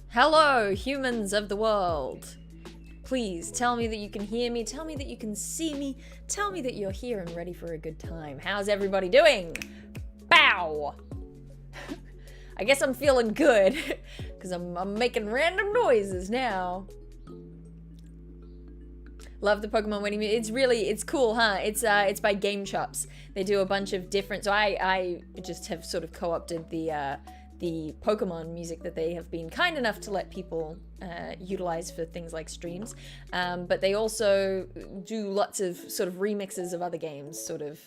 Hello, humans of the world. Please tell me that you can hear me, tell me that you can see me, tell me that you're here and ready for a good time. How's everybody doing? Bow! I guess I'm feeling good, because I'm making random noises now. Love the Pokemon winning. It's cool, huh? It's by Game Chops. They do a bunch of different, so I just have sort of co-opted the Pokemon music that they have been kind enough to let people utilize for things like streams. But they also do lots of sort of remixes of other games, sort of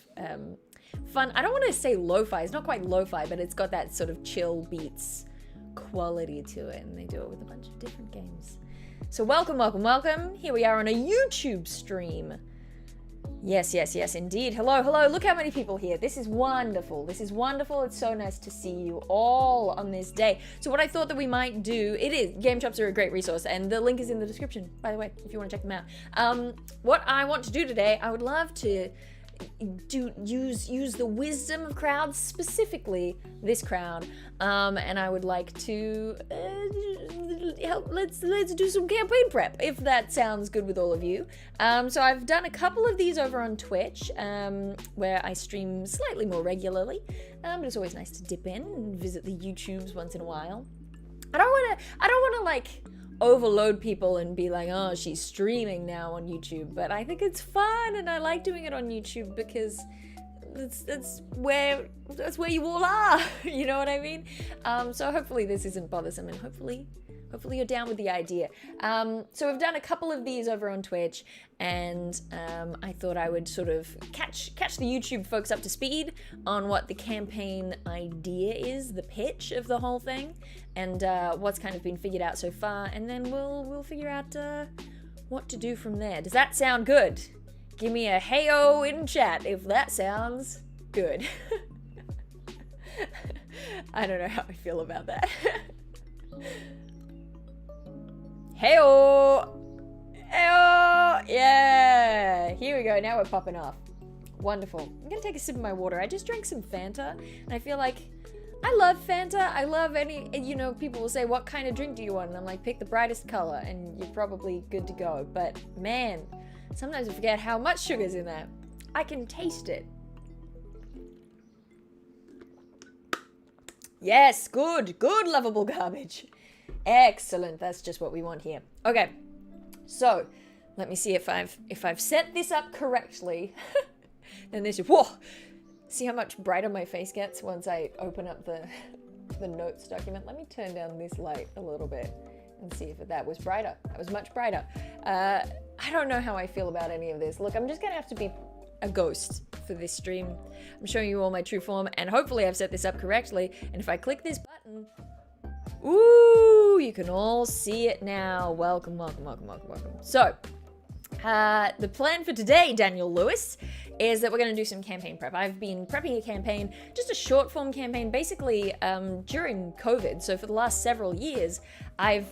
fun. I don't want to say lo-fi, it's not quite lo-fi, but it's got that sort of chill beats quality to it, and they do it with a bunch of different games. So welcome, welcome, welcome. Here we are on a YouTube stream. Yes, yes, yes, indeed. Hello, hello. Look how many people here. This is wonderful. This is wonderful. It's so nice to see you all on this day. So what I thought that we might do, Game Chops are a great resource, and the link is in the description, by the way, if you want to check them out. What I want to do today, I would love to use the wisdom of crowds, specifically this crowd, and I would like to let's do some campaign prep, if that sounds good with all of you. So I've done a couple of these over on Twitch, where I stream slightly more regularly, but it's always nice to dip in and visit the YouTubes once in a while. I don't want to like overload people and be like, oh, she's streaming now on YouTube, but I think it's fun and I like doing it on YouTube because that's where you all are. You know what I mean? So hopefully this isn't bothersome, and hopefully you're down with the idea. So we've done a couple of these over on Twitch, and I thought I would sort of catch the YouTube folks up to speed on what the campaign idea is, the pitch of the whole thing, and what's kind of been figured out so far, and then we'll figure out what to do from there. Does that sound good? Give me a hey-o in chat if that sounds good. I don't know how I feel about that. Hey-o! Hey-o! Yeah! Here we go, now we're popping off. Wonderful. I'm gonna take a sip of my water. I just drank some Fanta, and I feel like I love Fanta. I love any, people will say, what kind of drink do you want? And I'm like, pick the brightest color, and you're probably good to go. But man, sometimes I forget how much sugar's in there. I can taste it. Yes, good, lovable garbage. Excellent, that's just what we want here. Okay, so let me see if I've set this up correctly. Then this, whoa, see how much brighter my face gets once I open up the notes document. Let me turn down this light a little bit and see if that was brighter. That was much brighter. I don't know how I feel about any of this. Look, I'm just gonna have to be a ghost for this stream. I'm showing you all my true form, and hopefully I've set this up correctly. And if I click this button, ooh, you can all see it now. Welcome, welcome, welcome, welcome, welcome. So, the plan for today, Daniel Lewis, is that we're going to do some campaign prep. I've been prepping a campaign, just a short form campaign, basically during COVID. So for the last several years, I've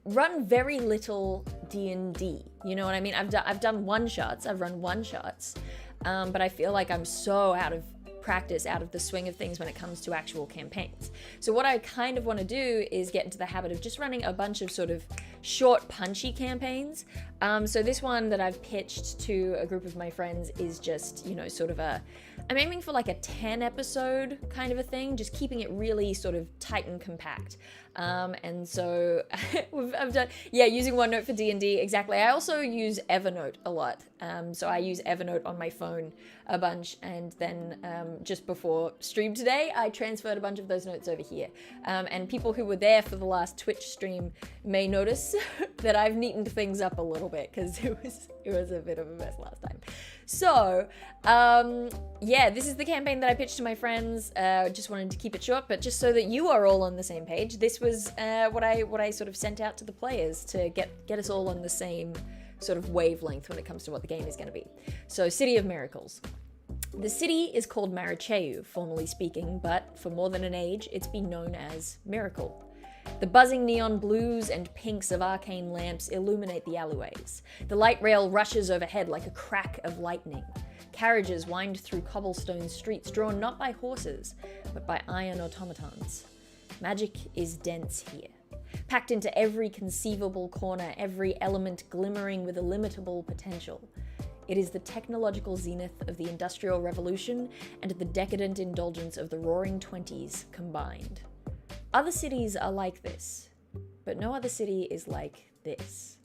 run very little D&D. You know what I mean? I've done one shots. I've run one shots, but I feel like I'm so out of practice, out of the swing of things when it comes to actual campaigns. So what I kind of want to do is get into the habit of just running a bunch of sort of short, punchy campaigns. So this one that I've pitched to a group of my friends is just, sort of I'm aiming for like a 10 episode kind of a thing, just keeping it really sort of tight and compact. And so I've done, using OneNote for D&D, exactly. I also use Evernote a lot. So I use Evernote on my phone a bunch, and then just before stream today, I transferred a bunch of those notes over here. And people who were there for the last Twitch stream may notice that I've neatened things up a little bit, because it was a bit of a mess last time. So, this is the campaign that I pitched to my friends. Just wanted to keep it short, but just so that you are all on the same page, this was what I sort of sent out to the players to get us all on the same sort of wavelength when it comes to what the game is going to be. So, City of Miracles. The city is called Maricheu, formally speaking, but for more than an age, it's been known as Miracle. The buzzing neon blues and pinks of arcane lamps illuminate the alleyways. The light rail rushes overhead like a crack of lightning. Carriages wind through cobblestone streets drawn not by horses, but by iron automatons. Magic is dense here, packed into every conceivable corner, every element glimmering with illimitable potential. It is the technological zenith of the Industrial Revolution and the decadent indulgence of the Roaring Twenties combined. Other cities are like this, but no other city is like this.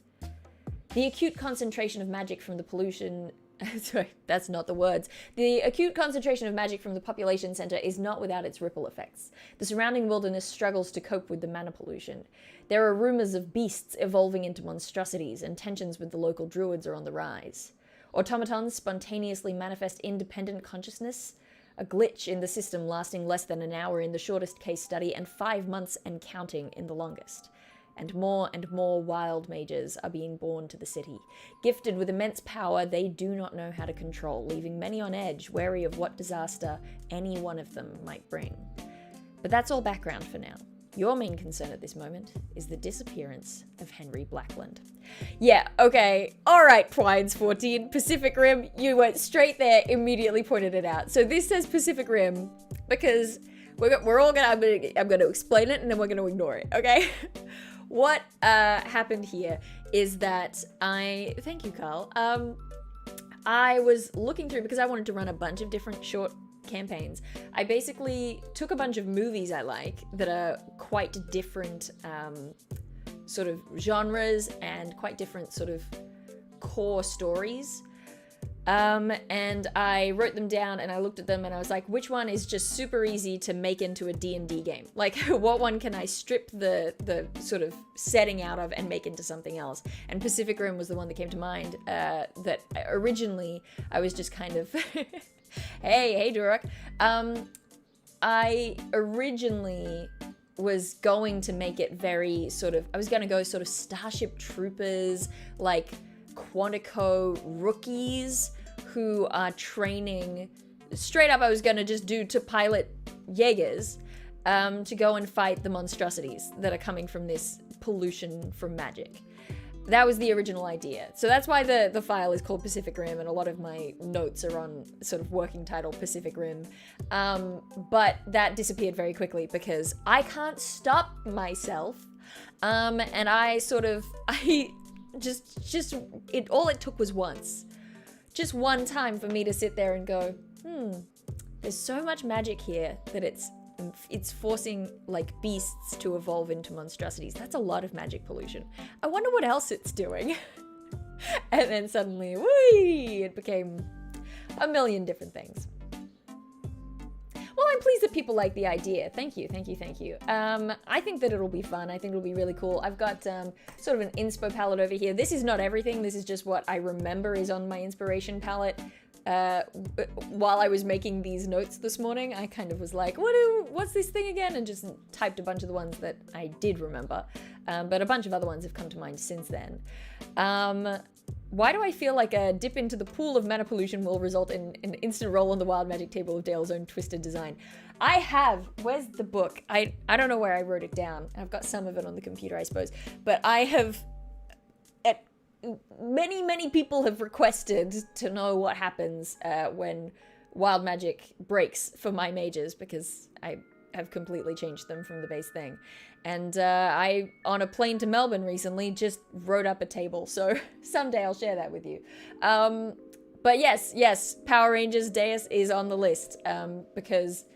The acute concentration of magic from the pollution... Sorry, that's not the words. The acute concentration of magic from the population center is not without its ripple effects. The surrounding wilderness struggles to cope with the mana pollution. There are rumors of beasts evolving into monstrosities, and tensions with the local druids are on the rise. Automatons spontaneously manifest independent consciousness, a glitch in the system lasting less than an hour in the shortest case study and 5 months and counting in the longest. And more wild mages are being born to the city. Gifted with immense power they do not know how to control, leaving many on edge, wary of what disaster any one of them might bring. But that's all background for now. Your main concern at this moment is the disappearance of Henry Blackland. Yeah, okay, alright, Pwines14, Pacific Rim, you went straight there, immediately pointed it out. So this says Pacific Rim because I'm gonna explain it and then we're gonna ignore it, okay? What happened here is that thank you, Carl, I was looking through, because I wanted to run a bunch of different short campaigns. I basically took a bunch of movies I like that are quite different sort of genres and quite different sort of core stories. And I wrote them down and I looked at them and I was like, which one is just super easy to make into a D&D game? Like, what one can I strip the sort of setting out of and make into something else? And Pacific Rim was the one that came to mind, that originally I was just kind of... hey, Durek. I originally was going to make it very sort of... I was going to go sort of Starship Troopers, like Quantico rookies who are training straight up. I was gonna just do to pilot Jaegers to go and fight the monstrosities that are coming from this pollution from magic. That was the original idea. So that's why the file is called Pacific Rim, and a lot of my notes are on sort of working title Pacific Rim. But that disappeared very quickly because I can't stop myself. And I just all it took was once. Just one time for me to sit there and go, there's so much magic here that it's forcing like beasts to evolve into monstrosities. That's a lot of magic pollution. I wonder what else it's doing. And then suddenly, whee, it became a million different things. Well, I'm pleased that people like the idea. Thank you. I think that it'll be fun. I think it'll be really cool. I've got sort of an inspo palette over here. This is not everything. This is just what I remember is on my inspiration palette. While I was making these notes this morning, I kind of was like, what's this thing again? And just typed a bunch of the ones that I did remember. But a bunch of other ones have come to mind since then. Why do I feel like a dip into the pool of mana pollution will result in an instant roll on the wild magic table of Dale's own twisted design? Where's the book? I don't know where I wrote it down. I've got some of it on the computer, I suppose. But I have, many people have requested to know what happens when wild magic breaks for my mages, because I have completely changed them from the base thing. And I, on a plane to Melbourne recently, just wrote up a table, so someday I'll share that with you. But yes, Power Rangers Deus is on the list, because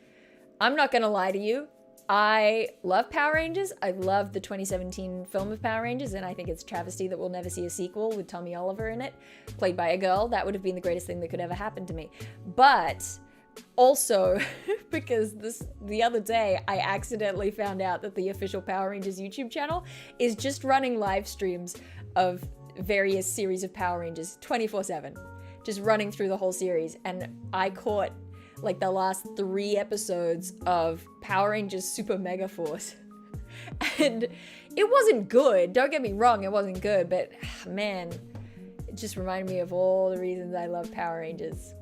I'm not gonna lie to you, I love Power Rangers. I love the 2017 film of Power Rangers, and I think it's a travesty that we'll never see a sequel with Tommy Oliver in it, played by a girl. That would have been the greatest thing that could ever happen to me. But also, because the other day, I accidentally found out that the official Power Rangers YouTube channel is just running live streams of various series of Power Rangers 24/7, just running through the whole series. And I caught like the last 3 episodes of Power Rangers Super Mega Force. And it wasn't good. Don't get me wrong, it wasn't good, but man, it just reminded me of all the reasons I love Power Rangers.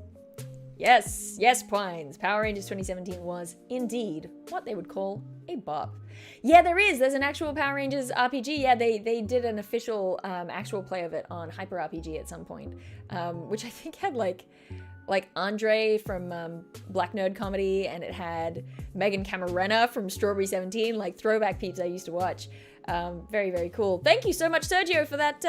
Yes, yes, Pines. Power Rangers 2017 was indeed what they would call a bop. Yeah, there's an actual Power Rangers RPG. Yeah, they did an official actual play of it on Hyper RPG at some point, which I think had like Andre from Black Nerd Comedy, and it had Megan Camarena from Strawberry 17, like throwback peeps I used to watch. Very, very cool. Thank you so much, Sergio, for that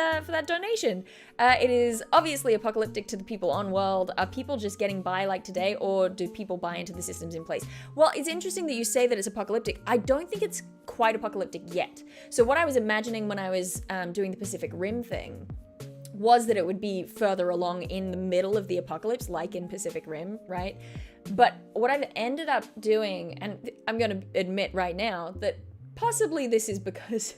donation. It is obviously apocalyptic to the people on world. Are people just getting by like today, or do people buy into the systems in place? Well, it's interesting that you say that it's apocalyptic. I don't think it's quite apocalyptic yet. So what I was imagining when I was doing the Pacific Rim thing was that it would be further along in the middle of the apocalypse, like in Pacific Rim, right? But what I've ended up doing, and I'm going to admit right now that possibly this is because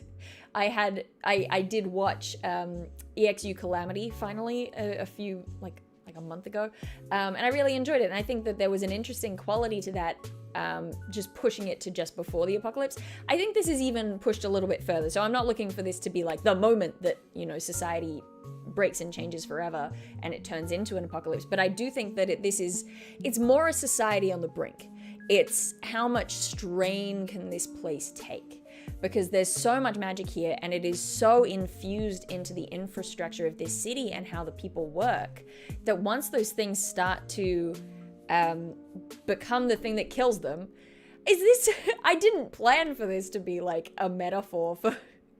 I did watch EXU Calamity finally a few, like a month ago, and I really enjoyed it. And I think that there was an interesting quality to that, just pushing it to just before the apocalypse. I think this is even pushed a little bit further. So I'm not looking for this to be like the moment that, society breaks and changes forever and it turns into an apocalypse. But I do think that it's more a society on the brink. It's how much strain can this place take? Because there's so much magic here, and it is so infused into the infrastructure of this city and how the people work, that once those things start to become the thing that kills them, I didn't plan for this to be like a metaphor for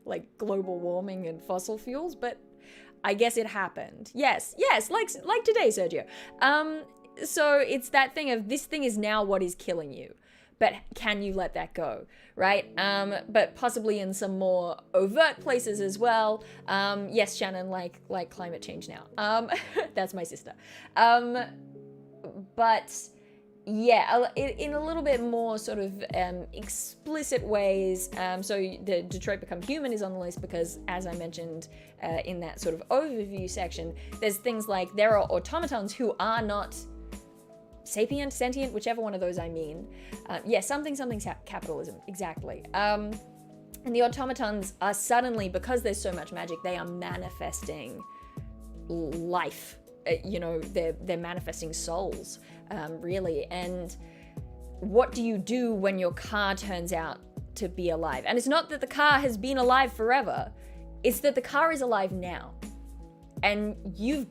like global warming and fossil fuels, but I guess it happened. Yes, like today, Sergio. So it's that thing of this thing is now what is killing you, but can you let that go, right? But possibly in some more overt places as well. Yes, Shannon, like climate change now. That's my sister. But yeah, in a little bit more sort of explicit ways. So the Detroit Become Human is on the list because, as I mentioned in that sort of overview section, there's things like there are automatons who are not sapient, sentient, whichever one of those I mean. Something's capitalism, exactly. And the automatons are suddenly, because there's so much magic, they are manifesting life. They're manifesting souls, really. And what do you do when your car turns out to be alive? And it's not that the car has been alive forever. It's that the car is alive now. And you've,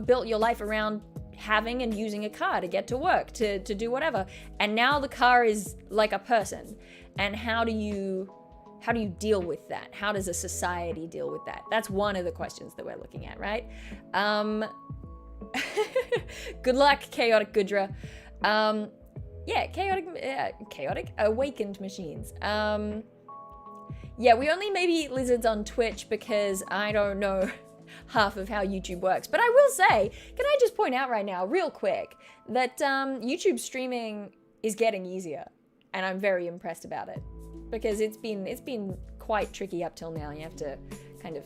built your life around having and using a car to get to work, to do whatever. And now the car is like a person. And how do you deal with that? How does a society deal with that? That's one of the questions that we're looking at, right? Good luck, Chaotic Gudra. Chaotic awakened machines. We only maybe eat lizards on Twitch because I don't know half of how YouTube works. But I will say, can I just point out right now, real quick, that YouTube streaming is getting easier, and I'm very impressed about it, because it's been quite tricky up till now. You have to kind of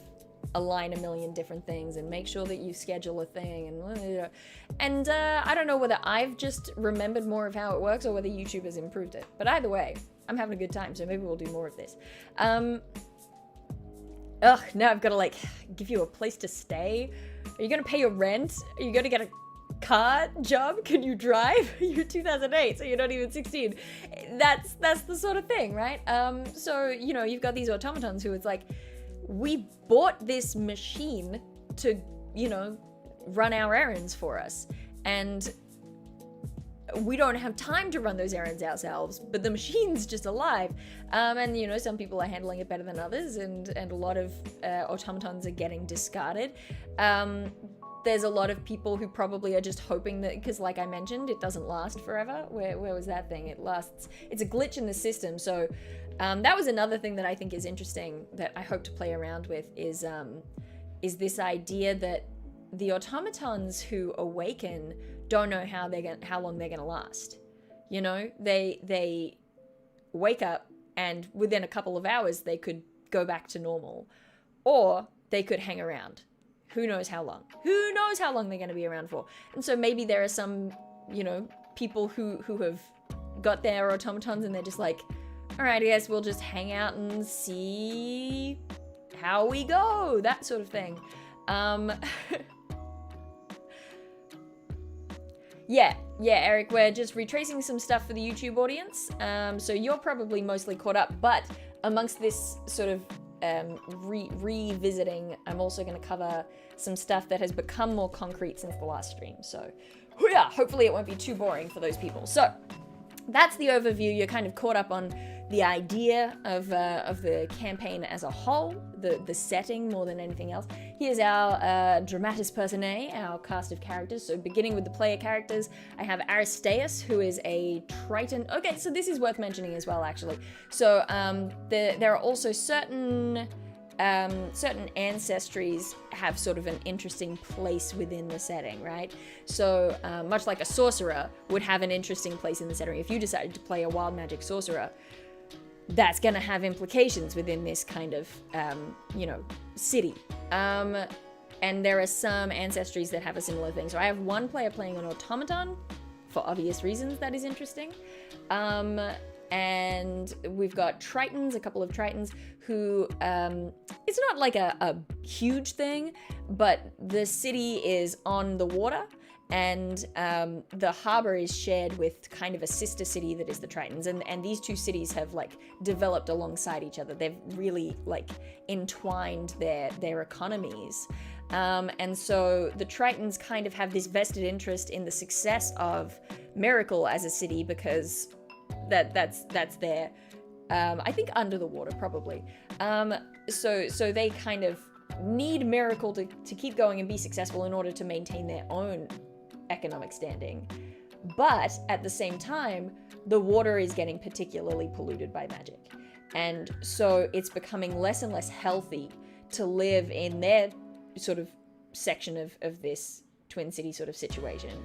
align a million different things and make sure that you schedule a thing, and I don't know whether I've just remembered more of how it works or whether YouTube has improved it. But either way, I'm having a good time, so maybe we'll do more of this. Now I've got to give you a place to stay. Are you gonna pay your rent? Are you gonna get a car job? Can you drive? You're 2008, so you're not even 16. That's the sort of thing, right? So you've got these automatons who it's like, we bought this machine to run our errands for us, and we don't have time to run those errands ourselves, but the machine's just alive. And some people are handling it better than others, and a lot of automatons are getting discarded. There's a lot of people who probably are just hoping that, because like I mentioned, it doesn't last forever. Where was that thing? It lasts. It's a glitch in the system. So that was another thing that I think is interesting that I hope to play around with is this idea that the automatons who awaken don't know how long they're gonna last. They wake up and within a couple of hours they could go back to normal, or they could hang around. Who knows how long? Who knows how long they're gonna be around for? And so maybe there are some, people who have got their automatons and they're just like, all right, I guess we'll just hang out and see how we go, that sort of thing. Yeah, Eric, we're just retracing some stuff for the YouTube audience. So you're probably mostly caught up, but amongst this sort of revisiting, I'm also going to cover some stuff that has become more concrete since the last stream. So yeah, hopefully it won't be too boring for those people. So that's the overview. You're kind of caught up on the idea of the campaign as a whole, the setting more than anything else. Here's our dramatis personae, our cast of characters. So beginning with the player characters, I have Aristeas, who is a Triton. Okay, so this is worth mentioning as well, actually. So there are also certain ancestries have sort of an interesting place within the setting, right? So much like a sorcerer would have an interesting place in the setting. If you decided to play a wild magic sorcerer, that's going to have implications within this kind of, city. And there are some ancestries that have a similar thing. So I have one player playing an automaton, for obvious reasons that is interesting. And we've got Tritons, a couple of Tritons, who, it's not like a huge thing, but the city is on the water, and the harbor is shared with kind of a sister city that is the Tritons, and these two cities have like developed alongside each other. They've really like entwined their economies, and so the Tritons kind of have this vested interest in the success of Miracle as a city, because that's their I think under the water probably. So they kind of need Miracle to keep going and be successful in order to maintain their own economic standing. But at the same time, the water is getting particularly polluted by magic. And so it's becoming less and less healthy to live in their sort of section of this Twin City sort of situation.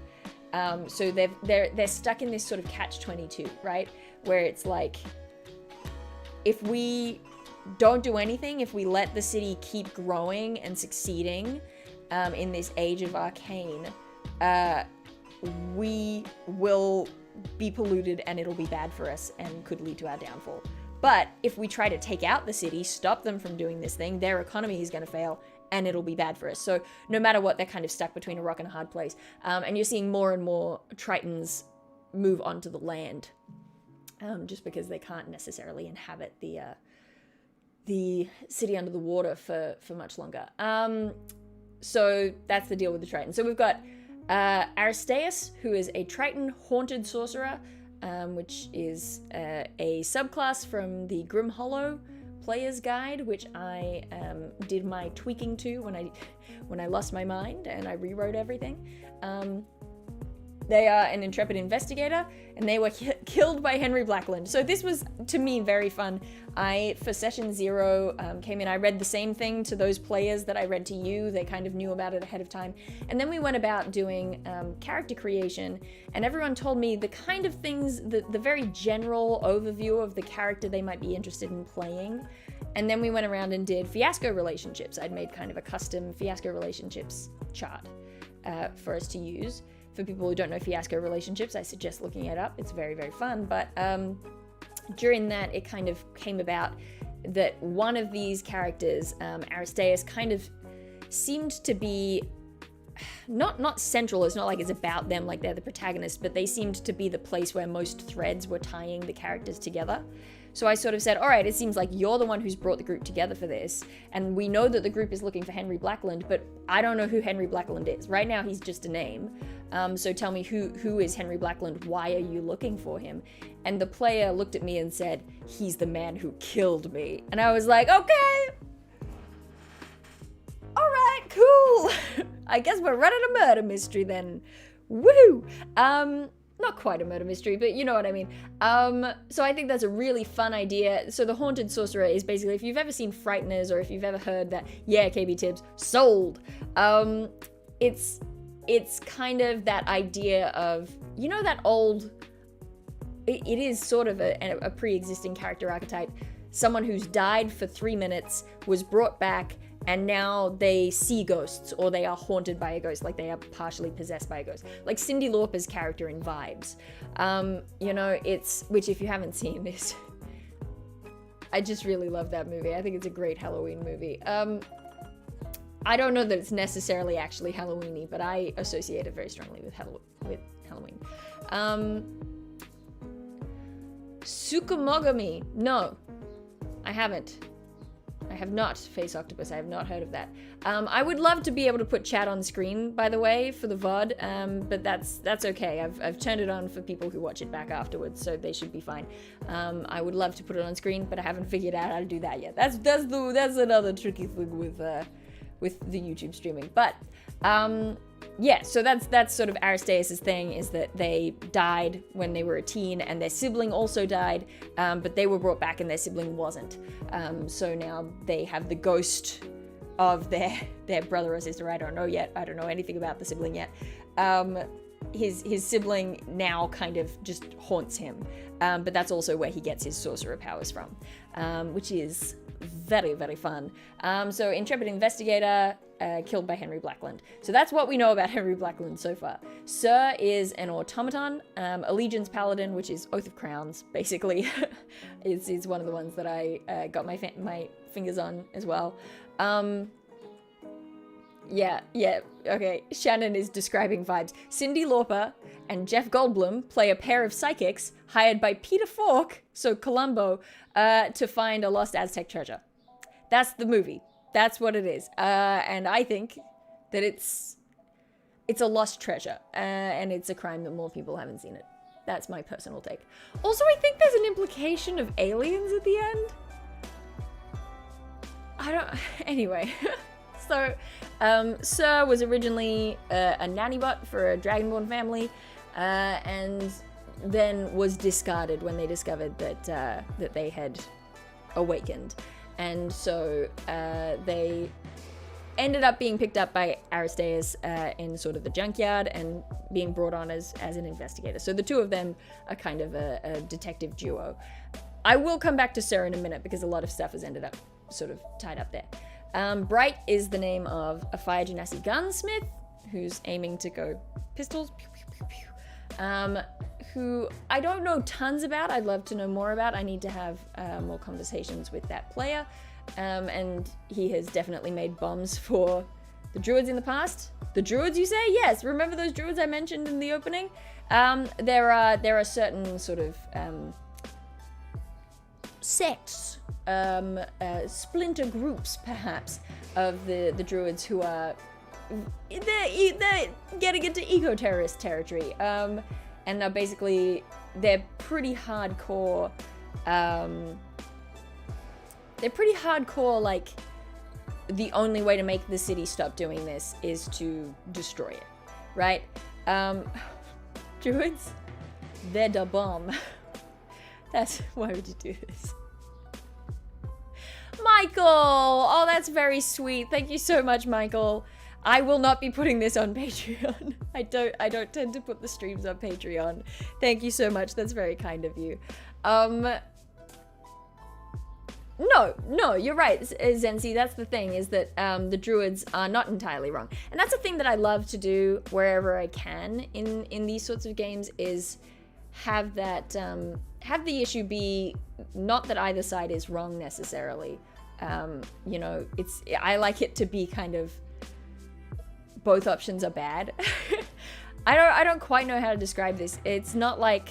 So they're stuck in this sort of catch-22, right? Where it's like, if we don't do anything, if we let the city keep growing and succeeding in this age of arcane, we will be polluted and it'll be bad for us and could lead to our downfall. But if we try to take out the city, stop them from doing this thing, their economy is going to fail and it'll be bad for us. So no matter what, they're kind of stuck between a rock and a hard place. And you're seeing more and more Tritons move onto the land, just because they can't necessarily inhabit the city under the water for much longer. So that's the deal with the Triton. So we've got Aristeas, who is a Triton haunted sorcerer, which is a subclass from the Grim Hollow Player's Guide, which I did my tweaking to when I lost my mind and I rewrote everything. They are an intrepid investigator, and they were killed by Henry Blackland. So this was, to me, very fun. For session 0, came in, I read the same thing to those players that I read to you. They kind of knew about it ahead of time. And then we went about doing character creation, and everyone told me the kind of things, the very general overview of the character they might be interested in playing. And then we went around and did fiasco relationships. I'd made kind of a custom fiasco relationships chart for us to use. For people who don't know fiasco relationships, I suggest looking it up. It's very, very fun. But during that, it kind of came about that one of these characters, Aristeas, kind of seemed to be not central. It's not like it's about them, like they're the protagonist, but they seemed to be the place where most threads were tying the characters together. So I sort of said, all right, it seems like you're the one who's brought the group together for this, and we know that the group is looking for Henry Blackland, but I don't know who Henry Blackland is. Right now, he's just a name. So tell me, who is Henry Blackland? Why are you looking for him? And the player looked at me and said, he's the man who killed me. And I was like, okay. All right, cool. I guess we're running a murder mystery then. Woo! Not quite a murder mystery, but you know what I mean. So I think that's a really fun idea. So the Haunted Sorcerer is basically, if you've ever seen Frighteners, or if you've ever heard that, yeah, KB Tibbs, sold. It's kind of that idea of, you know, that old, it is sort of a pre-existing character archetype. Someone who's died for 3 minutes, was brought back, and now they see ghosts, or they are haunted by a ghost, like they are partially possessed by a ghost. Like Cyndi Lauper's character in Vibes. You know, which if you haven't seen this, I just really love that movie. I think it's a great Halloween movie. I don't know that it's necessarily actually Halloweeny, but I associate it very strongly with Halloween. Tsukumogami. No, I haven't. I have not. Face Octopus. I have not heard of that. I would love to be able to put chat on screen, by the way, for the VOD, but that's okay. I've turned it on for people who watch it back afterwards, so they should be fine. I would love to put it on screen, but I haven't figured out how to do that yet. That's another tricky thing with the YouTube streaming. But yeah, so that's sort of Aristaeus' thing, is that they died when they were a teen, and their sibling also died, but they were brought back and their sibling wasn't. So now they have the ghost of their brother or sister. I don't know yet. I don't know anything about the sibling yet. His sibling now kind of just haunts him, but that's also where he gets his sorcerer powers from, which is very, very fun. So Intrepid Investigator, killed by Henry Blackland. So that's what we know about Henry Blackland so far. Sir is an automaton. Allegiance Paladin, which is Oath of Crowns, basically, is one of the ones that I got my fingers on as well. Yeah, okay. Shannon is describing vibes. Cyndi Lauper and Jeff Goldblum play a pair of psychics hired by Peter Falk, so Columbo, to find a lost Aztec treasure. That's the movie. That's what it is. And I think that it's a lost treasure, and it's a crime that more people haven't seen it. That's my personal take. Also, I think there's an implication of aliens at the end. Anyway. So, Sir was originally a nanny bot for a Dragonborn family, and then was discarded when they discovered that they had awakened. And so they ended up being picked up by Aristaeus in sort of the junkyard and being brought on as an investigator. So the two of them are kind of a detective duo. I will come back to Sir in a minute because a lot of stuff has ended up sort of tied up there. Bright is the name of a Fire Genasi gunsmith who's aiming to go pistols, pew, pew, pew, pew. Who I don't know tons about. I'd love to know more about. I need to have more conversations with that player. And he has definitely made bombs for the druids in the past. The druids, you say? Yes. Remember those druids I mentioned in the opening? There are certain sort of sects, splinter groups, perhaps, of the druids who are they're getting into eco-terrorist territory. And they're basically, they're pretty hardcore, like, the only way to make the city stop doing this is to destroy it, right? Druids, they're da bomb. Why would you do this? Michael! Oh, that's very sweet. Thank you so much, Michael. I will not be putting this on Patreon. I don't tend to put the streams on Patreon. Thank you so much. That's very kind of you. No, you're right, Zenzi. That's the thing, is that the druids are not entirely wrong. And that's a thing that I love to do wherever I can in these sorts of games, is have that, have the issue be not that either side is wrong necessarily. You know, I like it to be kind of, both options are bad. I don't quite know how to describe this. It's not like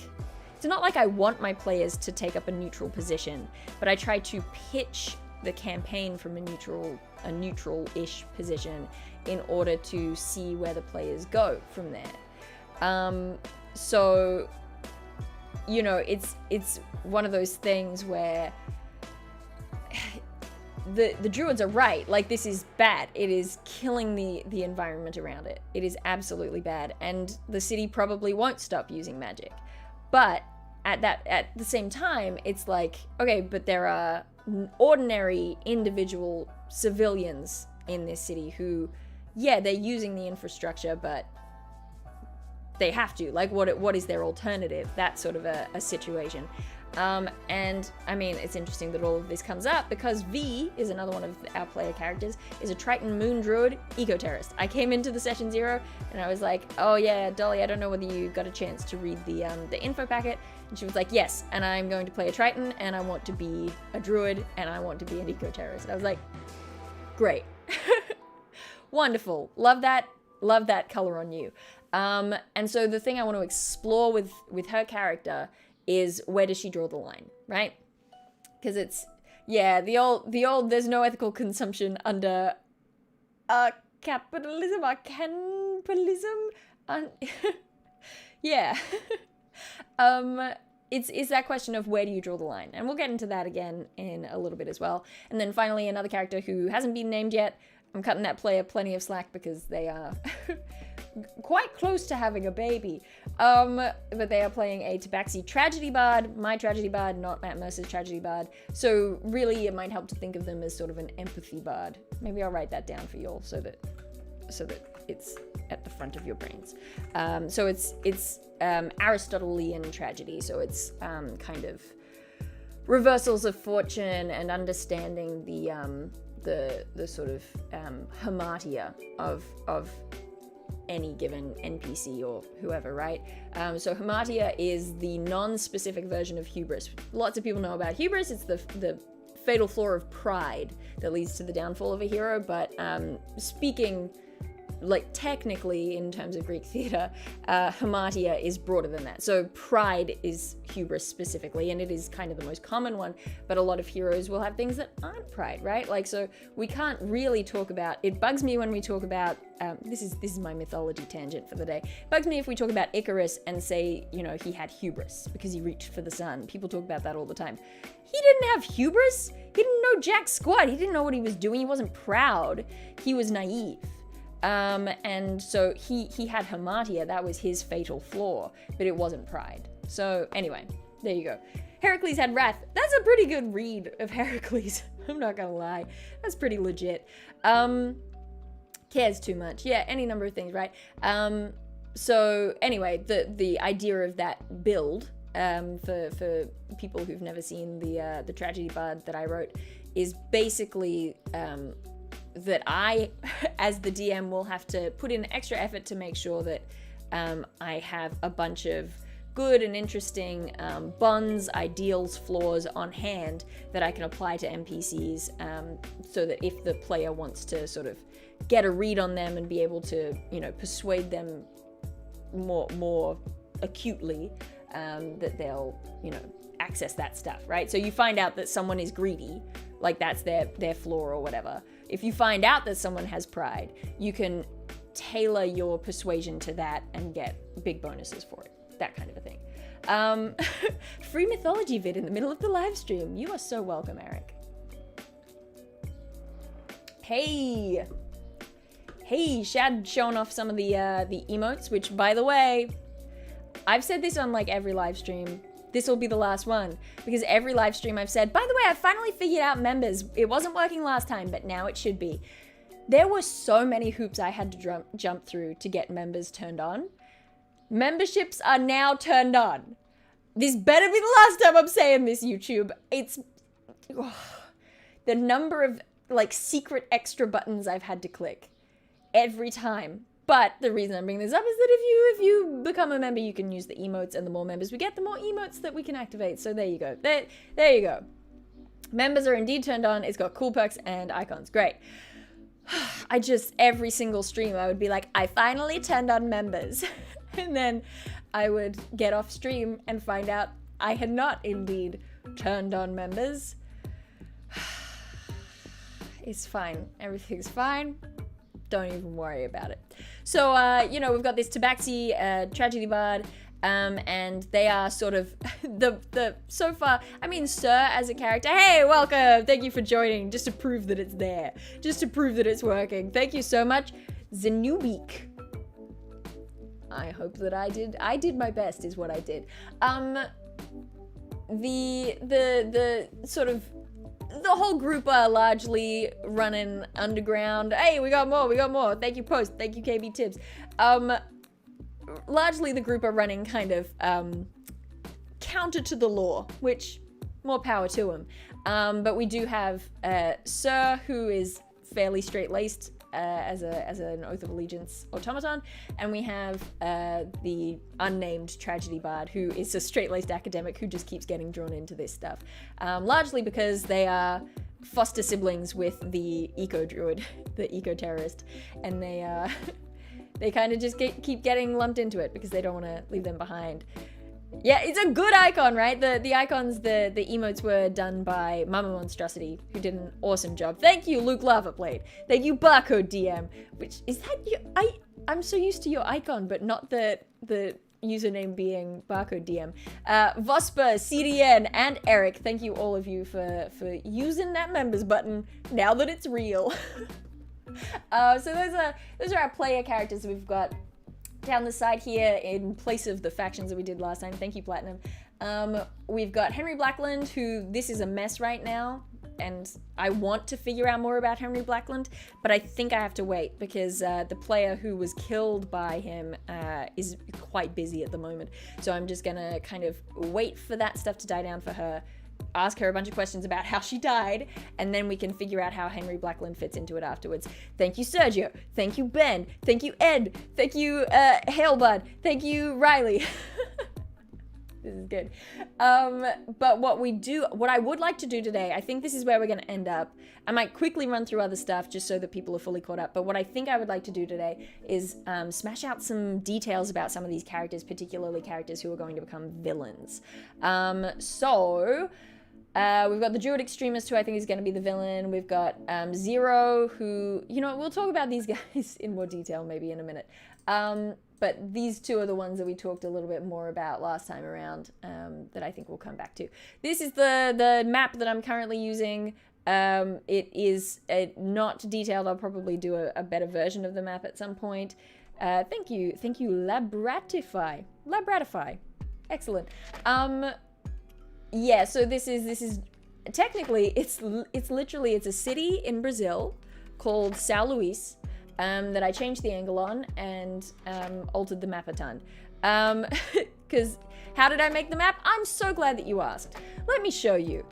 I want my players to take up a neutral position, but I try to pitch the campaign from a neutral-ish position in order to see where the players go from there. So, you know, it's one of those things where the druids are right. Like, this is bad. It is killing the environment around it. It is absolutely bad, and the city probably won't stop using magic. But at the same time, it's like, okay, but there are ordinary individual civilians in this city who, yeah, they're using the infrastructure, but they have to. Like, what is their alternative? That sort of a situation. And I mean, it's interesting that all of this comes up because V is another one of our player characters, is a Triton Moon Druid eco-terrorist. I came into the session 0 and I was like, oh yeah, Dolly, I don't know whether you got a chance to read the info packet. And she was like, yes, and I'm going to play a Triton and I want to be a druid and I want to be an eco-terrorist. And I was like, great. Wonderful. Love that color on you. And so the thing I want to explore with her character is, where does she draw the line, right? Because it's, yeah, the old there's no ethical consumption under capitalism, capitalism. Yeah. It's that question of, where do you draw the line? And we'll get into that again in a little bit as well. And then finally, another character who hasn't been named yet. I'm cutting that player plenty of slack because they are quite close to having a baby. But they are playing a Tabaxi tragedy bard, my tragedy bard, not Matt Mercer's tragedy bard. So really, it might help to think of them as sort of an empathy bard. Maybe I'll write that down for you all so that it's at the front of your brains. So it's Aristotelian tragedy. So it's kind of reversals of fortune and understanding the sort of hamartia of any given NPC or whoever, right? So hamartia is the non-specific version of hubris. Lots of people know about hubris. It's the fatal flaw of pride that leads to the downfall of a hero. But speaking like technically in terms of Greek theater, hamartia is broader than that. So pride is hubris specifically, and it is kind of the most common one, but a lot of heroes will have things that aren't pride, right? Like, so we can't really talk about, it bugs me when we talk about, this is my mythology tangent for the day. It bugs me if we talk about Icarus and say, you know, he had hubris because he reached for the sun. People talk about that all the time. He didn't have hubris. He didn't know jack squat. He didn't know what he was doing. He wasn't proud. He was naive. And so he had hamartia, that was his fatal flaw, but it wasn't pride. So anyway, there you go. Heracles had wrath. That's a pretty good read of Heracles. I'm not gonna lie. That's pretty legit. Cares too much. Yeah, any number of things, right? So anyway, the idea of that build, for people who've never seen the tragedy bard that I wrote, is basically, that I, as the DM, will have to put in extra effort to make sure that I have a bunch of good and interesting bonds, ideals, flaws on hand that I can apply to NPCs, so that if the player wants to sort of get a read on them and be able to, you know, persuade them more acutely, that they'll, you know, access that stuff, right? So you find out that someone is greedy, like that's their flaw or whatever. If you find out that someone has pride, you can tailor your persuasion to that and get big bonuses for it. That kind of a thing. Free mythology vid in the middle of the live stream. You are so welcome, Eric. Hey, Shad showing off some of the emotes, which, by the way, I've said this on like every live stream. This will be the last one, because every live stream I've said, by the way, I finally figured out members. It wasn't working last time, but now it should be. There were so many hoops I had to jump through to get members turned on. Memberships are now turned on. This better be the last time I'm saying this, YouTube. It's the number of like secret extra buttons I've had to click every time. But the reason I'm bringing this up is that if you become a member, you can use the emotes, and the more members we get, the more emotes that we can activate. So there you go. There you go. Members are indeed turned on. It's got cool perks and icons. Great. Every single stream, I would be like, I finally turned on members. And then I would get off stream and find out I had not indeed turned on members. It's fine. Everything's fine. Don't even worry about it. So, you know, we've got this Tabaxi tragedy bard, and they are sort of so far, I mean, Sir as a character, hey, welcome, thank you for joining, just to prove that it's there, just to prove that it's working. Thank you so much. Zanubik. I hope that I did my best is what I did. The sort of, the whole group are largely running underground. Hey, we got more. Thank you, Post. Thank you, KB Tibbs. Largely the group are running kind of counter to the law, which more power to him. But we do have Sir, who is fairly straight-laced as an Oath of Allegiance automaton, and we have the unnamed tragedy bard, who is a straight-laced academic who just keeps getting drawn into this stuff, largely because they are foster siblings with the eco druid, the eco terrorist, and they kind of just keep getting lumped into it because they don't want to leave them behind. Yeah, it's a good icon, right? The icons, the emotes were done by Mama Monstrosity, who did an awesome job. Thank you, Luke Lavablade. Thank you, Barcode DM. Which is that you? I'm so used to your icon, but not the username being Barcode DM. Vosper, CDN, and Eric, thank you all of you for using that members button now that it's real. So those are our player characters we've got down the side here in place of the factions that we did last time. Thank you, Platinum. We've got Henry Blackland, who this is a mess right now, and I want to figure out more about Henry Blackland, but I think I have to wait because the player who was killed by him is quite busy at the moment. So I'm just gonna kind of wait for that stuff to die down for her, ask her a bunch of questions about how she died, and then we can figure out how Henry Blackland fits into it afterwards. Thank you, Sergio. Thank you, Ben. Thank you, Ed. Thank you, Hailbud. Thank you, Riley. This is good. But what I would like to do today, I think this is where we're going to end up. I might quickly run through other stuff just so that people are fully caught up. But what I think I would like to do today is smash out some details about some of these characters, particularly characters who are going to become villains. We've got the Druid Extremist, who I think is going to be the villain. We've got Zero, who, we'll talk about these guys in more detail maybe in a minute. But these two are the ones that we talked a little bit more about last time around that I think we'll come back to. This is the map that I'm currently using. It is not detailed. I'll probably do a better version of the map at some point. Thank you, Labratify. Excellent. Yeah, so this is technically it's a city in Brazil called São Luís. That I changed the angle on and altered the map a ton. Because how did I make the map? I'm so glad that you asked. Let me show you.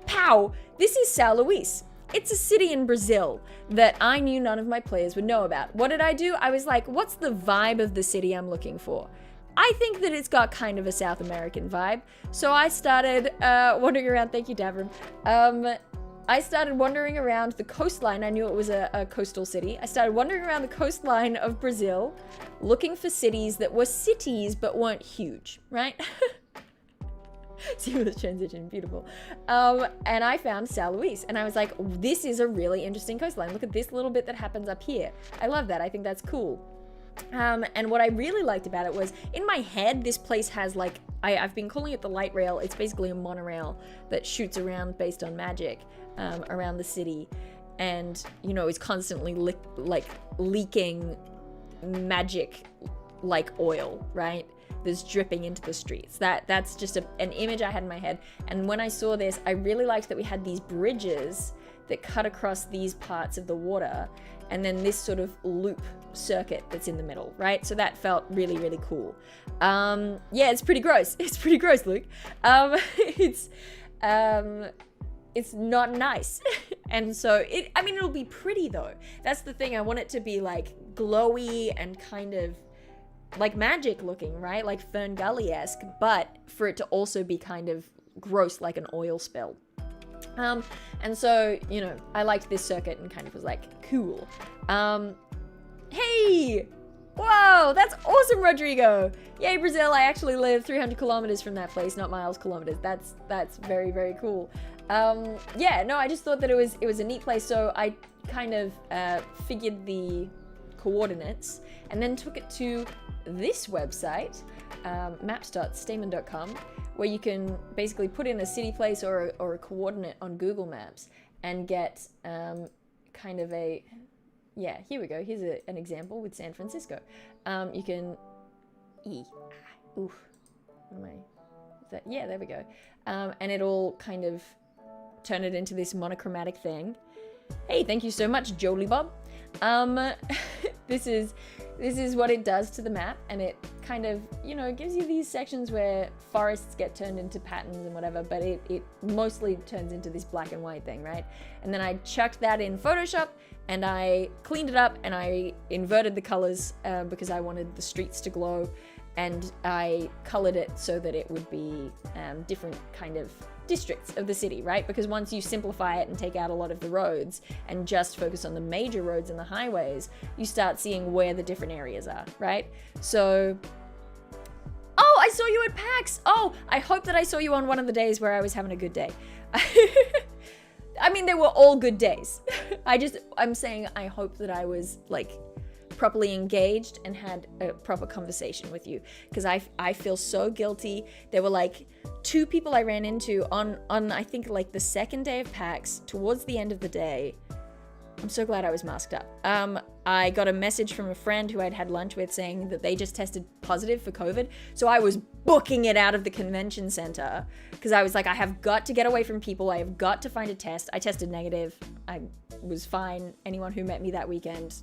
Pow! This is São Luís. It's a city in Brazil that I knew none of my players would know about. What did I do? I was like, what's the vibe of the city I'm looking for? I think that it's got kind of a South American vibe. So I started wandering around. Thank you, Davram. I started wandering around the coastline. I knew it was a coastal city. I started wandering around the coastline of Brazil, looking for cities that were cities but weren't huge, right? See the transition, beautiful. And I found São Luís, and I was like, this is a really interesting coastline. Look at this little bit that happens up here. I love that. I think that's cool. And what I really liked about it was, in my head, this place has like, I've been calling it the light rail. It's basically a monorail that shoots around based on magic around the city, and is constantly leaking magic like oil, right? That's dripping into the streets. That's just an image I had in my head. And when I saw this, I really liked that we had these bridges that cut across these parts of the water, and then this sort of loop circuit that's in the middle, right? So that felt really, really cool. Yeah, it's pretty gross. It's pretty gross, Luke. It's not nice. And so it'll be pretty though. That's the thing. I want it to be like glowy and kind of like magic looking, right? Like Fern Gully-esque, but for it to also be kind of gross, like an oil spill. And so, I liked this circuit and kind of was like, cool. Hey! Whoa, that's awesome, Rodrigo! Yay, Brazil, I actually live 300 kilometers from that place, not miles, kilometers. That's very, very cool. Yeah, no, I just thought that it was a neat place, so I kind of figured the coordinates and then took it to this website, maps.stamen.com, where you can basically put in a city place or a coordinate on Google Maps and get kind of a, yeah, here we go. Here's an example with San Francisco. You can, yeah, there we go. And it'll kind of turn it into this monochromatic thing. Hey, thank you so much, Jolie Bob. This is what it does to the map, and it kind of, gives you these sections where forests get turned into patterns and whatever, but it mostly turns into this black and white thing, right? And then I chucked that in Photoshop, and I cleaned it up, and I inverted the colors because I wanted the streets to glow, and I colored it so that it would be different kind of districts of the city, right? Because once you simplify it and take out a lot of the roads and just focus on the major roads and the highways, you start seeing where the different areas are, right? So, oh, I saw you at PAX. Oh, I hope that I saw you on one of the days where I was having a good day. I mean, they were all good days. I'm saying I hope that I was like properly engaged and had a proper conversation with you, because I feel so guilty. There were like 2 people I ran into on I think like the second day of PAX, towards the end of the day. I'm so glad I was masked up. I got a message from a friend who I'd had lunch with saying that they just tested positive for COVID. So I was booking it out of the convention center because I was like, I have got to get away from people. I have got to find a test. I tested negative. I was fine. Anyone who met me that weekend,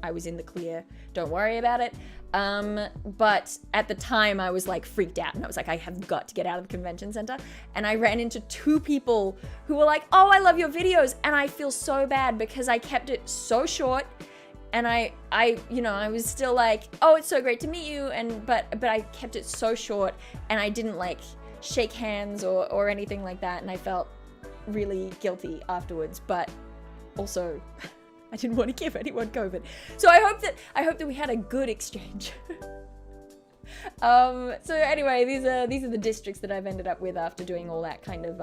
I was in the clear. Don't worry about it. But at the time I was like freaked out and I was like, I have got to get out of the convention center. And I ran into 2 people who were like, oh, I love your videos. And I feel so bad because I kept it so short. And I was still like, oh, it's so great to meet you. But I kept it so short and I didn't like shake hands or anything like that. And I felt really guilty afterwards, but also I didn't want to give anyone COVID. So I hope that we had a good exchange. So anyway, these are the districts that I've ended up with after doing all that kind of,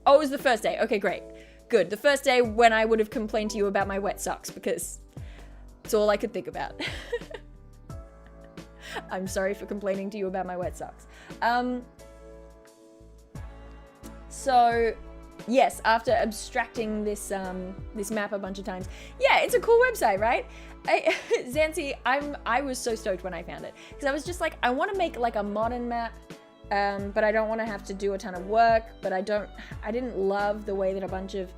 oh, it was the first day. Okay, great. Good. The first day when I would have complained to you about my wet socks because it's all I could think about. I'm sorry for complaining to you about my wet socks. So yes, after abstracting this this map a bunch of times, yeah, it's a cool website, right? Zancy, I was so stoked when I found it because I was just like, I want to make like a modern map, but I don't want to have to do a ton of work. But I didn't love the way that a bunch of,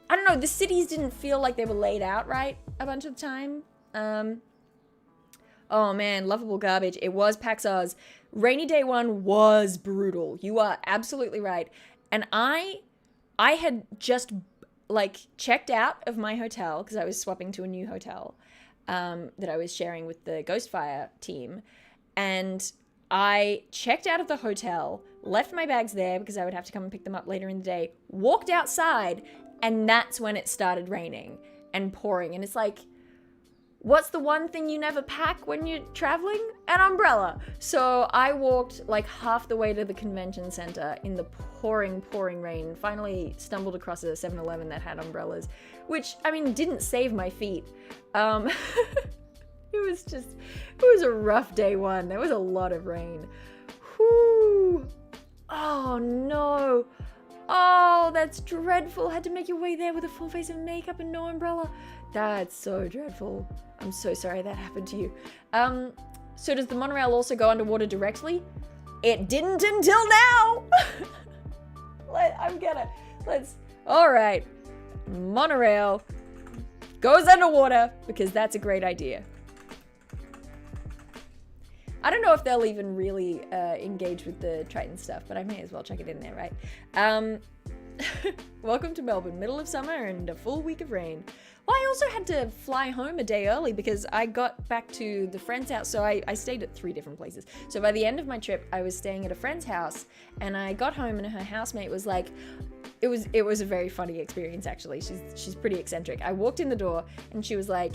I don't know, the cities didn't feel like they were laid out right a bunch of the time. Oh man, lovable garbage. It was PAX Oz. Rainy day 1 was brutal. You are absolutely right. And I had just like checked out of my hotel because I was swapping to a new hotel that I was sharing with the Ghostfire team. And I checked out of the hotel, left my bags there because I would have to come and pick them up later in the day, walked outside, and that's when it started raining and pouring. And it's like, what's the one thing you never pack when you're traveling? An umbrella. So I walked like half the way to the convention center in the pouring rain, finally stumbled across a 7-Eleven that had umbrellas, which, I mean, didn't save my feet. It was a rough day 1. There was a lot of rain. Whew. Oh no. Oh, that's dreadful. Had to make your way there with a full face of makeup and no umbrella. That's so dreadful. I'm so sorry that happened to you. So does the monorail also go underwater directly? It didn't until now. All right. Monorail goes underwater because that's a great idea. I don't know if they'll even really engage with the Triton stuff, but I may as well check it in there, right? Welcome to Melbourne, middle of summer and a full week of rain. Well, I also had to fly home a day early because I got back to the friend's house. So I stayed at 3 different places. So by the end of my trip, I was staying at a friend's house and I got home and her housemate was like, it was a very funny experience actually. She's pretty eccentric. I walked in the door and she was like,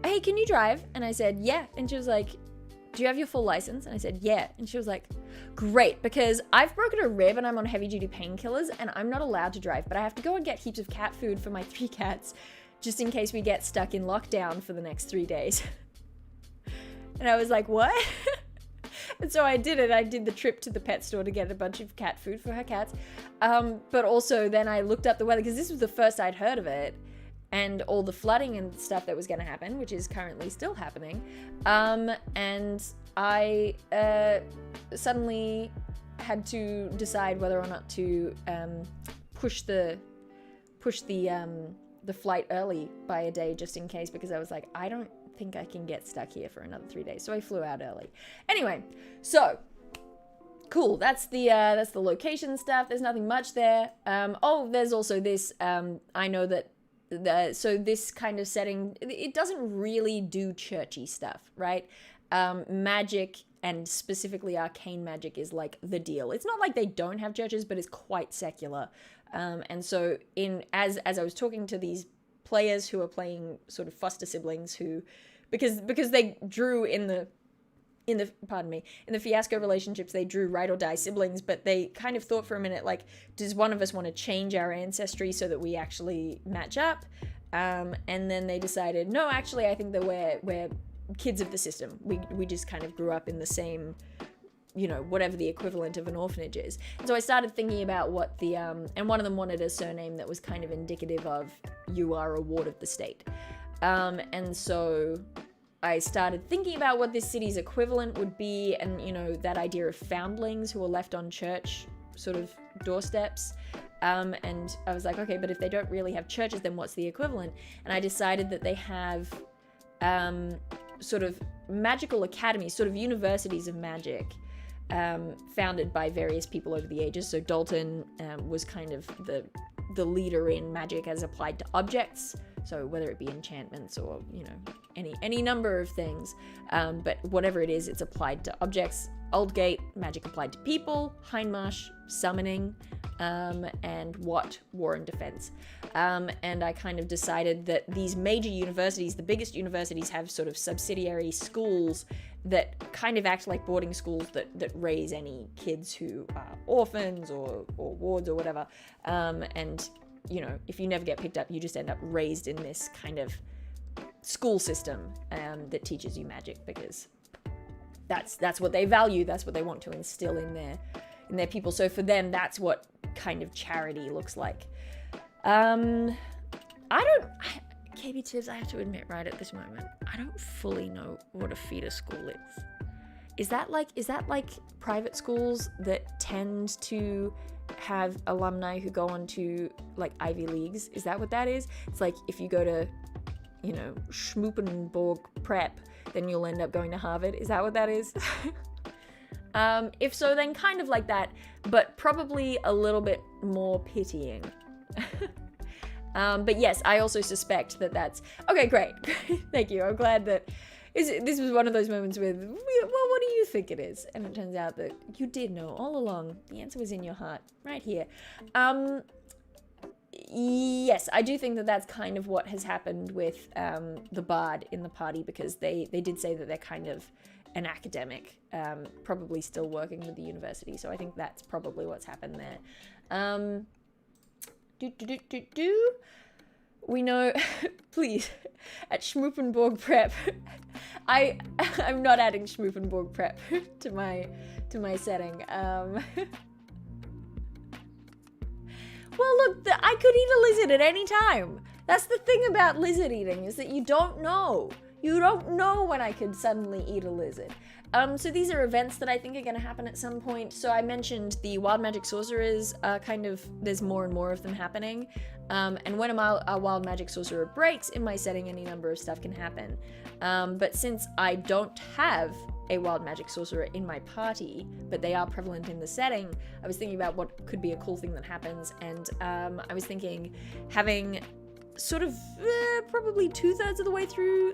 hey, can you drive? And I said, yeah. And she was like, do you have your full license? And I said, yeah. And she was like, great, because I've broken a rib and I'm on heavy duty painkillers and I'm not allowed to drive, but I have to go and get heaps of cat food for my 3 cats just in case we get stuck in lockdown for the next 3 days. And I was like, what? And so I did it. I did the trip to the pet store to get a bunch of cat food for her cats. But also then I looked up the weather because this was the first I'd heard of it. And all the flooding and stuff that was going to happen, which is currently still happening. And I suddenly had to decide whether or not to push the flight early by a day just in case, because I was like, I don't think I can get stuck here for another 3 days. So I flew out early. Anyway, so cool. That's the location stuff. There's nothing much there. Oh, there's also this. I know that. So this kind of setting, it doesn't really do churchy stuff, right? Magic and specifically arcane magic is like the deal. It's not like they don't have churches, but it's quite secular. And so as I was talking to these players who are playing sort of foster siblings who, because they drew in the fiasco relationships, they drew ride or die siblings, but they kind of thought for a minute, like, does one of us want to change our ancestry so that we actually match up? And then they decided, no, actually, I think that we're kids of the system. We just kind of grew up in the same, whatever the equivalent of an orphanage is. And so I started thinking about what and one of them wanted a surname that was kind of indicative of you are a ward of the state. And so I started thinking about what this city's equivalent would be, and, that idea of foundlings who are left on church sort of doorsteps. And I was like, okay, but if they don't really have churches, then what's the equivalent? And I decided that they have sort of magical academies, sort of universities of magic, founded by various people over the ages. So Dalton was kind of the leader in magic as applied to objects. So whether it be enchantments or, any number of things, but whatever it is, it's applied to objects. Aldgate, magic applied to people. Hindmarsh, summoning, and Watt, war and defense. And I kind of decided that these major universities, the biggest universities, have sort of subsidiary schools that kind of act like boarding schools that raise any kids who are orphans or wards or whatever. And, if you never get picked up, you just end up raised in this kind of school system that teaches you magic, because that's what they value, that's what they want to instill in their people. So for them, that's what kind of charity looks like. KB Tibbs, I have to admit right at this moment, I don't fully know what a feeder school is. Is that like private schools that tend to have alumni who go on to like Ivy Leagues? Is that what that is? It's like if you go to, Schmoopenborg Prep, then you'll end up going to Harvard. Is that what that is? If so, then kind of like that, but probably a little bit more pitying. But yes, I also suspect that that's... Okay, great. Thank you. I'm glad that... This was one of those moments with, well, what do you think it is? And it turns out that you did know all along. The answer was in your heart, right here. Yes, I do think that that's kind of what has happened with the bard in the party, because they did say that they're kind of an academic, probably still working with the university. So I think that's probably what's happened there. We know, please, at Schmoopenborg Prep, I'm not adding Schmoopenborg Prep to my setting. Well, look, I could eat a lizard at any time. That's the thing about lizard eating, is that you don't know. You don't know when I could suddenly eat a lizard. So these are events that I think are going to happen at some point. So I mentioned the wild magic sorcerers, there's more and more of them happening. And when a wild magic sorcerer breaks in my setting, any number of stuff can happen. But since I don't have a wild magic sorcerer in my party, but they are prevalent in the setting, I was thinking about what could be a cool thing that happens. And I was thinking having sort of probably 2/3 of the way through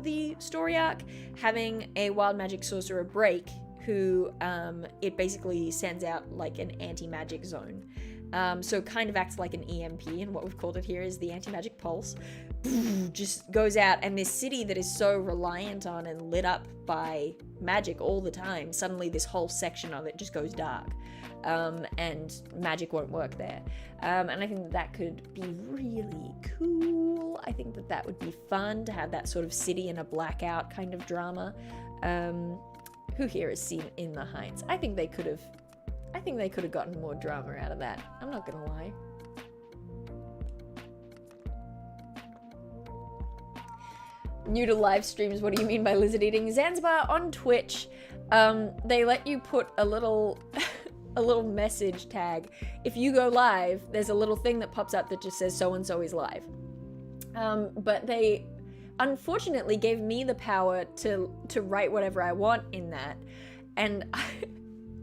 the story arc, having a wild magic sorcerer break who it basically sends out like an anti-magic zone. So it kind of acts like an EMP, and what we've called it here is the anti-magic pulse. Just goes out, and this city that is so reliant on and lit up by magic all the time, suddenly this whole section of it just goes dark. And magic won't work there. And I think that could be really cool. I think that would be fun to have that sort of city in a blackout kind of drama. Who here has seen In the Heights? I think they could have gotten more drama out of that. I'm not gonna lie. New to live streams, what do you mean by lizard eating? Zanzibar on Twitch, they let you put a little a little message tag. If you go live, there's a little thing that pops up that just says so-and-so is live. But they unfortunately gave me the power to write whatever I want in that. And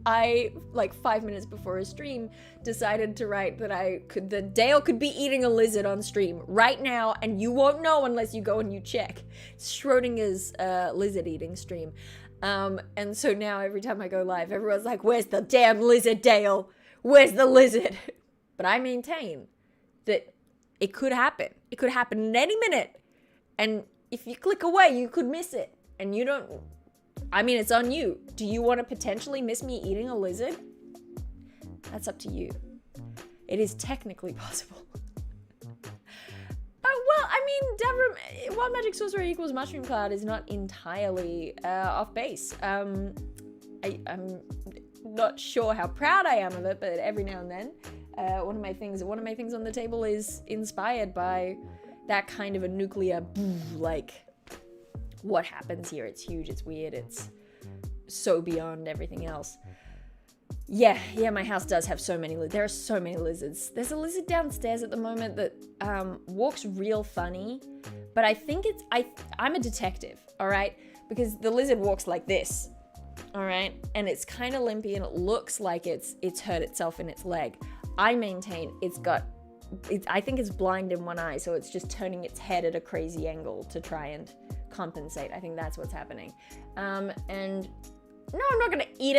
I like 5 minutes before a stream, decided to write that Dale could be eating a lizard on stream right now, and you won't know unless you go and you check. It's Schrodinger's lizard eating stream. And so now every time I go live, everyone's like, where's the damn lizard, Dale? Where's the lizard? But I maintain that it could happen. It could happen in any minute. And if you click away, you could miss it. And you don't, I mean, it's on you. Do you want to potentially miss me eating a lizard? That's up to you. It is technically possible. Well, I mean, Wild Magic Sorcerer equals Mushroom Cloud is not entirely off base. I'm not sure how proud I am of it, but every now and then, one of my things on the table is inspired by that kind of a nuclear, like, what happens here? It's huge, it's weird, it's so beyond everything else. Yeah, my house does have so many, there are so many lizards. There's a lizard downstairs at the moment that walks real funny, but I think I'm a detective, all right? Because the lizard walks like this, all right? And it's kind of limpy and it looks like it's hurt itself in its leg. I maintain I think it's blind in one eye, so it's just turning its head at a crazy angle to try and compensate. I think that's what's happening. And no, I'm not gonna eat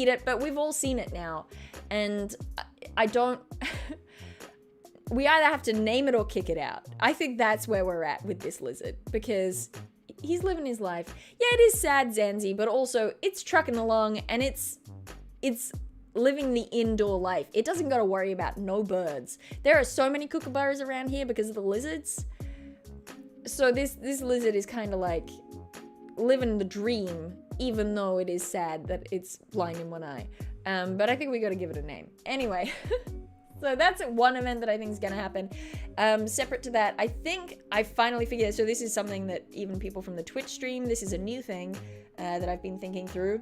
it, but we've all seen it now. And I don't, we either have to name it or kick it out. I think that's where we're at with this lizard, because he's living his life. Yeah, it is sad, Zanzi, but also it's trucking along and it's living the indoor life. It doesn't gotta worry about no birds. There are so many kookaburras around here because of the lizards. So this lizard is kind of like living the dream, even though it is sad that it's blind in one eye. But I think we got to give it a name. Anyway, so that's one event that I think is going to happen. Separate to that, I think I finally figured out, so this is something that even people from the Twitch stream, this is a new thing that I've been thinking through.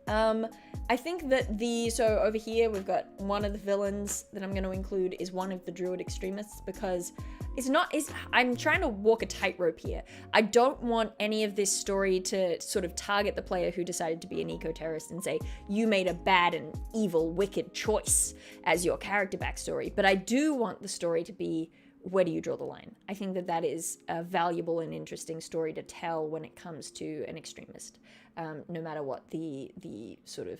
I think that so over here we've got one of the villains that I'm going to include is one of the Druid extremists, because I'm trying to walk a tightrope here. I don't want any of this story to sort of target the player who decided to be an eco-terrorist and say, you made a bad and evil, wicked choice as your character backstory. But I do want the story to be, where do you draw the line? I think that is a valuable and interesting story to tell when it comes to an extremist, no matter what the sort of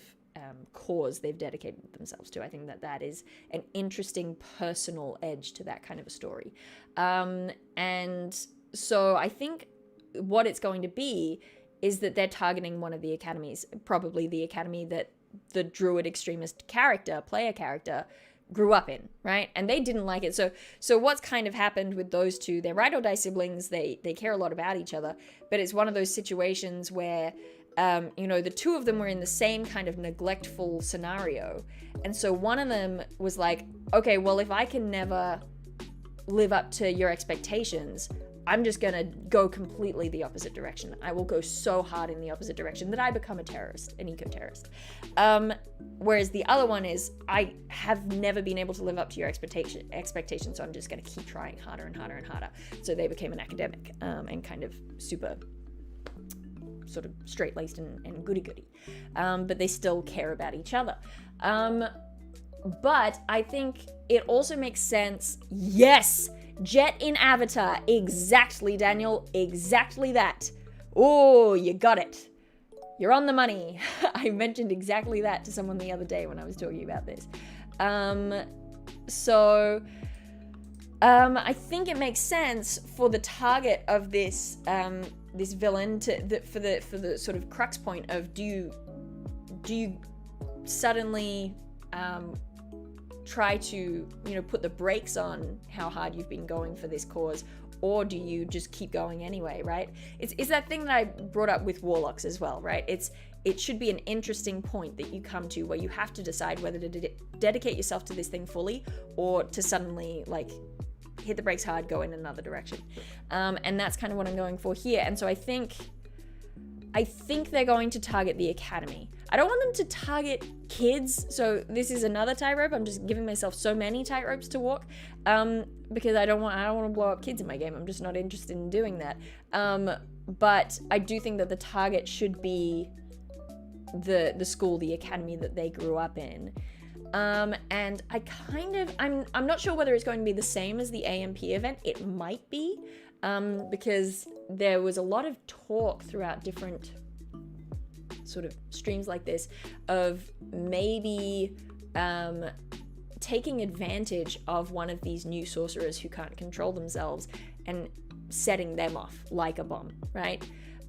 cause they've dedicated themselves to. I think that is an interesting personal edge to that kind of a story. And so I think what it's going to be is that they're targeting one of the academies, probably the academy that the Druid extremist player character, grew up in, right? And they didn't like it. So what's kind of happened with those two, they're ride or die siblings, they care a lot about each other, but it's one of those situations where the two of them were in the same kind of neglectful scenario. And so one of them was like, okay, well, if I can never live up to your expectations, I'm just gonna go completely the opposite direction. I will go so hard in the opposite direction that I become a terrorist, an eco-terrorist. Whereas the other one is, I have never been able to live up to your expectations, so I'm just gonna keep trying harder and harder and harder. So they became an academic and kind of super sort of straight-laced and goody-goody. But they still care about each other. But I think it also makes sense. Yes! Jet in Avatar. Exactly, Daniel. Exactly that. Oh, you got it. You're on the money. I mentioned exactly that to someone the other day when I was talking about this. I think it makes sense for the target of this this villain for the sort of crux point of do you suddenly try to put the brakes on how hard you've been going for this cause, or do you just keep going anyway, right? It's that thing that I brought up with warlocks as well, right? It should be an interesting point that you come to where you have to decide whether to dedicate yourself to this thing fully or to suddenly hit the brakes hard, go in another direction. And that's kind of what I'm going for here. And so I think they're going to target the academy. I don't want them to target kids. So this is another tightrope. I'm just giving myself so many tightropes to walk because I don't want to blow up kids in my game. I'm just not interested in doing that. But I do think that the target should be the school, the academy that they grew up in. And I'm not sure whether it's going to be the same as the AMP event. It might be, because there was a lot of talk throughout different sort of streams like this of maybe taking advantage of one of these new sorcerers who can't control themselves and setting them off like a bomb, right?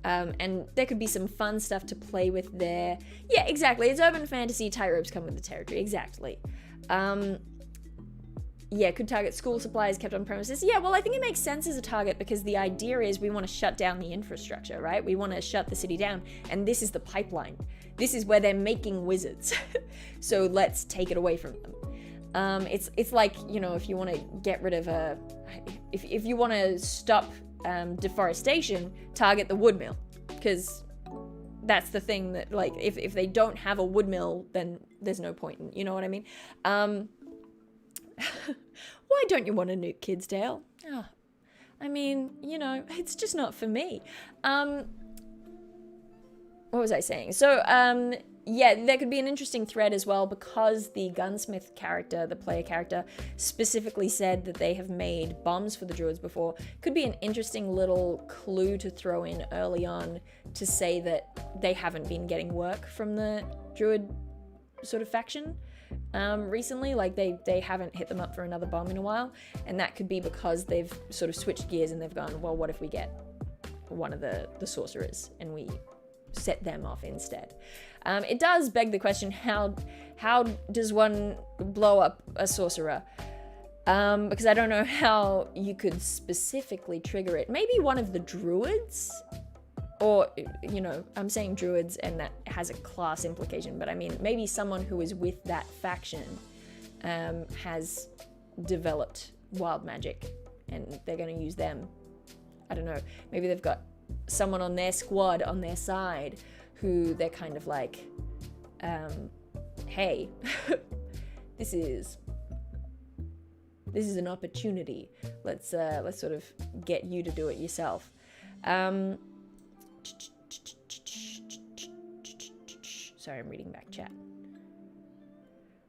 And there could be some fun stuff to play with there. Yeah, exactly. It's urban fantasy. Tightropes come with the territory. Exactly. Yeah, could target school supplies kept on premises. Yeah, well, I think it makes sense as a target because the idea is we want to shut down the infrastructure, right? We want to shut the city down, and this is the pipeline. This is where they're making wizards. So let's take it away from them. It's like, you know, if you want to get rid of if you want to stop deforestation, target the wood mill, because that's the thing that, like, if they don't have a wood mill, then there's no point in, you know what I mean? Why don't you want to nuke Kidsdale? Oh, I mean, you know, it's just not for me. What was I saying? So, yeah, there could be an interesting thread as well because the gunsmith character, the player character, specifically said that they have made bombs for the druids before. Could be an interesting little clue to throw in early on to say that they haven't been getting work from the druid sort of faction recently. Like they haven't hit them up for another bomb in a while, and that could be because they've sort of switched gears and they've gone, well, what if we get one of the sorcerers and we set them off instead? It does beg the question, how does one blow up a sorcerer? Because I don't know how you could specifically trigger it. Maybe one of the druids? Or, you know, I'm saying druids and that has a class implication, but I mean, maybe someone who is with that faction has developed wild magic and they're going to use them. I don't know. Maybe they've got someone on their squad, on their side, who they're kind of like, hey, this is an opportunity. Let's sort of get you to do it yourself. Sorry, I'm reading back chat.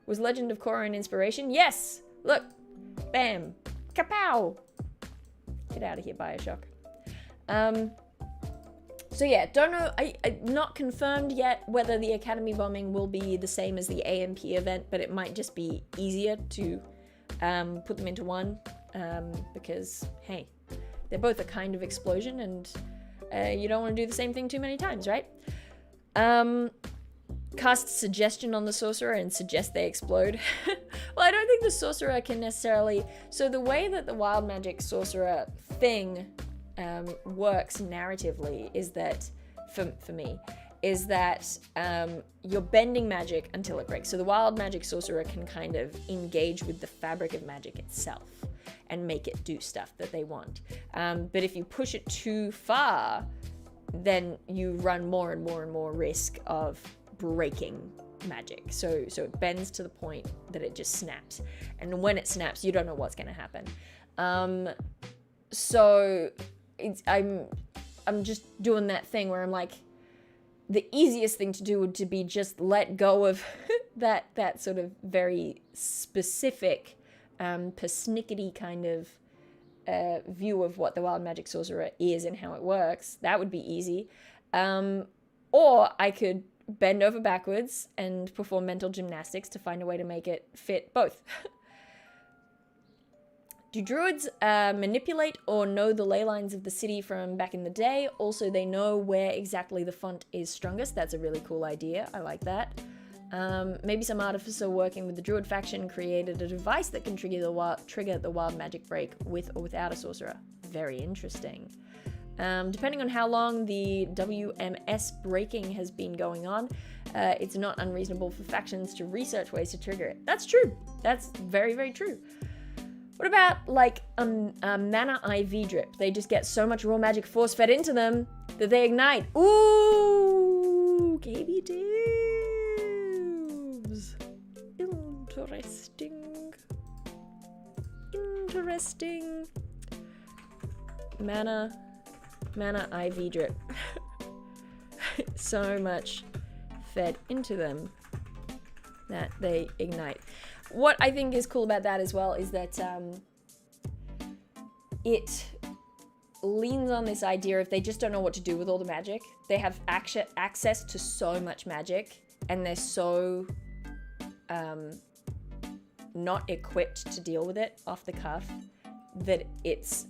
Was Legend of Korra an inspiration? Yes! Look! Bam! Kapow! Get out of here, Bioshock. So yeah, don't know, I not confirmed yet whether the Academy bombing will be the same as the AMP event, but it might just be easier to put them into one, because, hey, they're both a kind of explosion, and you don't want to do the same thing too many times, right? Cast suggestion on the sorcerer and suggest they explode. Well, I don't think the sorcerer can necessarily... So the way that the wild magic sorcerer thing works narratively is that, for me, is that you're bending magic until it breaks. So the wild magic sorcerer can kind of engage with the fabric of magic itself and make it do stuff that they want. But if you push it too far, then you run more and more and more risk of breaking magic. So it bends to the point that it just snaps. And when it snaps, you don't know what's going to happen. So I'm just doing that thing where I'm like, the easiest thing to do would to be just let go of that sort of very specific persnickety kind of view of what the wild magic sorcerer is and how it works. That would be easy. Or I could bend over backwards and perform mental gymnastics to find a way to make it fit both. Do druids manipulate or know the ley lines of the city from back in the day? Also, they know where exactly the font is strongest. That's a really cool idea. I like that. Maybe some artificer working with the druid faction created a device that can trigger the wild magic break with or without a sorcerer. Very interesting. Depending on how long the WMS breaking has been going on, it's not unreasonable for factions to research ways to trigger it. That's true. That's very, very true. What about, like, a mana IV drip? They just get so much raw magic force fed into them that they ignite. Ooh, KB Dibs. Interesting. Mana IV drip. So much fed into them that they ignite. What I think is cool about that as well is that it leans on this idea of they just don't know what to do with all the magic. They have access to so much magic, and they're so not equipped to deal with it off the cuff that it's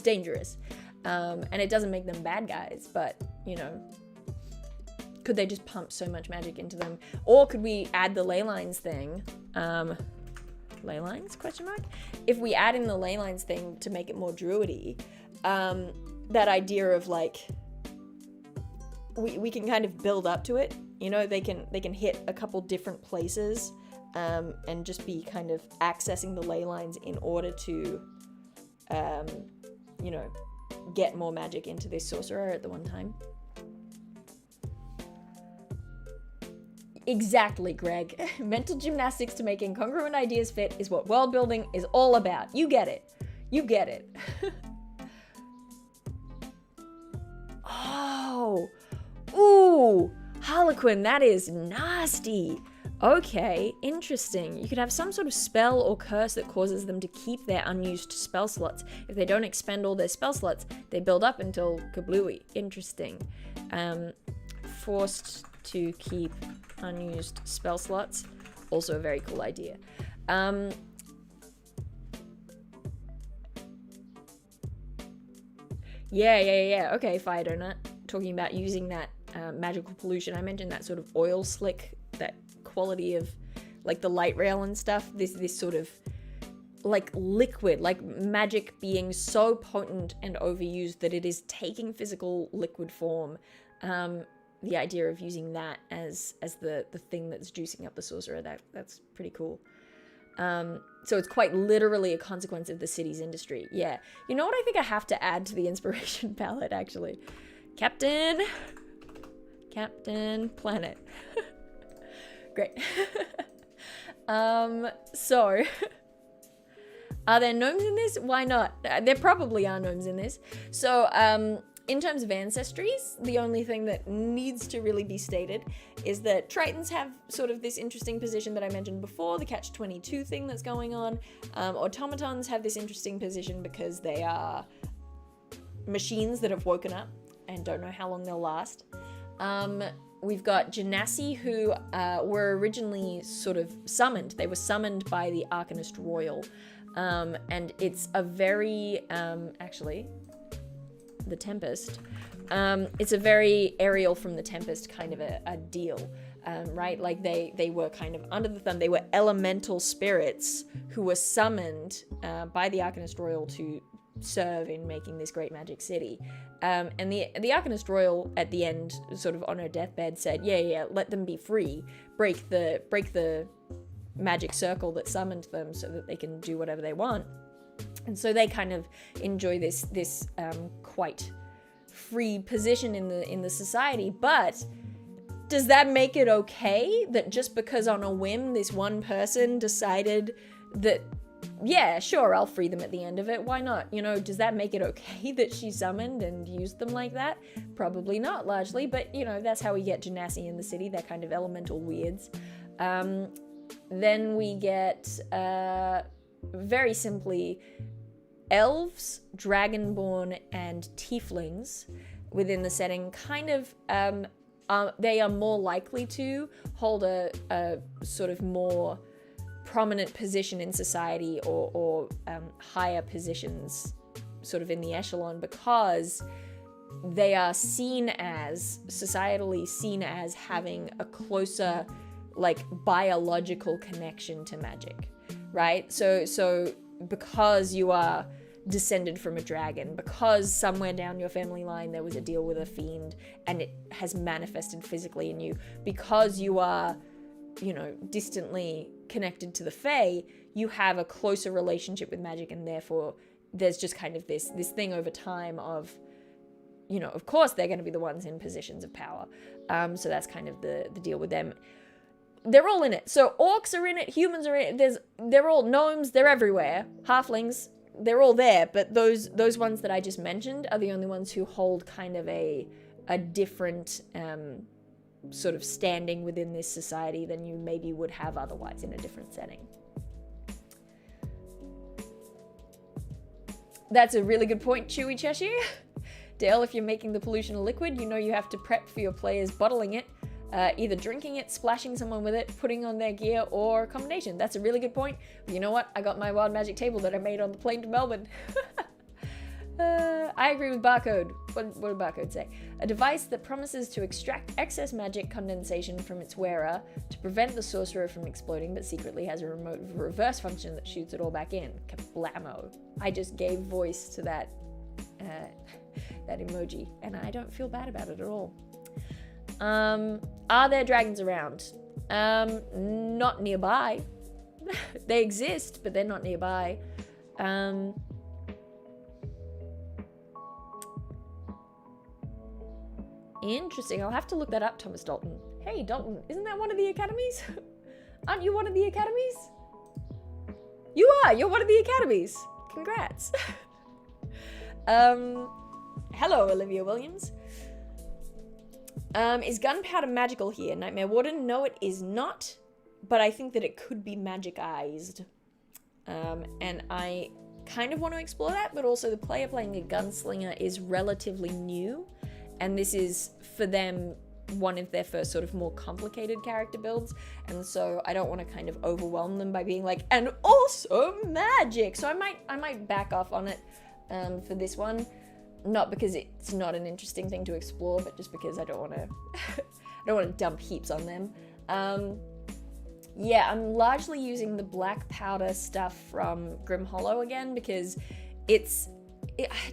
dangerous. And it doesn't make them bad guys, but, you know, could they just pump so much magic into them? Or could we add the ley lines thing? Ley lines, question mark? If we add in the ley lines thing to make it more druidy, that idea of like, we can kind of build up to it. You know, they can hit a couple different places, and just be kind of accessing the ley lines in order to, you know, get more magic into this sorcerer at the one time. Exactly, Greg. Mental gymnastics to make incongruent ideas fit is what world building is all about. You get it. You get it. Oh. Ooh. Harlequin, that is nasty. Okay, interesting. You could have some sort of spell or curse that causes them to keep their unused spell slots. If they don't expend all their spell slots, they build up until kablooey. Interesting. Forced to keep unused spell slots. Also a very cool idea. Yeah. Okay, Fire Donut. Talking about using that magical pollution. I mentioned that sort of oil slick, that quality of like the light rail and stuff. This sort of like liquid, like magic being so potent and overused that it is taking physical liquid form. The idea of using that as the thing that's juicing up the sorcerer, that's pretty cool. So it's quite literally a consequence of the city's industry. Yeah. You know what I think I have to add to the inspiration palette, actually? Captain Planet. Great. So, are there gnomes in this? Why not? There probably are gnomes in this. So, in terms of ancestries, the only thing that needs to really be stated is that Tritons have sort of this interesting position that I mentioned before, the catch-22 thing that's going on. Automatons have this interesting position because they are machines that have woken up and don't know how long they'll last. We've got Genasi, who were originally sort of summoned. They were summoned by the Arcanist Royal. And it's a very, actually, the Tempest. It's a very Ariel from the Tempest kind of a deal, right? Like they were kind of under the thumb. They were elemental spirits who were summoned by the Arcanist Royal to serve in making this great magic city. And the Arcanist Royal at the end, sort of on her deathbed, said, yeah, let them be free. Break the magic circle that summoned them so that they can do whatever they want. And so they kind of enjoy this quite free position in the society. But does that make it okay that just because on a whim this one person decided that, yeah, sure, I'll free them at the end of it, why not? You know, does that make it okay that she summoned and used them like that? Probably not, largely, but, you know, that's how we get Genasi in the city. They're kind of elemental weirds. Then we get, very simply, elves, dragonborn, and tieflings within the setting kind of, they are more likely to hold a sort of more prominent position in society or higher positions sort of in the echelon because they are societally seen as having a closer, like, biological connection to magic, right? So because you are descended from a dragon, because somewhere down your family line there was a deal with a fiend and it has manifested physically in you, because you are, you know, distantly connected to the Fae, you have a closer relationship with magic, and therefore there's just kind of this thing over time of, you know, of course they're going to be the ones in positions of power. So that's kind of the deal with them. They're all in it. So orcs are in it, humans are in it, they're all gnomes, they're everywhere. Halflings, they're all there, but those ones that I just mentioned are the only ones who hold kind of a different sort of standing within this society than you maybe would have otherwise in a different setting. That's a really good point, Chewy Cheshire. Dale, if you're making the pollution a liquid, you know you have to prep for your players bottling it, either drinking it, splashing someone with it, putting on their gear, or a combination. That's a really good point. But you know what? I got my wild magic table that I made on the plane to Melbourne. I agree with Barcode. What did Barcode say? A device that promises to extract excess magic condensation from its wearer to prevent the sorcerer from exploding, but secretly has a remote reverse function that shoots it all back in. Kablamo. I just gave voice to that that emoji, and I don't feel bad about it at all. Are there dragons around? Not nearby. They exist, but they're not nearby. Interesting. I'll have to look that up, Thomas Dalton. Hey, Dalton, isn't that one of the academies? Aren't you one of the academies? You are. You're one of the academies. Congrats. Hello, Olivia Williams. Is gunpowder magical here? Nightmare Warden? No, it is not. But I think that it could be magicized. And I kind of want to explore that, but also the player playing a gunslinger is relatively new. And this is, for them, one of their first sort of more complicated character builds. And so I don't want to kind of overwhelm them by being like, and also magic. So I might back off on it for this one. Not because it's not an interesting thing to explore, but just because I don't want to I don't want to dump heaps on them. Yeah, I'm largely using the black powder stuff from Grim Hollow again because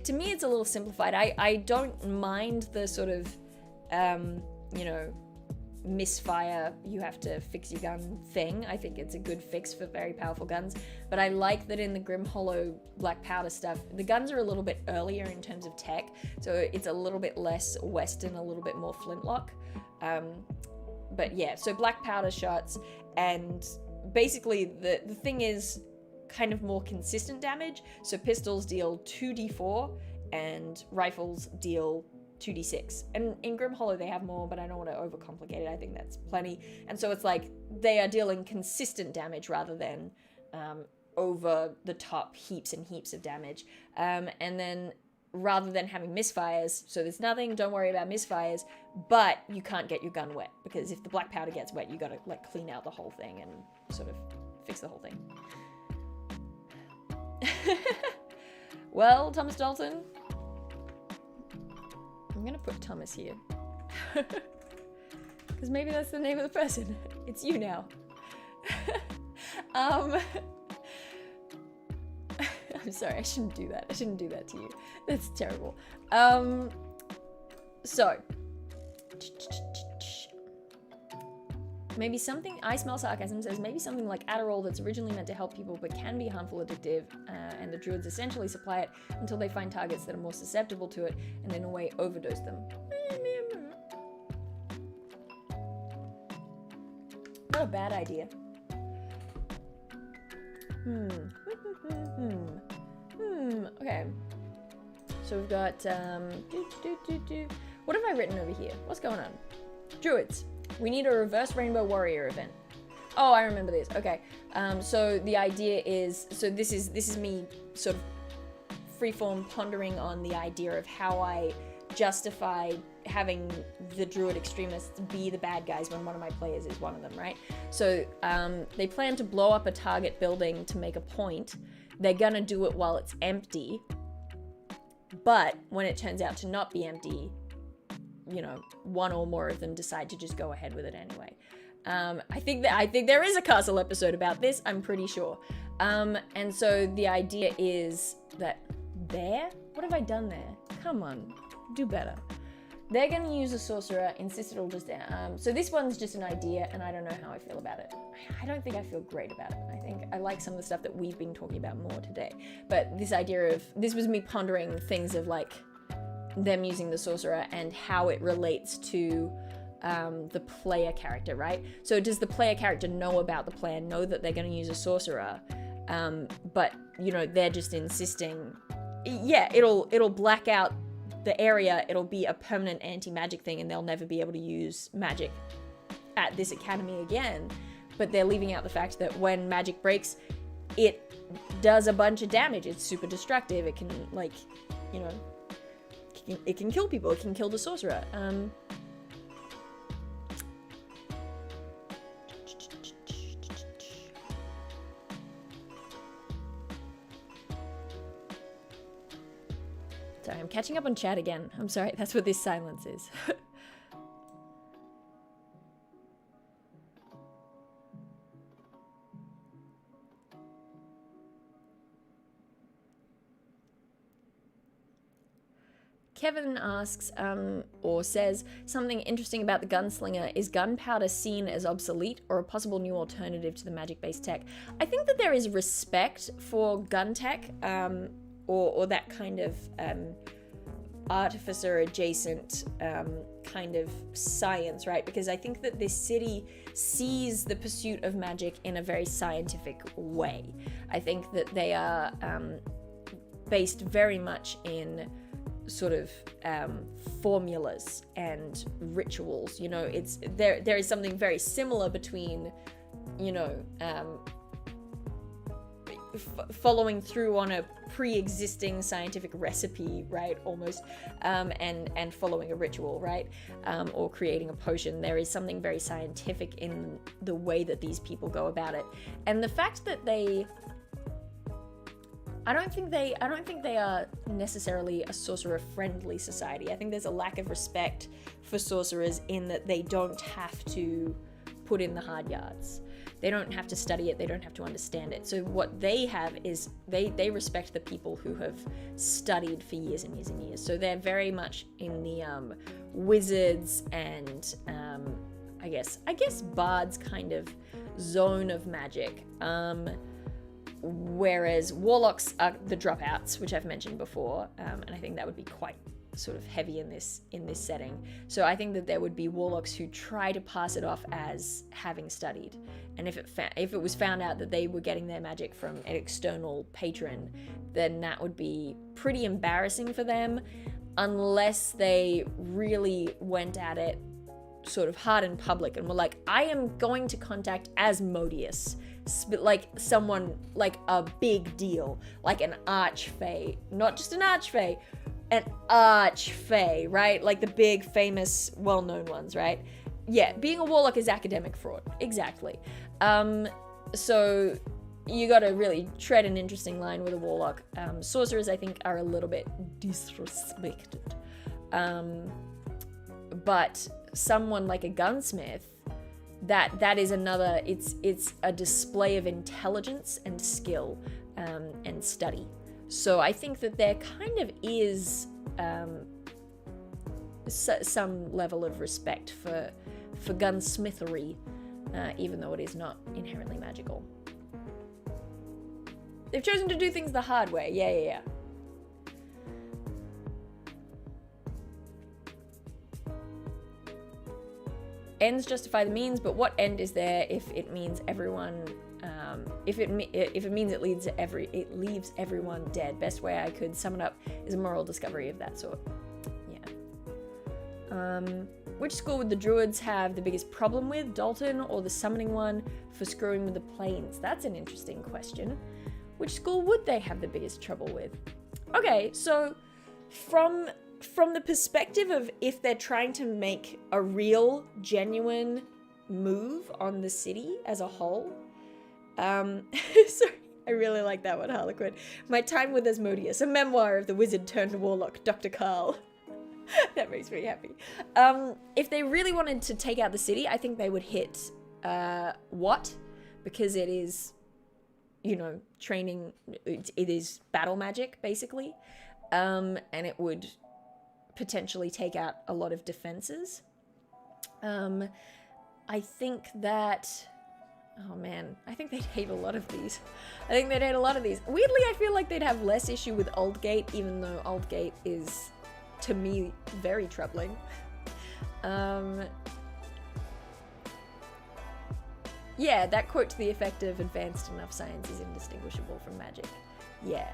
to me, it's a little simplified. I don't mind the sort of, you know, misfire, you have to fix your gun thing. I think it's a good fix for very powerful guns. But I like that in the Grim Hollow black powder stuff, the guns are a little bit earlier in terms of tech. So it's a little bit less Western, a little bit more flintlock. But yeah, so black powder shots. And basically the thing is, kind of more consistent damage. So pistols deal 2d4 and rifles deal 2d6. And in Grim Hollow they have more, but I don't want to overcomplicate it. I think that's plenty. And so it's like they are dealing consistent damage rather than over the top heaps and heaps of damage. And then rather than having misfires, so there's nothing, don't worry about misfires, but you can't get your gun wet because if the black powder gets wet, you gotta like clean out the whole thing and sort of fix the whole thing. Well, Thomas Dalton, I'm gonna put Thomas here because maybe that's the name of the person. It's you now. I'm sorry, I shouldn't do that. I shouldn't do that to you. That's terrible. So maybe something, I Smell Sarcasm says, maybe something like Adderall that's originally meant to help people but can be harmful, addictive, and the druids essentially supply it until they find targets that are more susceptible to it and in a way overdose them. Not a bad idea. Okay. So we've got, what have I written over here? What's going on? Druids. We need a reverse rainbow warrior event. Oh, I remember this. Okay. So the idea is, so this is me sort of freeform pondering on the idea of how I justify having the druid extremists be the bad guys when one of my players is one of them, right? So they plan to blow up a target building to make a point. They're gonna do it while it's empty, but when it turns out to not be empty, you know, one or more of them decide to just go ahead with it anyway. I think there is a castle episode about this, I'm pretty sure. And so the idea is that what have I done there? Come on, do better. They're gonna use a sorcerer, insist it'll just, so this one's just an idea and I don't know how I feel about it. I don't think I feel great about it. I think I like some of the stuff that we've been talking about more today. But this idea of, this was me pondering things of like, them using the sorcerer and how it relates to the player character, right? So does the player character know about the plan, know that they're going to use a sorcerer, but you know, they're just insisting, yeah, it'll black out the area, it'll be a permanent anti-magic thing and they'll never be able to use magic at this academy again, but they're leaving out the fact that when magic breaks, it does a bunch of damage. It's super destructive. It can, like, you know, it can kill people. It can kill the sorcerer. Sorry, I'm catching up on chat again. I'm sorry, that's what this silence is. Kevin asks, or says, something interesting about the gunslinger. Is gunpowder seen as obsolete or a possible new alternative to the magic-based tech? I think that there is respect for gun tech, or that kind of artificer-adjacent kind of science, right? Because I think that this city sees the pursuit of magic in a very scientific way. I think that they are based very much in sort of formulas and rituals. You know, it's there is something very similar between, you know, following through on a pre-existing scientific recipe, right, almost, and following a ritual, right, or creating a potion. There is something very scientific in the way that these people go about it, and the fact that I don't think they are necessarily a sorcerer-friendly society. I think there's a lack of respect for sorcerers in that they don't have to put in the hard yards. They don't have to study it. They don't have to understand it. So what they have is they respect the people who have studied for years and years and years. So they're very much in the wizards and I guess bards kind of zone of magic. Whereas warlocks are the dropouts, which I've mentioned before, and I think that would be quite sort of heavy in this setting. So I think that there would be warlocks who try to pass it off as having studied, and if it was found out that they were getting their magic from an external patron, then that would be pretty embarrassing for them, unless they really went at it sort of hard in public and were like, I am going to contact Asmodeus, like someone like a big deal, like an archfey, not just an archfey, an archfey, right? Like the big famous well-known ones, right? Yeah, being a warlock is academic fraud, exactly. So you got to really tread an interesting line with a warlock. Sorcerers, I think, are a little bit disrespected, but someone like a gunsmith, that is another, it's a display of intelligence and skill and study. So I think that there kind of is some level of respect for gunsmithery, even though it is not inherently magical. They've chosen to do things the hard way. Yeah. Ends justify the means, but what end is there if it means everyone? If it means it leaves everyone dead. Best way I could sum it up is a moral discovery of that sort. Yeah. Which school would the druids have the biggest problem with, Dalton or the summoning one for screwing with the planes? That's an interesting question. Which school would they have the biggest trouble with? Okay, so from the perspective of if they're trying to make a real, genuine move on the city as a whole. Sorry, I really like that one, Harlequin. My Time with Asmodeus, a memoir of the wizard turned warlock, Dr. Carl. That makes me happy. If they really wanted to take out the city, I think they would hit Watt, because it is, you know, training, it is battle magic, basically. And it would potentially take out a lot of defenses. I think that, oh man, I think they'd hate a lot of these. Weirdly, I feel like they'd have less issue with Aldgate, even though Aldgate is, to me, very troubling. Yeah, that quote to the effect of advanced enough science is indistinguishable from magic. Yeah.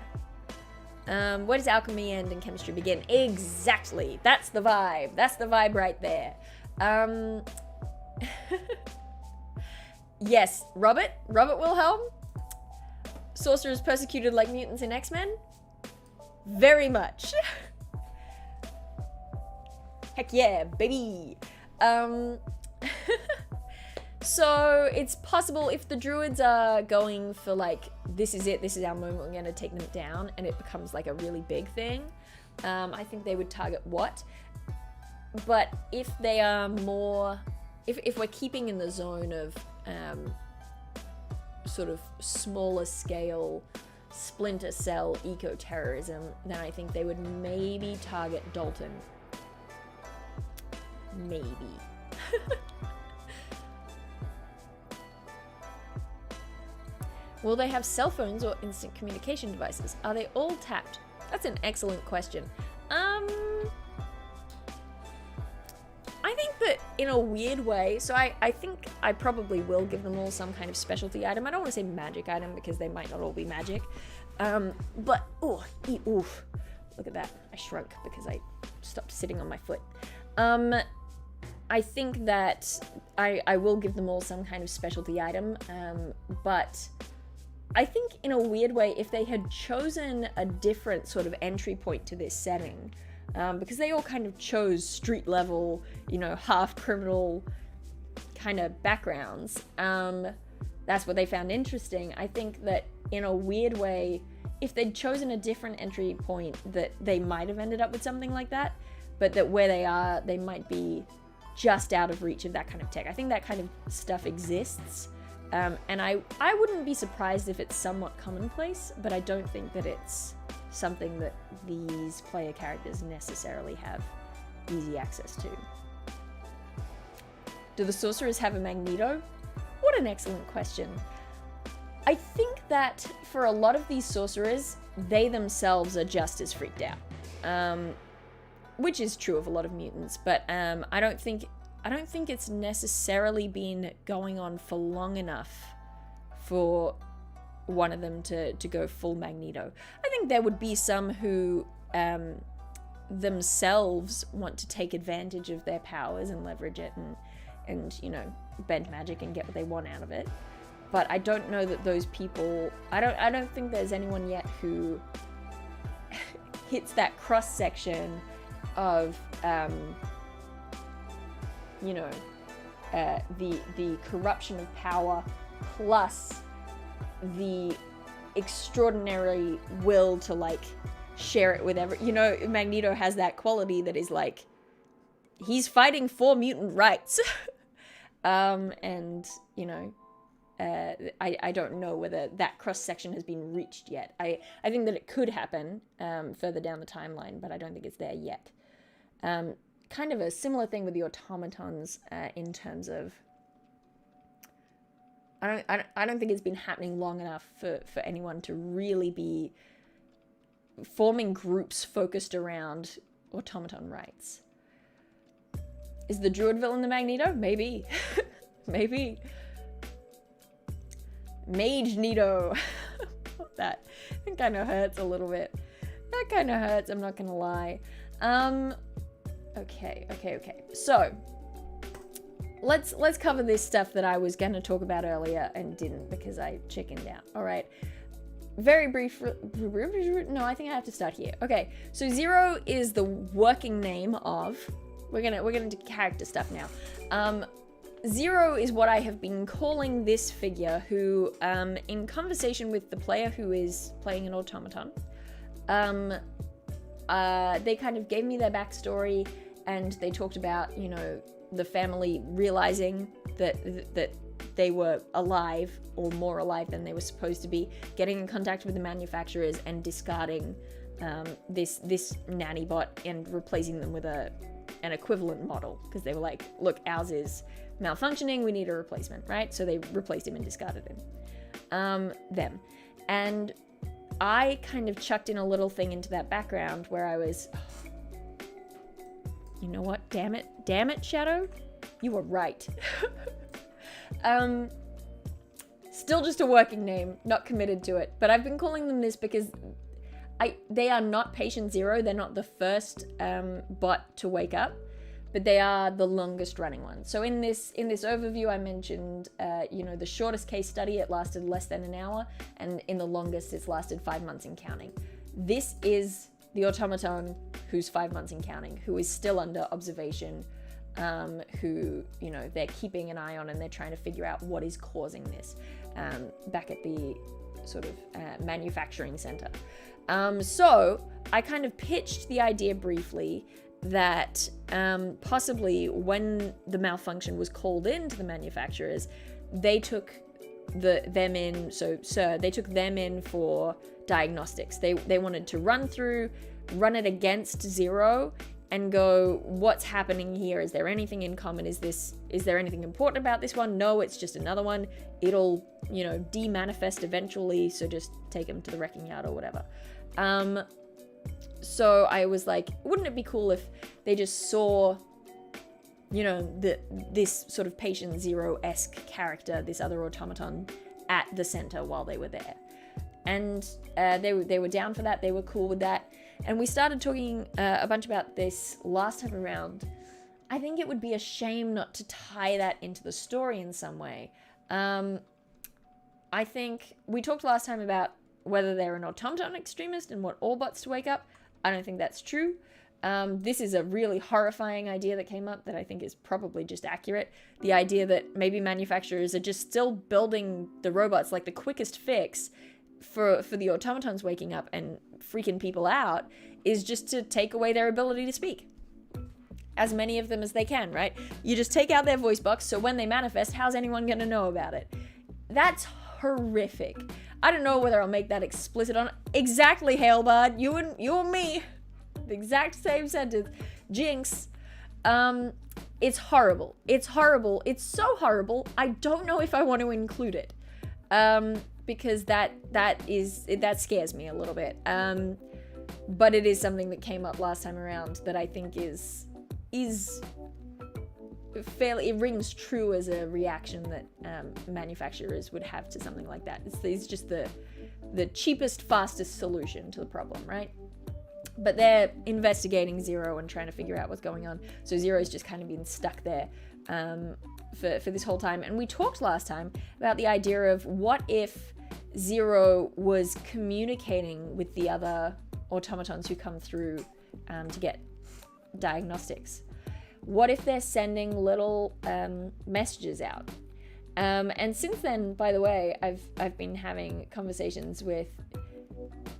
Where does alchemy end and chemistry begin? Exactly. That's the vibe. That's the vibe right there. Yes, Robert Wilhelm. sorcerers persecuted like mutants in X-Men? Very much. Heck yeah, baby. So it's possible if the druids are going for like, this is it, this is our moment, we're going to take them down, and it becomes like a really big thing, I think they would target what. But if they are more, if we're keeping in the zone of sort of smaller scale splinter cell eco-terrorism, then I think they would maybe target Dalton. Maybe. Will they have cell phones or instant communication devices? Are they all tapped? That's an excellent question. I think that in a weird way, so I think I probably will give them all some kind of specialty item. I don't want to say magic item because they might not all be magic. But, oof. Look at that. I shrunk because I stopped sitting on my foot. I think that I will give them all some kind of specialty item, but I think in a weird way, if they had chosen a different sort of entry point to this setting, because they all kind of chose street level, you know, half criminal kind of backgrounds, that's what they found interesting. I think that in a weird way, if they'd chosen a different entry point, that they might have ended up with something like that, but that where they are, they might be just out of reach of that kind of tech. I think that kind of stuff exists. And I wouldn't be surprised if it's somewhat commonplace, but I don't think that it's something that these player characters necessarily have easy access to. Do the sorcerers have a Magneto? What an excellent question. I think that for a lot of these sorcerers, they themselves are just as freaked out. Which is true of a lot of mutants, but I don't think it's necessarily been going on for long enough for one of them to go full Magneto. I think there would be some who themselves want to take advantage of their powers and leverage it and you know, bend magic and get what they want out of it. But I don't know that those people, I don't think there's anyone yet who hits that cross section of you know, the corruption of power plus the extraordinary will to like share it with you know, Magneto has that quality that is like he's fighting for mutant rights. And you know, I don't know whether that cross section has been reached yet. I think that it could happen further down the timeline, but I don't think it's there yet. Kind of a similar thing with the automatons in terms of I don't think it's been happening long enough for anyone to really be forming groups focused around automaton rights. Is the druid villain the Magneto? Maybe. Maybe. Mage Nito. That kind of hurts a little bit. That kind of hurts, I'm not gonna lie. Okay. So, let's cover this stuff that I was gonna talk about earlier and didn't because I chickened out. All right. Very brief. No, I think I have to start here. Okay. So Zero is the working name of. We're gonna do character stuff now. Zero is what I have been calling this figure who, in conversation with the player who is playing an automaton, they kind of gave me their backstory and they talked about, you know, the family realizing that they were alive or more alive than they were supposed to be, getting in contact with the manufacturers and discarding this nanny bot and replacing them with an equivalent model because they were like, look, ours is malfunctioning, we need a replacement, right? So they replaced him and discarded him. Them. And I kind of chucked in a little thing into that background where I was, you know what? Damn it, Shadow. You were right. Still just a working name, not committed to it. But I've been calling them this because they are not patient zero. They're not the first bot to wake up. but they are the longest running ones. So in this overview, I mentioned, the shortest case study, it lasted less than an hour, and in the longest, it's lasted 5 months and counting. This is the automaton who's 5 months and counting, who is still under observation, who, they're keeping an eye on, and they're trying to figure out what is causing this, back at the sort of manufacturing center. So I kind of pitched the idea briefly that possibly when the malfunction was called into the manufacturers, they took them in. So, they took them in for diagnostics. They wanted to run it against Zero and go, what's happening here? Is there anything in common? Is there anything important about this one? No, it's just another one. It'll, de-manifest eventually, so just take them to the wrecking yard or whatever. So I was like, wouldn't it be cool if they just saw, this sort of patient Zero-esque character, this other automaton, at the center while they were there? And they were down for that. They were cool with that. And we started talking a bunch about this last time around. I think it would be a shame not to tie that into the story in some way. I think we talked last time about whether they're an automaton extremist and want all bots to wake up. I don't think that's true. This is a really horrifying idea that came up that I think is probably just accurate. The idea that maybe manufacturers are just still building the robots, like the quickest fix for the automatons waking up and freaking people out is just to take away their ability to speak. As many of them as they can, right? You just take out their voice box, so when they manifest, how's anyone gonna know about it? That's horrific. I don't know whether I'll make that explicit on exactly, Hailbard. You and me. The exact same sentence. Jinx. It's horrible. It's horrible. It's so horrible, I don't know if I want to include it. Because that scares me a little bit. But it is something that came up last time around that I think is fairly, it rings true as a reaction that manufacturers would have to something like that. It's just the cheapest, fastest solution to the problem, right? But they're investigating Zero and trying to figure out what's going on. So Zero's just kind of been stuck there for this whole time. And we talked last time about the idea of what if Zero was communicating with the other automatons who come through to get diagnostics. What if they're sending little messages out? And since then, by the way, I've been having conversations with,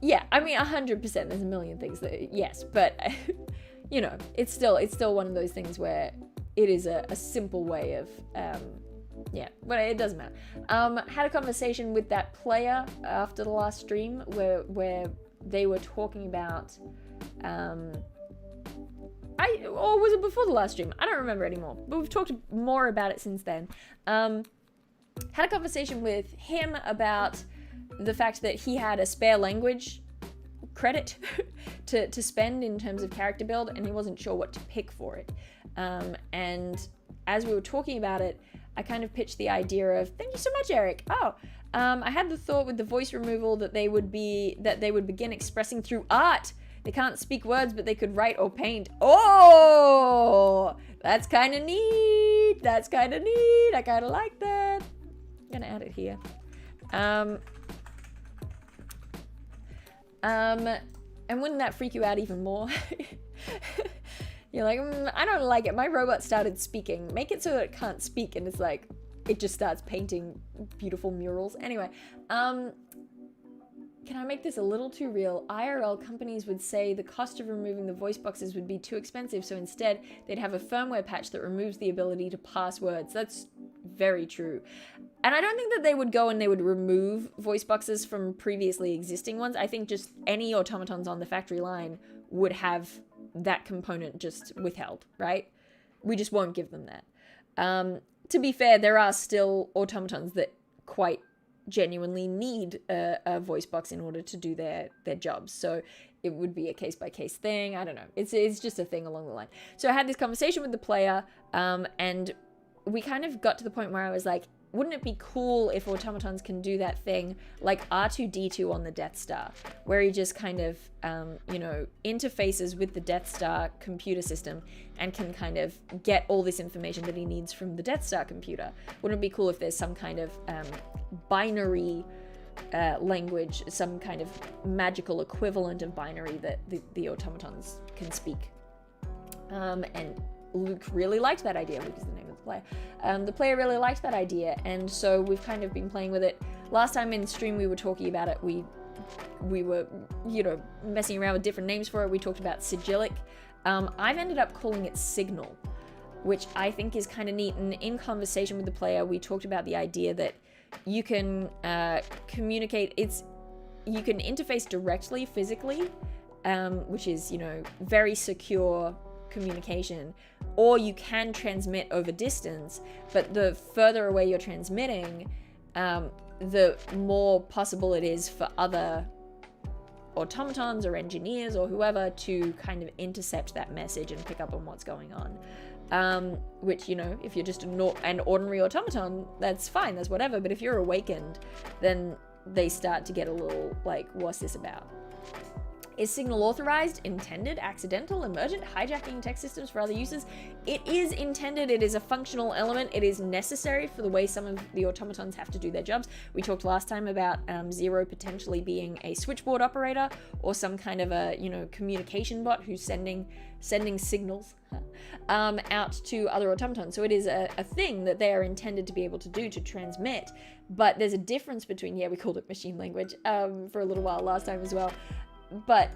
100%. There's a million things that, yes, but it's still one of those things where it is a simple way of, but it doesn't matter. Had a conversation with that player after the last stream where they were talking about, or was it before the last stream? I don't remember anymore, but we've talked more about it since then. Had a conversation with him about the fact that he had a spare language credit to spend in terms of character build, and he wasn't sure what to pick for it. And as we were talking about it, I kind of pitched the idea of, thank you so much, Eric. I had the thought with the voice removal that they would begin expressing through art. They can't speak words, but they could write or paint. Oh, that's kind of neat. That's kind of neat. I kind of like that. I'm gonna add it here. And wouldn't that freak you out even more? You're like, I don't like it. My robot started speaking. Make it so that it can't speak, and it's like, it just starts painting beautiful murals. Anyway, can I make this a little too real? IRL companies would say the cost of removing the voice boxes would be too expensive, so instead they'd have a firmware patch that removes the ability to pass words. That's very true. And I don't think that they would go and they would remove voice boxes from previously existing ones. I think just any automatons on the factory line would have that component just withheld, right? We just won't give them that. To be fair, there are still automatons that quite genuinely need a voice box in order to do their jobs. So it would be a case-by-case thing. I don't know. It's just a thing along the line. So I had this conversation with the player, and we kind of got to the point where I was like, wouldn't it be cool if automatons can do that thing like R2-D2 on the Death Star, where he just kind of, you know, interfaces with the Death Star computer system and can kind of get all this information that he needs from the Death Star computer? Wouldn't it be cool if there's some kind of binary language, some kind of magical equivalent of binary that the automatons can speak? And Luke really liked that idea. Luke is the name of the player. The player really liked that idea, and so we've kind of been playing with it. Last time in stream we were talking about it. We were, you know, messing around with different names for it. We talked about sigillic. I've ended up calling it signal, which I think is kind of neat. And in conversation with the player, we talked about the idea that you can communicate. You can interface directly physically, which is, you know, very secure communication, or you can transmit over distance, but the further away you're transmitting, the more possible it is for other automatons or engineers or whoever to kind of intercept that message and pick up on what's going on. Which, you know, if you're just an ordinary automaton, that's fine, that's whatever, but if you're awakened, then they start to get a little like, what's this about? Is signal authorized, intended, accidental, emergent, hijacking tech systems for other uses? It is intended, it is a functional element, it is necessary for the way some of the automatons have to do their jobs. We talked last time about Zero potentially being a switchboard operator or some kind of a, you know, communication bot who's sending signals out to other automatons. So it is a thing that they are intended to be able to do, to transmit. But there's a difference between, yeah, we called it machine language for a little while last time as well. But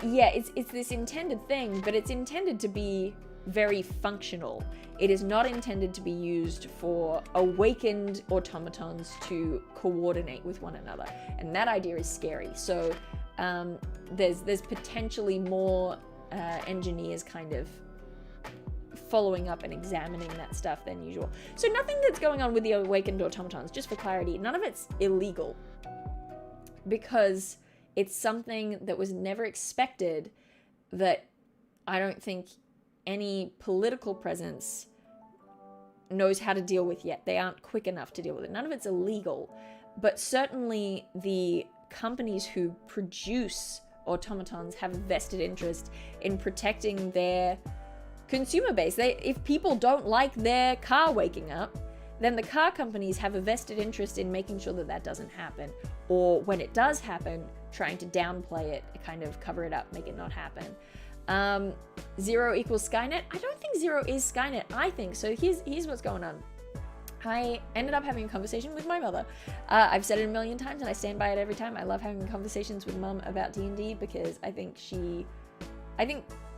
yeah, it's this intended thing, but it's intended to be very functional. It is not intended to be used for awakened automatons to coordinate with one another, and that idea is scary. So there's potentially more engineers kind of following up and examining that stuff than usual. So nothing that's going on with the awakened automatons, just for clarity, none of it's illegal, because it's something that was never expected, that I don't think any political presence knows how to deal with yet. They aren't quick enough to deal with it. None of it's illegal, but certainly the companies who produce automatons have a vested interest in protecting their consumer base. If people don't like their car waking up, then the car companies have a vested interest in making sure that that doesn't happen. Or when it does happen, trying to downplay it, kind of cover it up, make it not happen. Zero equals Skynet? I don't think Zero is Skynet. I think so. Here's what's going on. I ended up having a conversation with my mother. I've said it a million times and I stand by it every time. I love having conversations with Mum about D&D because I think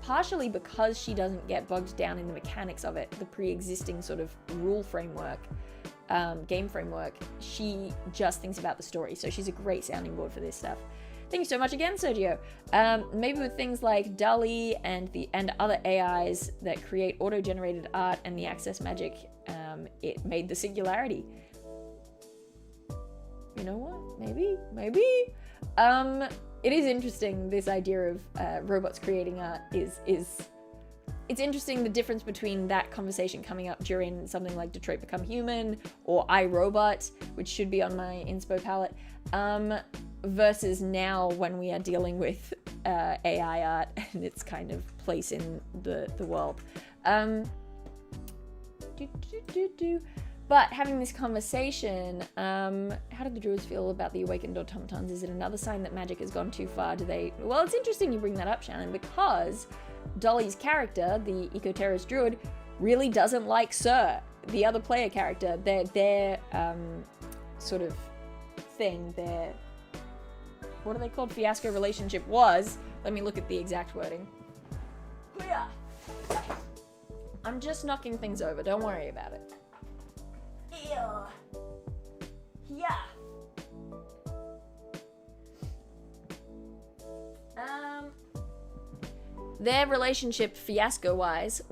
partially because she doesn't get bogged down in the mechanics of it, the pre-existing sort of rule framework, game framework, she just thinks about the story. So she's a great sounding board for this stuff. Thank you so much again, Sergio. Maybe with things like DALL-E and other AIs that create auto-generated art and the access magic, it made the singularity. You know what? Maybe. It is interesting, this idea of robots creating art it's interesting, the difference between that conversation coming up during something like Detroit Become Human or iRobot, which should be on my inspo palette, versus now when we are dealing with AI art and its kind of place in the world. But having this conversation, how did the druids feel about the awakened automatons? Is it another sign that magic has gone too far? Well, it's interesting you bring that up, Shannon, because Dolly's character, the eco-terrorist druid, really doesn't like Sir, the other player character. Their sort of thing, their, what are they called? Fiasco relationship was, let me look at the exact wording. Yeah. I'm just knocking things over, don't worry about it. Yeah. Their relationship, fiasco-wise,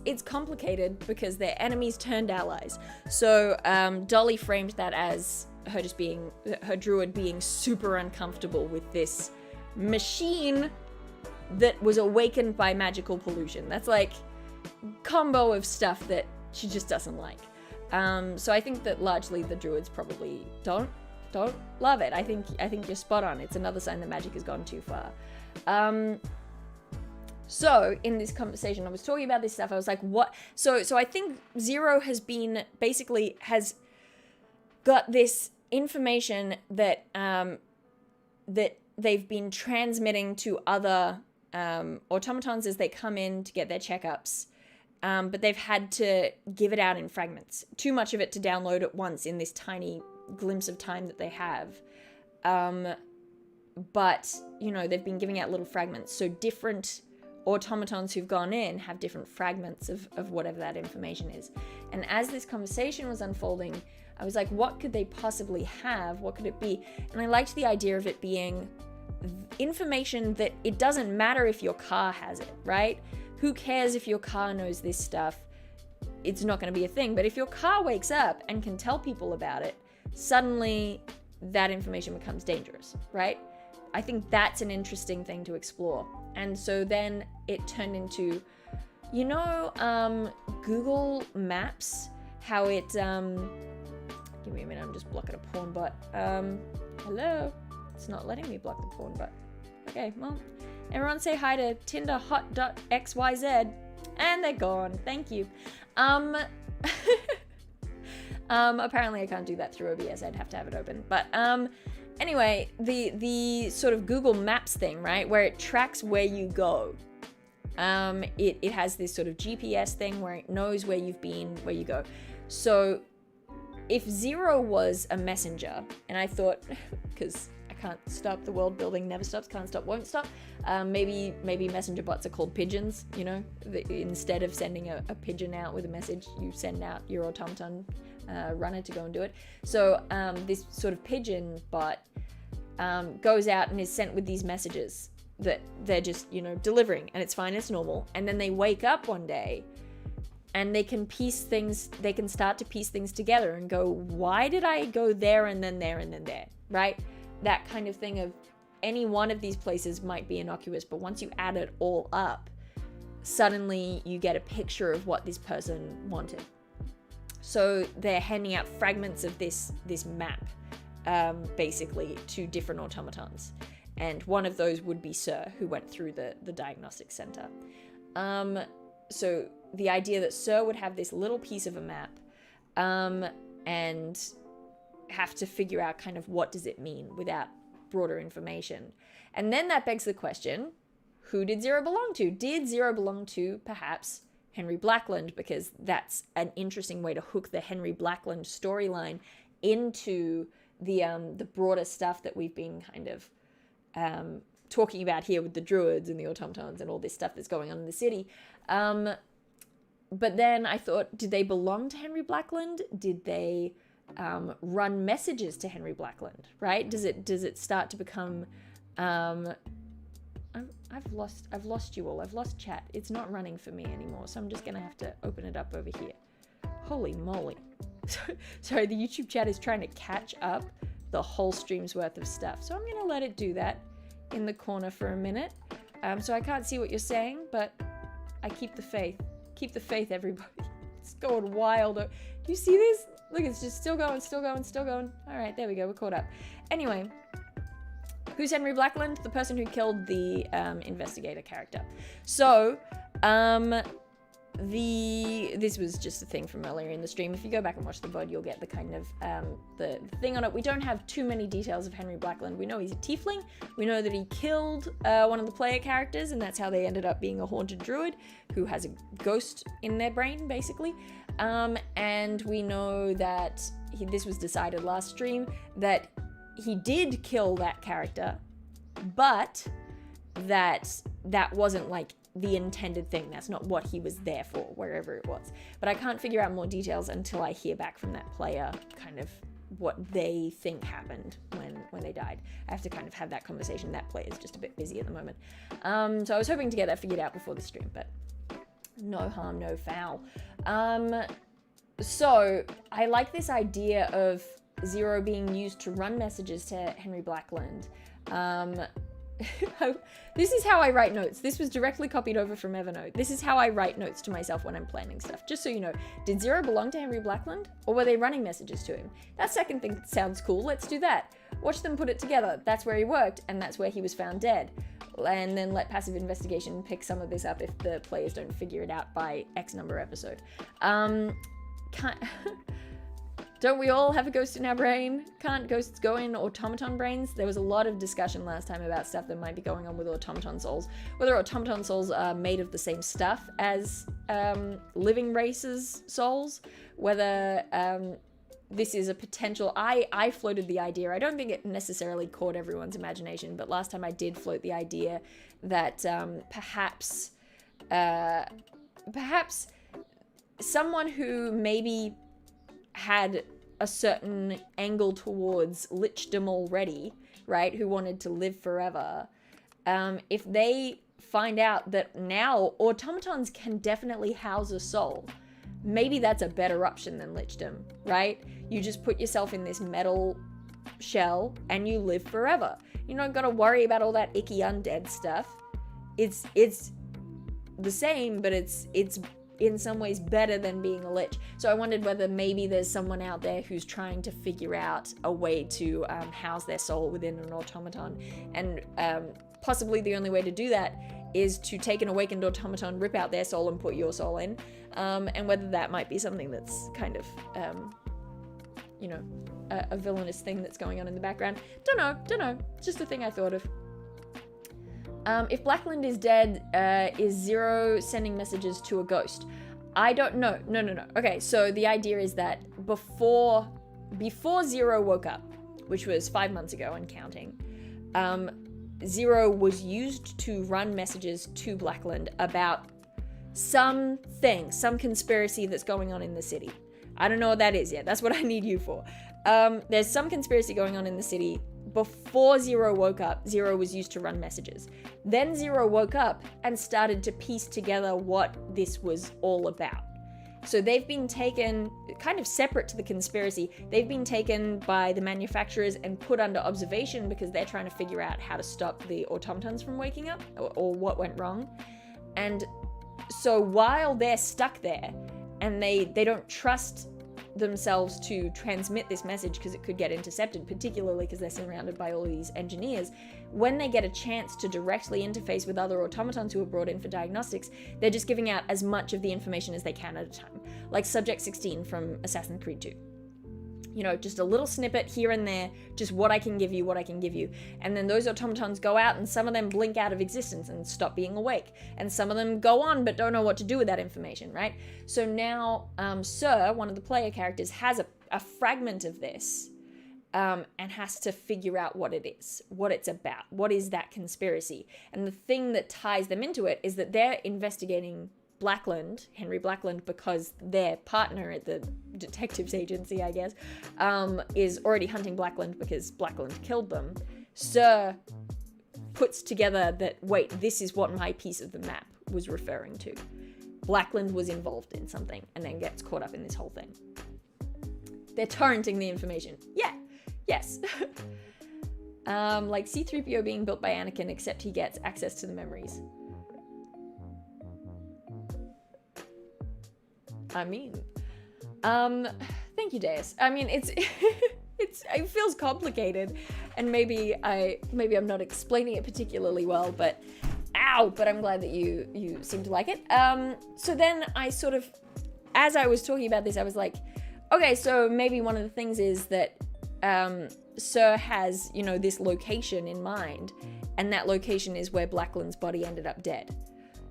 it's complicated because their enemies turned allies. So Dolly framed that as her druid being super uncomfortable with this machine that was awakened by magical pollution. That's like combo of stuff that she just doesn't like. So I think that largely the druids probably don't love it. I think you're spot on. It's another sign that magic has gone too far. So in this conversation, I was talking about this stuff. I was like, what? So I think Zero has got this information that that they've been transmitting to other automatons as they come in to get their checkups. But they've had to give it out in fragments. Too much of it to download at once in this tiny glimpse of time that they have. But, you know, they've been giving out little fragments. So different automatons who've gone in have different fragments of whatever that information is. And as this conversation was unfolding, I was like, what could they possibly have? What could it be? And I liked the idea of it being information that it doesn't matter if your car has it, right? Who cares if your car knows this stuff? It's not going to be a thing. But if your car wakes up and can tell people about it, suddenly that information becomes dangerous, right? I think that's an interesting thing to explore. And so then it turned into, you know, Google Maps, how it, give me a minute, I'm just blocking a porn bot. Hello? It's not letting me block the porn bot. Okay, well, everyone say hi to tinderhot.xyz. And they're gone. Thank you. Apparently I can't do that through OBS. I'd have to have it open. But anyway, the sort of Google Maps thing, right, where it tracks where you go. It has this sort of GPS thing where it knows where you've been, where you go. So if Zero was a messenger, and I thought, because I can't stop, the world building never stops, can't stop, won't stop. Maybe messenger bots are called pigeons, you know, instead of sending a pigeon out with a message, you send out your automaton runner to go and do it. So this sort of pigeon bot goes out and is sent with these messages that they're just, you know, delivering, and it's fine, it's normal. And then they wake up one day and they can start to piece things together and go, why did I go there and then there and then there, right? That kind of thing of any one of these places might be innocuous, but once you add it all up, suddenly you get a picture of what this person wanted. So they're handing out fragments of this map, basically, to different automatons. And one of those would be Sir, who went through the diagnostic center. So the idea that Sir would have this little piece of a map and have to figure out kind of what does it mean without broader information. And then that begs the question, who did Zero belong to? Did Zero belong to, perhaps, Henry Blackland? Because that's an interesting way to hook the Henry Blackland storyline into the broader stuff that we've been kind of talking about here with the druids and the automatons and all this stuff that's going on in the city. But then I thought, did they belong to Henry Blackland? Did they run messages to Henry Blackland, right? Does it start to become I've lost you all. I've lost chat. It's not running for me anymore, so I'm just gonna have to open it up over here. Holy moly. Sorry, the YouTube chat is trying to catch up the whole stream's worth of stuff, so I'm gonna let it do that in the corner for a minute. So I can't see what you're saying, but I keep the faith. Keep the faith, everybody. It's going wild. Do you see this? Look, it's just still going, still going, still going. All right, there we go. We're caught up. Anyway, who's Henry Blackland? The person who killed the investigator character. So, this was just a thing from earlier in the stream. If you go back and watch the VOD, you'll get the kind of the thing on it. We don't have too many details of Henry Blackland. We know he's a tiefling. We know that he killed one of the player characters, and that's how they ended up being a haunted druid who has a ghost in their brain, basically. And we know that this was decided last stream, that he did kill that character, but that wasn't like the intended thing. That's not what he was there for, wherever it was. But I can't figure out more details until I hear back from that player, kind of what they think happened when they died. I have to kind of have that conversation. That player is just a bit busy at the moment. So I was hoping to get that figured out before the stream, but no harm, no foul. So I like this idea of Zero being used to run messages to Henry Blackland. this is how I write notes. This was directly copied over from Evernote. This is how I write notes to myself when I'm planning stuff. Just so you know, did Zero belong to Henry Blackland, or were they running messages to him? That second thing sounds cool. Let's do that. Watch them put it together. That's where he worked, and that's where he was found dead. And then let passive investigation pick some of this up if the players don't figure it out by X number episode. Don't we all have a ghost in our brain? Can't ghosts go in automaton brains? There was a lot of discussion last time about stuff that might be going on with automaton souls. Whether automaton souls are made of the same stuff as living races' souls. Whether this is a potential... I floated the idea. I don't think it necessarily caught everyone's imagination, but last time I did float the idea that perhaps someone who maybe had a certain angle towards lichdom already, right, who wanted to live forever, if they find out that now automatons can definitely house a soul, maybe that's a better option than lichdom, right? You just put yourself in this metal shell and you live forever. You don't gotta worry about all that icky undead stuff. It's the same, but it's in some ways better than being a lich. So I wondered whether maybe there's someone out there who's trying to figure out a way to house their soul within an automaton. And possibly the only way to do that is to take an awakened automaton, rip out their soul and put your soul in. And whether that might be something that's kind of, a villainous thing that's going on in the background. Don't know. It's just a thing I thought of. If Blackland is dead, is Zero sending messages to a ghost? I don't know. No. Okay, so the idea is that before Zero woke up, which was 5 months ago and counting, Zero was used to run messages to Blackland about some conspiracy that's going on in the city. I don't know what that is yet. That's what I need you for. There's some conspiracy going on in the city. Before Zero woke up, Zero was used to run messages. Then Zero woke up and started to piece together what this was all about. So they've been taken, kind of separate to the conspiracy, they've been taken by the manufacturers and put under observation because they're trying to figure out how to stop the automatons from waking up, or what went wrong. And so while they're stuck there, and they don't trust themselves to transmit this message because it could get intercepted, particularly because they're surrounded by all these engineers, when they get a chance to directly interface with other automatons who are brought in for diagnostics, they're just giving out as much of the information as they can at a time. Like Subject 16 from Assassin's Creed 2. Just a little snippet here and there, just what I can give you. And then those automatons go out and some of them blink out of existence and stop being awake. And some of them go on but don't know what to do with that information, right? So now Sir, one of the player characters, has a fragment of this and has to figure out what it is, what it's about, what is that conspiracy. And the thing that ties them into it is that they're investigating Blackland, Henry Blackland, because their partner at the detectives agency, I guess, is already hunting Blackland because Blackland killed them. Sir puts together that, wait, this is what my piece of the map was referring to. Blackland was involved in something and then gets caught up in this whole thing. They're torrenting the information. Yeah, yes. Like C-3PO being built by Anakin, except he gets access to the memories. Thank you, Deus. It feels complicated, and maybe I'm not explaining it particularly well, but I'm glad that you seem to like it. So then I sort of, as I was talking about this, I was like, okay, so maybe one of the things is that Sir has, this location in mind, and that location is where Blackland's body ended up dead.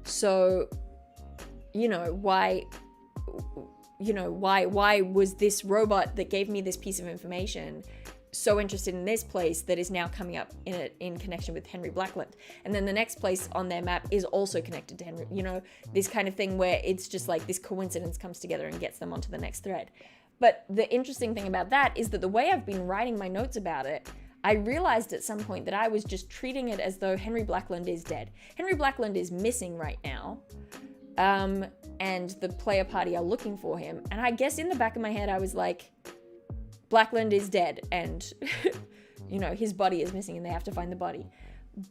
So, why was this robot that gave me this piece of information so interested in this place that is now coming up in connection with Henry Blackland? And then the next place on their map is also connected to Henry, this kind of thing where it's just like this coincidence comes together and gets them onto the next thread. But the interesting thing about that is that the way I've been writing my notes about it, I realized at some point that I was just treating it as though Henry Blackland is dead. Henry Blackland is missing right now. And the player party are looking for him. And I guess in the back of my head, I was like, Blackland is dead and, his body is missing and they have to find the body.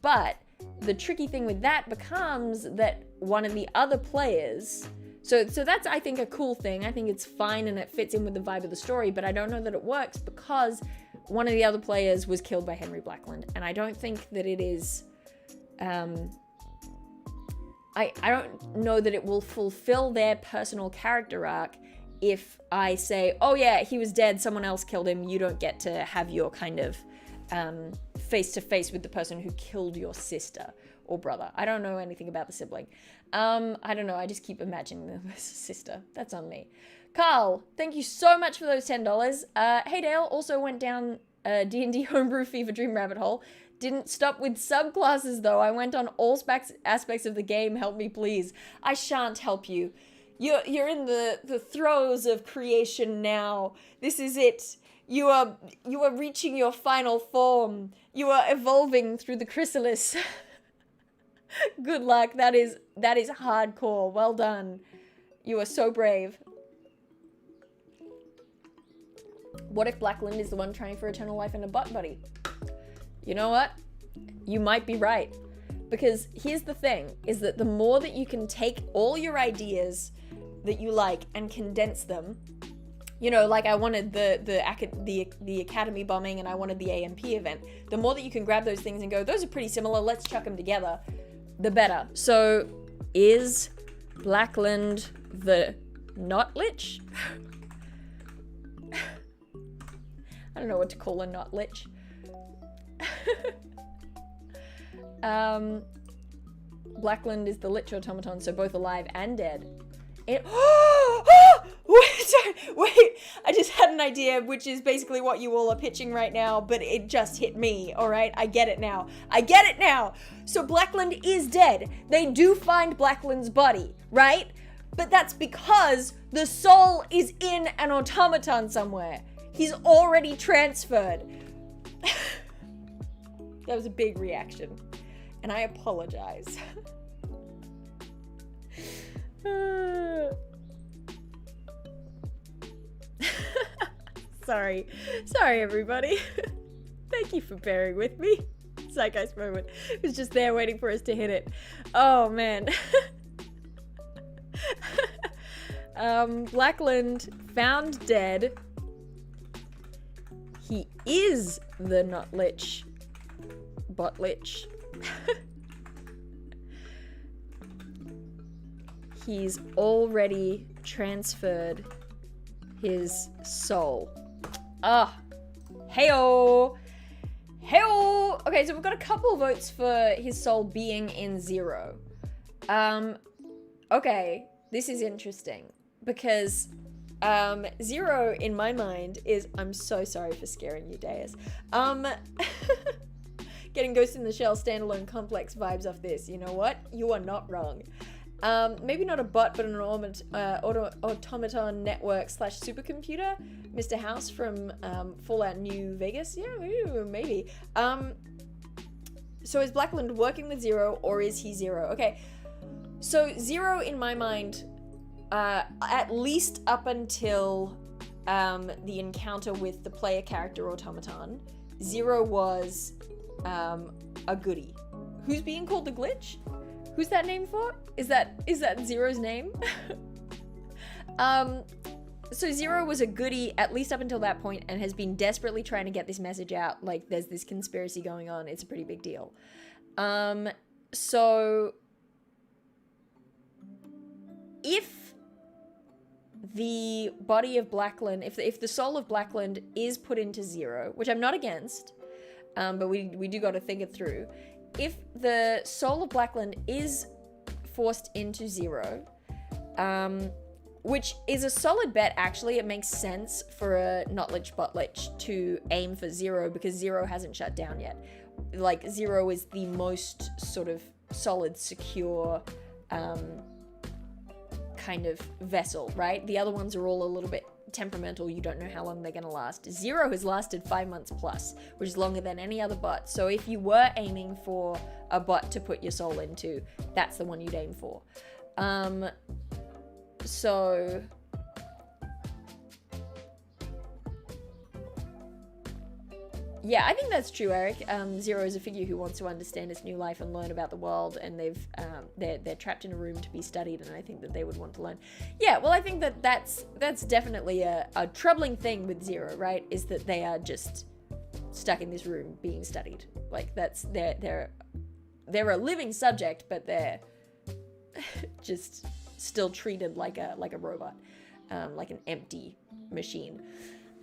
But the tricky thing with that becomes that one of the other players, so that's, I think, a cool thing. I think it's fine and it fits in with the vibe of the story, but I don't know that it works because one of the other players was killed by Henry Blackland, and I don't think that it is, I don't know that it will fulfill their personal character arc if I say, oh yeah, he was dead, someone else killed him, you don't get to have your kind of face-to-face with the person who killed your sister or brother. I don't know anything about the sibling. I don't know, I just keep imagining them as a sister. That's on me. Carl, thank you so much for those $10. Hey Dale, also went down D&D Homebrew Fever Dream rabbit hole. Didn't stop with subclasses though. I went on all aspects of the game. Help me please. I shan't help you. You're in the throes of creation now. This is it. You are reaching your final form. You are evolving through the chrysalis. Good luck. That is hardcore. Well done. You are so brave. What if Blackland is the one trying for eternal life in a butt buddy? You know what? You might be right. Because here's the thing, is that the more that you can take all your ideas that you like and condense them, you know, like I wanted the academy bombing and I wanted the AMP event. The more that you can grab those things and go, those are pretty similar, let's chuck them together, the better. So is Blackland the not lich? I don't know what to call a not lich. Blackland is the lich automaton, so both alive and dead. Wait, I just had an idea, which is basically what you all are pitching right now, but it just hit me, alright? I get it now. So Blackland is dead. They do find Blackland's body, right? But that's because the soul is in an automaton somewhere. He's already transferred. That was a big reaction. And I apologize. Sorry everybody. Thank you for bearing with me. Zeitgeist moment. It was just there waiting for us to hit it. Oh man. Blackland found dead. He is the not lich, but lich. He's already transferred his soul. Heyo! Okay, so we've got a couple votes for his soul being in 0. Okay, this is interesting because 0 in my mind is, I'm so sorry for scaring you, Deus. Getting Ghost in the Shell standalone complex vibes off this. You know what? You are not wrong. Maybe not a bot, but an automaton network / supercomputer. Mr. House from Fallout New Vegas. Yeah, maybe. So is Blackland working with 0 or is he 0? Okay, so 0 in my mind, at least up until the encounter with the player character automaton, 0 was a goodie. Who's being called the glitch? Who's that name for? Is that 0's name? So 0 was a goodie at least up until that point and has been desperately trying to get this message out. Like, there's this conspiracy going on. It's a pretty big deal. So if the body of Blackland, if the soul of Blackland is put into 0, which I'm not against, but we do got to think it through. If the soul of Blackland is forced into 0, which is a solid bet, actually, it makes sense for a not lich but lich to aim for 0 because 0 hasn't shut down yet. Like, 0 is the most sort of solid, secure kind of vessel, right? The other ones are all a little bit temperamental. You don't know how long they're going to last. 0 has lasted 5 months plus, which is longer than any other bot. So if you were aiming for a bot to put your soul into, that's the one you'd aim for. So Yeah, I think that's true, Eric. Zero is a figure who wants to understand his new life and learn about the world, and they're trapped in a room to be studied, and I think that they would want to learn. Yeah, well, I think that's definitely a troubling thing with Zero, right? Is that they are just stuck in this room being studied. Like they're a living subject, but they're just still treated like a robot, like an empty machine.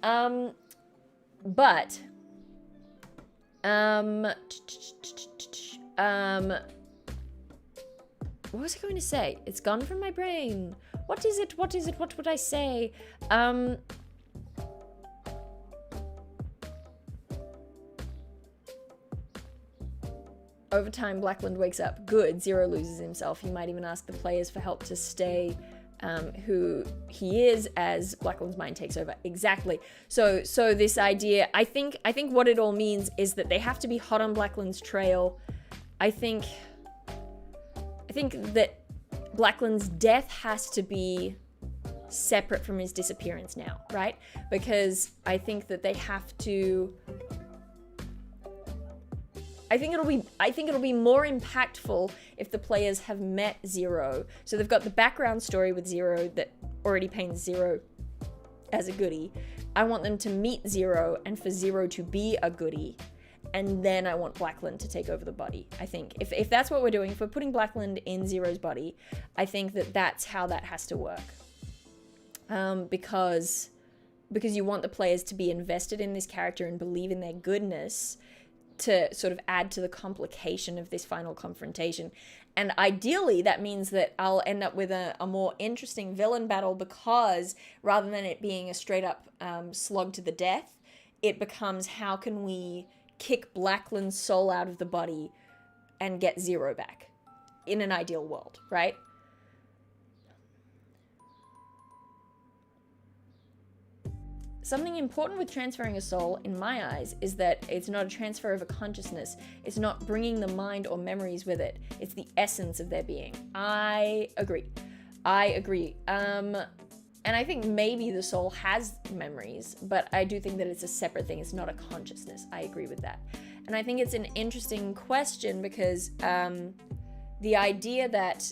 But what was I going to say? It's gone from my brain. What is it? What would I say? Over time, Blackland wakes up. Good. Zero loses himself. He might even ask the players for help to stay who he is as Blackland's mind takes over. Exactly. So this idea, I think what it all means is that they have to be hot on Blackland's trail. I think that Blackland's death has to be separate from his disappearance now, right? Because I think that they have to. I think it'll be more impactful if the players have met Zero. So they've got the background story with Zero that already paints Zero as a goodie. I want them to meet Zero and for Zero to be a goodie. And then I want Blackland to take over the body. I think if that's what we're doing, if we're putting Blackland in Zero's body, I think that that's how that has to work. Because you want the players to be invested in this character and believe in their goodness, to sort of add to the complication of this final confrontation. And ideally, that means that I'll end up with a more interesting villain battle, because rather than it being a straight up slug to the death, it becomes how can we kick Blackland's soul out of the body and get Zero back in an ideal world, right? Something important with transferring a soul, in my eyes, is that it's not a transfer of a consciousness. It's not bringing the mind or memories with it. It's the essence of their being. I agree. And I think maybe the soul has memories, but I do think that it's a separate thing. It's not a consciousness. I agree with that. And I think it's an interesting question because the idea that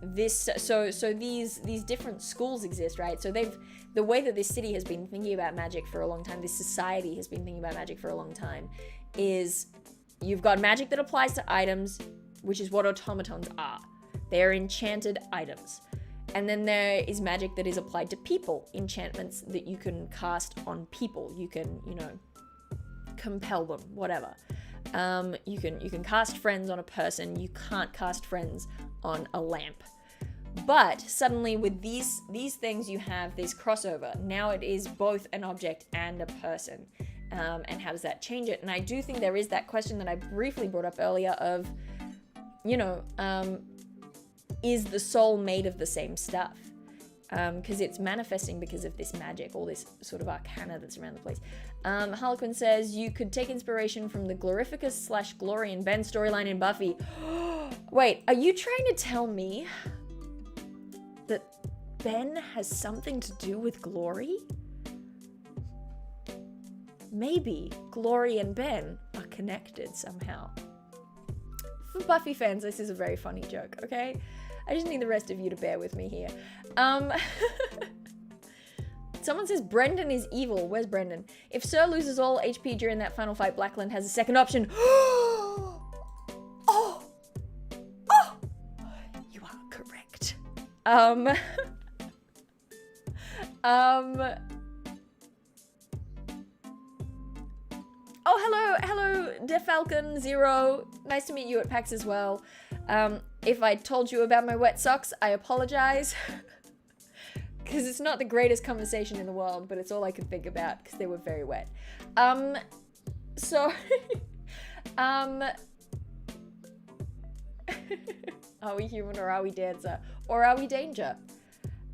these different schools exist, right? So the way that this city has been thinking about magic for a long time, this society has been thinking about magic for a long time, is you've got magic that applies to items, which is what automatons are. They're enchanted items. And then there is magic that is applied to people, enchantments that you can cast on people. You can, compel them, whatever. You can cast friends on a person. You can't cast friends on a lamp. But suddenly with these things, you have this crossover. Now it is both an object and a person. And how does that change it? And I do think there is that question that I briefly brought up earlier of, is the soul made of the same stuff? Because it's manifesting because of this magic, all this sort of arcana that's around the place. Harlequin says, you could take inspiration from the Glorificus / Glory and Ben storyline in Buffy. Wait, are you trying to tell me that Ben has something to do with Glory? Maybe Glory and Ben are connected somehow. For Buffy fans, this is a very funny joke, okay? I just need the rest of you to bear with me here. Someone says Brendan is evil. Where's Brendan? If Sir loses all HP during that final fight, Blackland has a second option. Oh! You are correct. Oh, hello, DeFalcon Zero. Nice to meet you at PAX as well. If I told you about my wet socks, I apologize. Because it's not the greatest conversation in the world, but it's all I could think about because they were very wet. So, are we human or are we dancer? Or are we danger?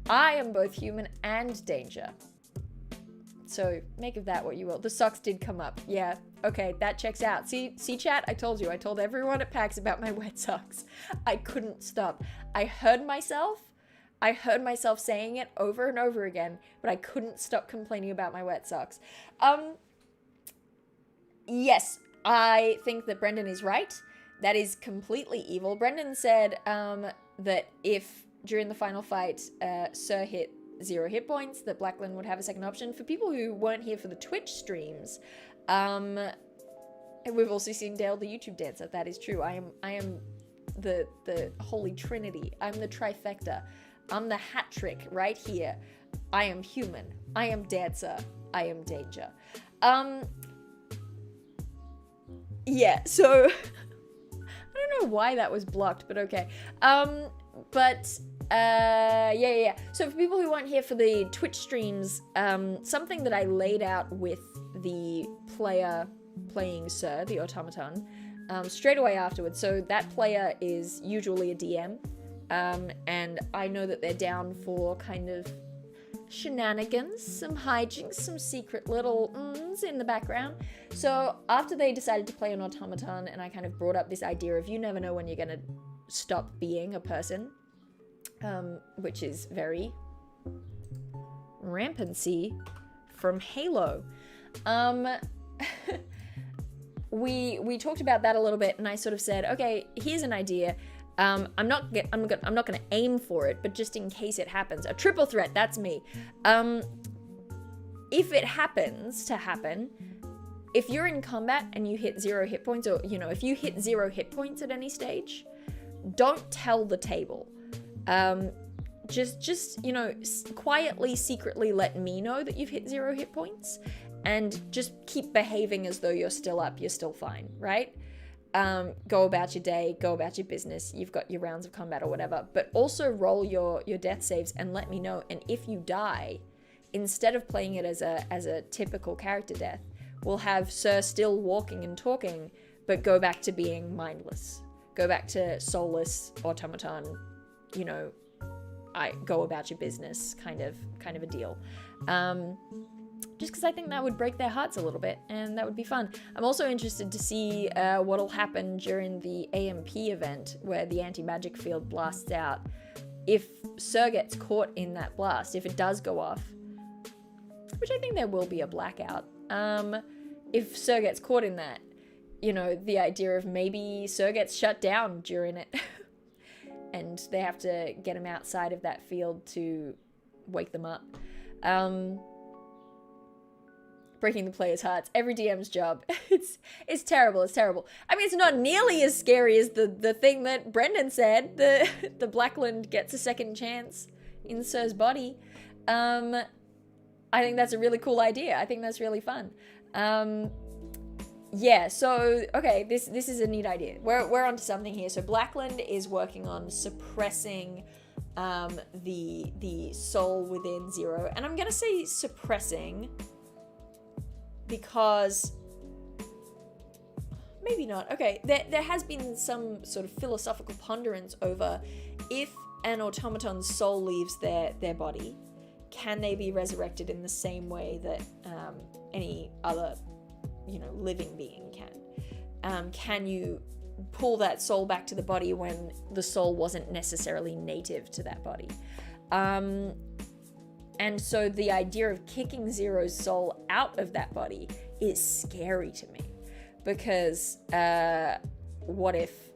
I am both human and danger. So make of that what you will. The socks did come up. Yeah, okay, that checks out. See chat? I told you. I told everyone at PAX about my wet socks. I couldn't stop. I heard myself saying it over and over again, but I couldn't stop complaining about my wet socks. Yes, I think that Brendan is right. That is completely evil. Brendan said that if during the final fight Sir hit 0 hit points, that Blackland would have a second option. For people who weren't here for the Twitch streams, we've also seen Dale the YouTube dancer. That is true. I am the holy trinity. I'm the trifecta. I'm the hat trick right here. I am human. I am dancer. I am danger. Yeah, so I don't know why that was blocked, but okay. Yeah. So for people who weren't here for the Twitch streams, something that I laid out with the player playing Sir, the automaton, straight away afterwards. So that player is usually a DM, and I know that they're down for kind of shenanigans, some hijinks, some secret little in the background. So after they decided to play an automaton, and I kind of brought up this idea of you never know when you're gonna stop being a person, which is very rampancy from Halo. We talked about that a little bit, and I sort of said, okay, here's an idea. I'm not gonna aim for it, but just in case it happens, a triple threat. That's me. If it happens to happen, if you're in combat and you hit 0 hit points, or if you hit 0 hit points at any stage, don't tell the table. Just quietly, secretly let me know that you've hit 0 hit points, and just keep behaving as though you're still up, you're still fine, right? Go about your day, go about your business, you've got your rounds of combat or whatever, but also roll your death saves and let me know. And if you die, instead of playing it as a typical character death, we'll have Sir still walking and talking, but go back to being mindless. Go back to soulless automaton, I go about your business kind of a deal. Just because I think that would break their hearts a little bit, and that would be fun. I'm also interested to see what'll happen during the AMP event, where the anti-magic field blasts out. If Sir gets caught in that blast, if it does go off, which I think there will be a blackout, if Sir gets caught in that, the idea of maybe Sir gets shut down during it, and they have to get him outside of that field to wake them up. Breaking the players' hearts. Every DM's job. It's terrible. It's terrible. I mean, it's not nearly as scary as the thing that Brendan said. The Blackland gets a second chance in Sir's body. I think that's a really cool idea. I think that's really fun. Yeah. So okay, this is a neat idea. We're onto something here. So Blackland is working on suppressing the soul within Zero, and I'm gonna say suppressing, because maybe not. Okay, there has been some sort of philosophical ponderance over if an automaton's soul leaves their body, can they be resurrected in the same way that any other living being can? Can you pull that soul back to the body when the soul wasn't necessarily native to that body? And so the idea of kicking Zero's soul out of that body is scary to me, because what if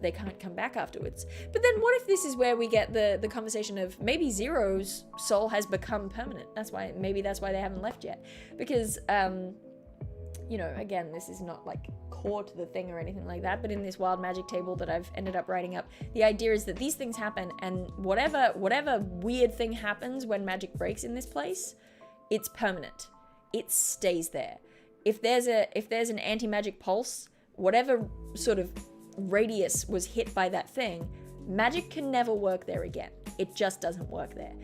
they can't come back afterwards? But then what if this is where we get the conversation of maybe Zero's soul has become permanent? Maybe that's why they haven't left yet. Because again, this is not like core to the thing or anything like that, but in this wild magic table that I've ended up writing up, the idea is that these things happen, and whatever weird thing happens when magic breaks in this place, it's permanent. It stays there. If there's an anti-magic pulse, whatever sort of radius was hit by that thing, magic can never work there again. It just doesn't work there.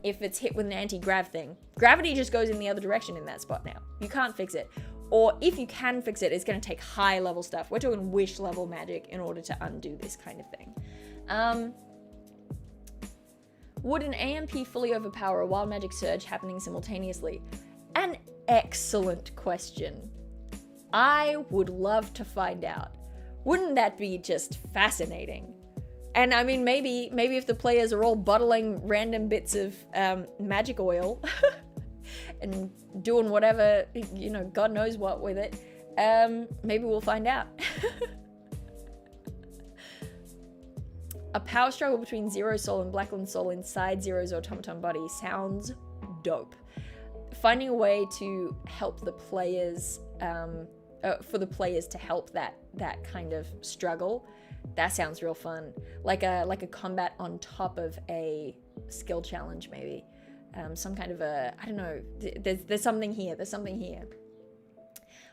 If it's hit with an anti-grav thing, gravity just goes in the other direction in that spot now. You can't fix it. Or if you can fix it, it's going to take high level stuff. We're talking wish level magic in order to undo this kind of thing. Would an AMP fully overpower a wild magic surge happening simultaneously? An excellent question. I would love to find out. Wouldn't that be just fascinating? And I mean, maybe if the players are all bottling random bits of magic oil and doing whatever, you know, God knows what with it. Maybe we'll find out. A power struggle between Zero Soul and Blackland Soul inside Zero's automaton body sounds dope. Finding a way to help the players, for the players to help that kind of struggle, that sounds real fun. Like a combat on top of a skill challenge, maybe. Some kind of a, I don't know, there's something here,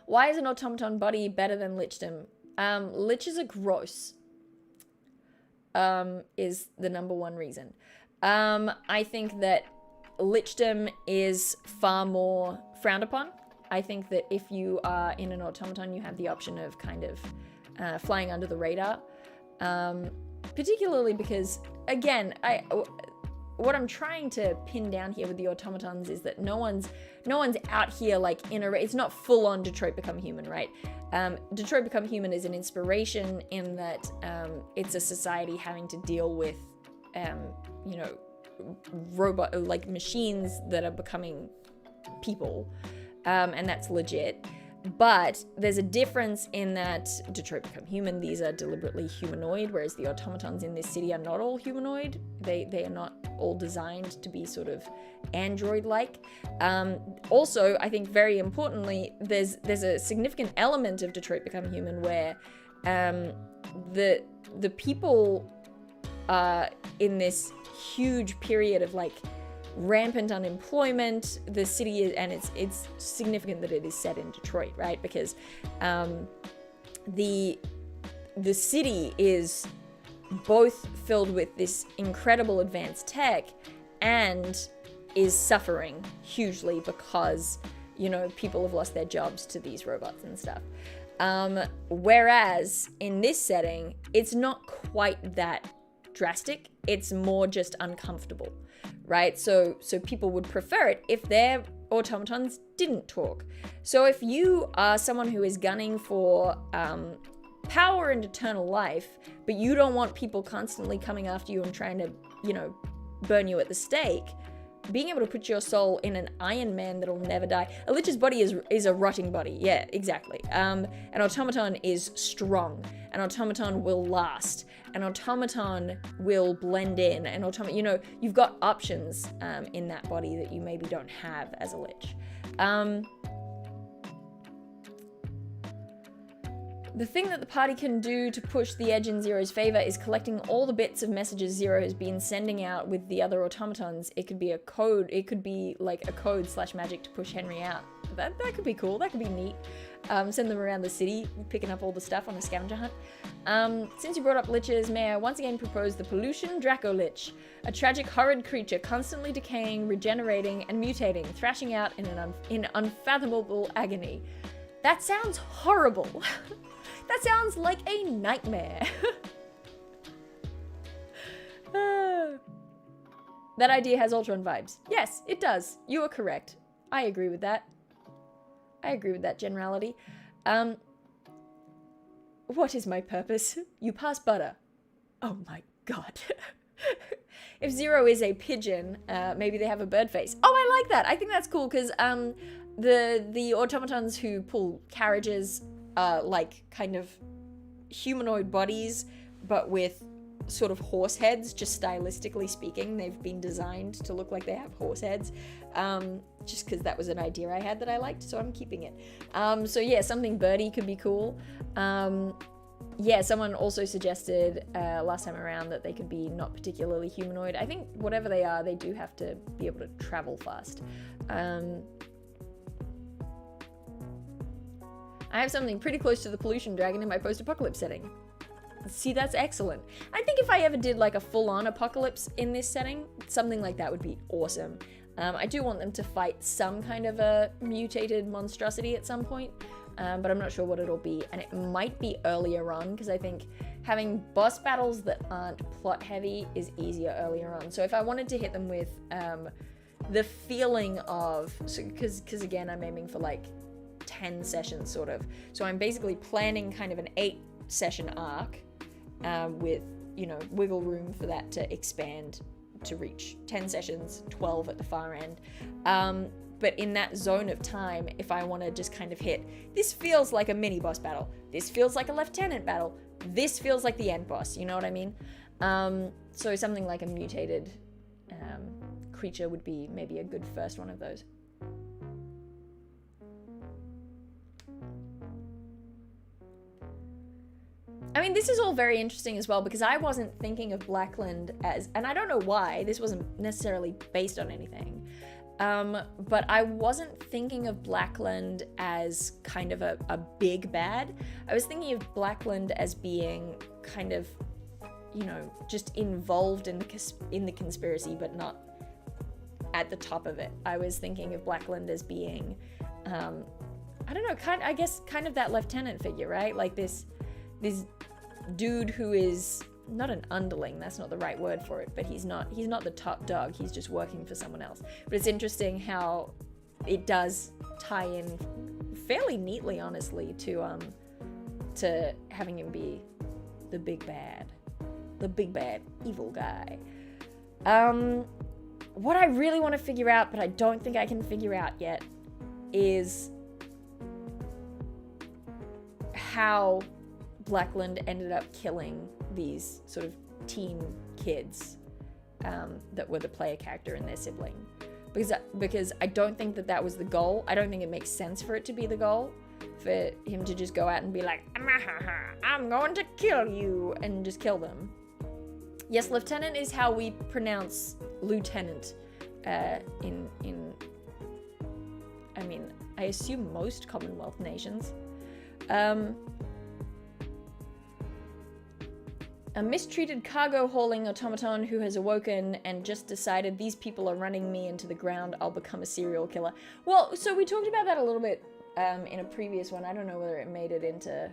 Why is an automaton body better than lichdom? Liches are gross, is the number one reason. I think that lichdom is far more frowned upon. I think that if you are in an automaton, you have the option of kind of flying under the radar. Particularly because, again, what I'm trying to pin down here with the automatons is that no one's out here like it's not full on Detroit Become Human, right? Detroit Become Human is an inspiration in that it's a society having to deal with, you know, robot like machines that are becoming people, and that's legit. But there's a difference in that Detroit Become Human, these are deliberately humanoid, whereas the automatons in this city are not all humanoid. They are not all designed to be sort of android-like. Also, I think very importantly, there's a significant element of Detroit Become Human where the people are in this huge period of like rampant unemployment. The city is, and it's significant that it is set in Detroit, right? Because the city is both filled with this incredible advanced tech and is suffering hugely because, you know, people have lost their jobs to these robots and stuff. Whereas in this setting, it's not quite that drastic. It's more just uncomfortable, right? So people would prefer it if their automatons didn't talk. So if you are someone who is gunning for power and eternal life, but you don't want people constantly coming after you and trying to, you know, burn you at the stake, being able to put your soul in an Iron Man that'll never die. A lich's body is a rotting body. Yeah, exactly. An automaton is strong. An automaton will last. An automaton will blend in. An automaton, you know, you've got options in that body that you maybe don't have as a lich. The thing that the party can do to push the edge in Zero's favor is collecting all the bits of messages Zero has been sending out with the other automatons. It could be a code. It could be like a code / magic to push Henry out. That could be cool. That could be neat. Send them around the city, picking up all the stuff on a scavenger hunt. Since you brought up liches, may I once again propose the pollution Draco Lich, a tragic, horrid creature constantly decaying, regenerating, and mutating, thrashing out in unfathomable agony. That sounds horrible. That sounds like a nightmare. That idea has Ultron vibes. Yes, it does. You are correct. I agree with that. I agree with that generality. What is my purpose? You pass butter. Oh my god. If Zero is a pigeon, maybe they have a bird face. Oh, I like that. I think that's cool because the automatons who pull carriages are like kind of humanoid bodies, but with sort of horse heads, just stylistically speaking. They've been designed to look like they have horse heads, just because that was an idea I had that I liked, so I'm keeping it. So yeah, something birdie could be cool. Yeah, someone also suggested last time around that they could be not particularly humanoid. I think whatever they are, they do have to be able to travel fast. I have something pretty close to the pollution dragon in my post-apocalypse setting. See, that's excellent. I think if I ever did like a full-on apocalypse in this setting, something like that would be awesome. I do want them to fight some kind of a mutated monstrosity at some point, but I'm not sure what it'll be. And it might be earlier on, because I think having boss battles that aren't plot-heavy is easier earlier on. So if I wanted to hit them with the feeling of, because again, I'm aiming for like 10 sessions sort of. So I'm basically planning kind of an 8-session arc with, you know, wiggle room for that to expand to reach 10 sessions, 12 at the far end. but in that zone of time, if I want to just kind of hit, this feels like a mini boss battle, this feels like a lieutenant battle, this feels like the end boss, you know what I mean? So something like a mutated creature would be maybe a good first one of those. I mean, this is all very interesting as well, because I wasn't thinking of Blackland as, and I don't know why, this wasn't necessarily based on anything, but I wasn't thinking of Blackland as kind of a big bad. I was thinking of Blackland as being kind of, you know, just involved in the conspiracy, but not at the top of it. I was thinking of Blackland as being, I don't know, I guess kind of that lieutenant figure, right? Like this dude who is not an underling, that's not the right word for it, but he's not the top dog, he's just working for someone else. But it's interesting how it does tie in fairly neatly, honestly, to having him be the big bad evil guy. What I really want to figure out, but I don't think I can figure out yet, is how Blackland ended up killing these sort of teen kids that were the player character and their sibling. Because I don't think that was the goal. I don't think it makes sense for it to be the goal, for him to just go out and be like, I'm going to kill you, and just kill them. Yes, lieutenant is how we pronounce lieutenant in I mean, I assume most Commonwealth nations. A mistreated cargo hauling automaton who has awoken and just decided these people are running me into the ground, I'll become a serial killer. Well, so we talked about that a little bit in a previous one. I don't know whether it made it into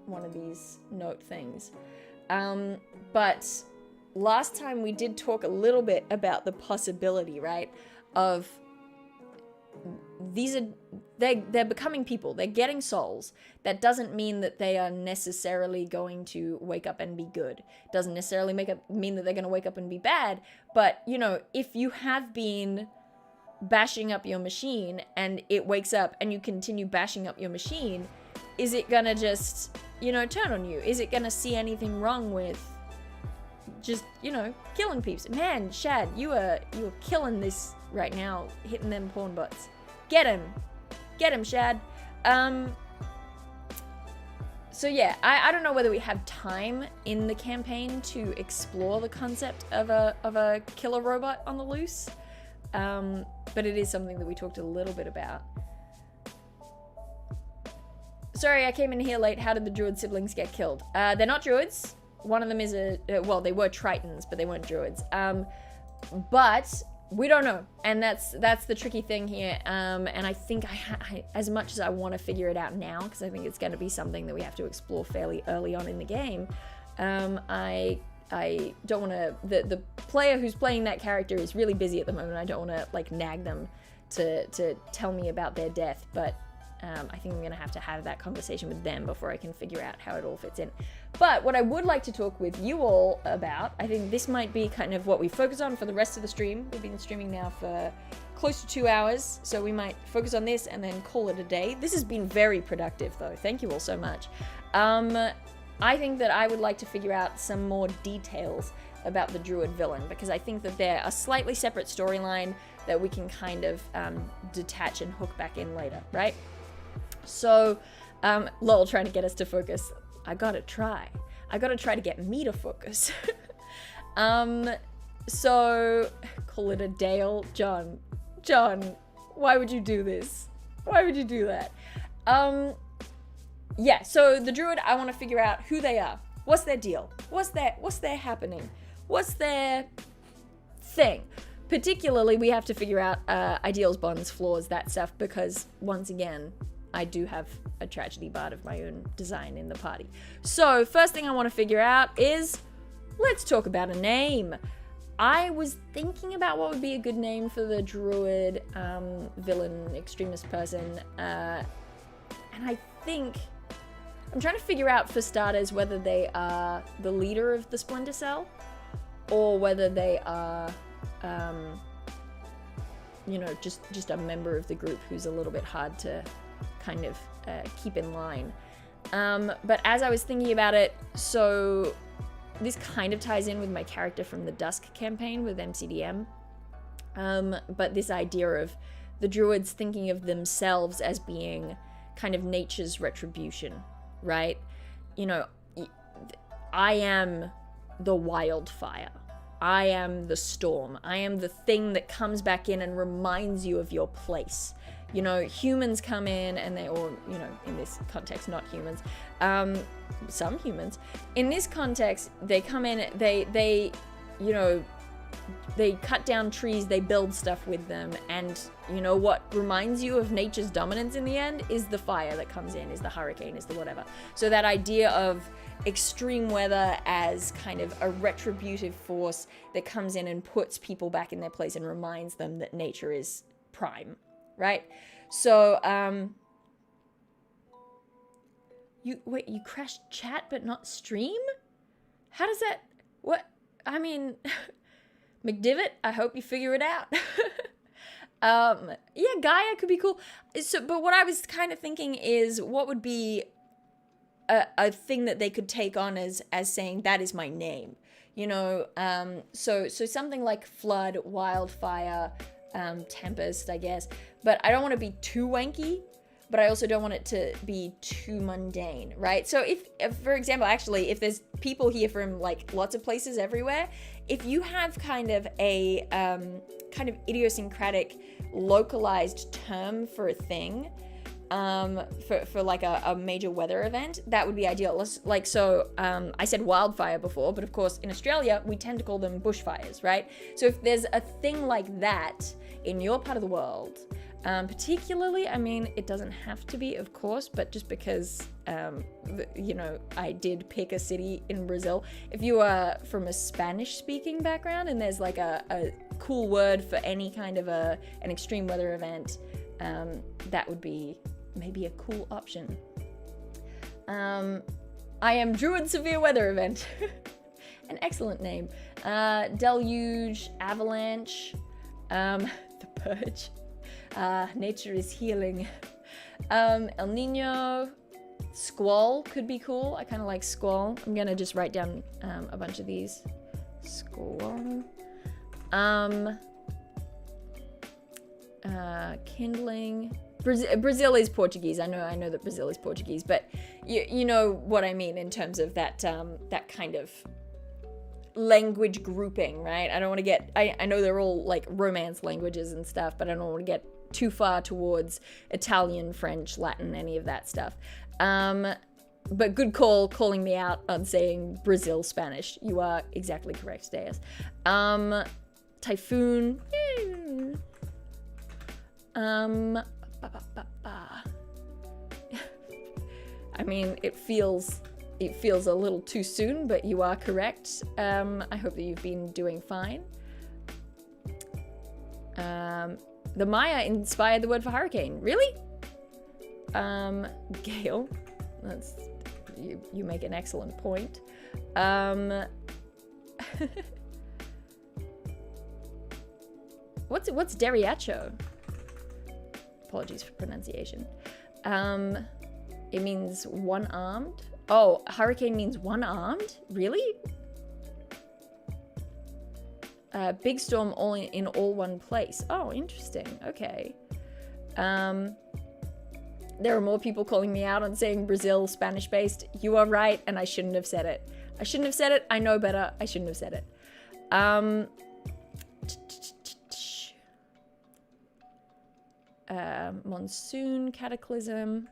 one of these note things. But last time we did talk a little bit about the possibility, right, of they're becoming people, they're getting souls. That doesn't mean that they are necessarily going to wake up and be good. Doesn't necessarily mean that they're going to wake up and be bad. But, you know, if you have been bashing up your machine and it wakes up and you continue bashing up your machine, is it going to just, you know, turn on you? Is it going to see anything wrong with just, you know, killing peeps? Man, Shad, you are killing this right now, hitting them porn butts. Get him, Shad. So yeah, I don't know whether we have time in the campaign to explore the concept of a killer robot on the loose, but it is something that we talked a little bit about. Sorry, I came in here late. How did the druid siblings get killed? They're not druids. One of them is well, they were tritons, but they weren't druids. But we don't know, and that's the tricky thing here. And I think I as much as I want to figure it out now, because I think it's going to be something that we have to explore fairly early on in the game, I don't want to. The player who's playing that character is really busy at the moment. I don't want to like nag them to tell me about their death, but I think I'm going to have that conversation with them before I can figure out how it all fits in. But what I would like to talk with you all about, I think this might be kind of what we focus on for the rest of the stream. We've been streaming now for close to 2 hours, so we might focus on this and then call it a day. This has been very productive, though. Thank you all so much. I think that I would like to figure out some more details about the druid villain, because I think that they're a slightly separate storyline that we can kind of detach and hook back in later, right? So, lol, trying to get us to focus. I gotta try to get me to focus. So, call it a Dale. John, why would you do this? Why would you do that? Yeah, so the druid, I want to figure out who they are. What's their deal? What's their happening? What's their thing? Particularly, we have to figure out ideals, bonds, flaws, that stuff, because once again, I do have a tragedy bard of my own design in the party. So first thing I want to figure out is, let's talk about a name. I was thinking about what would be a good name for the druid villain extremist person, and I think I'm trying to figure out, for starters, whether they are the leader of the Splinter Cell or whether they are you know, just a member of the group who's a little bit hard to kind of keep in line. But as I was thinking about it, so this kind of ties in with my character from the Dusk campaign with MCDM. But this idea of the druids thinking of themselves as being kind of nature's retribution, right? You know, I am the wildfire. I am the storm. I am the thing that comes back in and reminds you of your place. You know, humans come in and they, or, you know, in this context, not humans, some humans. In this context, they come in, they, you know, they cut down trees, they build stuff with them, and you know what reminds you of nature's dominance in the end is the fire that comes in, is the hurricane, is the whatever. So that idea of extreme weather as kind of a retributive force that comes in and puts people back in their place and reminds them that nature is prime, right? So, you crashed chat but not stream? How does that, what, I mean... McDivitt, I hope you figure it out. Yeah, Gaia could be cool. So, but what I was kind of thinking is what would be a thing that they could take on as saying, that is my name. You know, so something like Flood, Wildfire, Tempest, I guess. But I don't want to be too wanky, but I also don't want it to be too mundane, right? So if for example, actually, if there's people here from like lots of places everywhere, if you have kind of a kind of idiosyncratic, localized term for a thing, for like a major weather event, that would be ideal. Like, so I said wildfire before, but of course in Australia, we tend to call them bushfires, right? So if there's a thing like that in your part of the world, particularly, I mean, it doesn't have to be, of course, but just because, you know, I did pick a city in Brazil. If you are from a Spanish-speaking background and there's like a cool word for any kind of an extreme weather event, that would be maybe a cool option. I am Druid Severe Weather Event. An excellent name. Deluge, Avalanche, The Purge. Nature is healing. El Nino, Squall could be cool. I kind of like Squall. I'm gonna just write down a bunch of these. Squall. Kindling. Brazil is Portuguese. I know that Brazil is Portuguese, but you know what I mean in terms of that that kind of language grouping, right? I don't want to get, I know they're all like Romance languages and stuff, but I don't want to get too far towards Italian, French, Latin, any of that stuff. But good call calling me out on saying Brazil Spanish. You are exactly correct, Deus. Typhoon. I mean, it feels a little too soon, but you are correct. I hope that you've been doing fine. The Maya inspired the word for hurricane. Really? Gale. That's, you make an excellent point. What's Deriacho? Apologies for pronunciation. It means one-armed. Oh, hurricane means one-armed? Really? Big storm all in all one place. Oh, interesting. Okay. There are more people calling me out on saying Brazil Spanish-based. You are right, and I shouldn't have said it. I shouldn't have said it. I know better. I shouldn't have said it. Monsoon, cataclysm.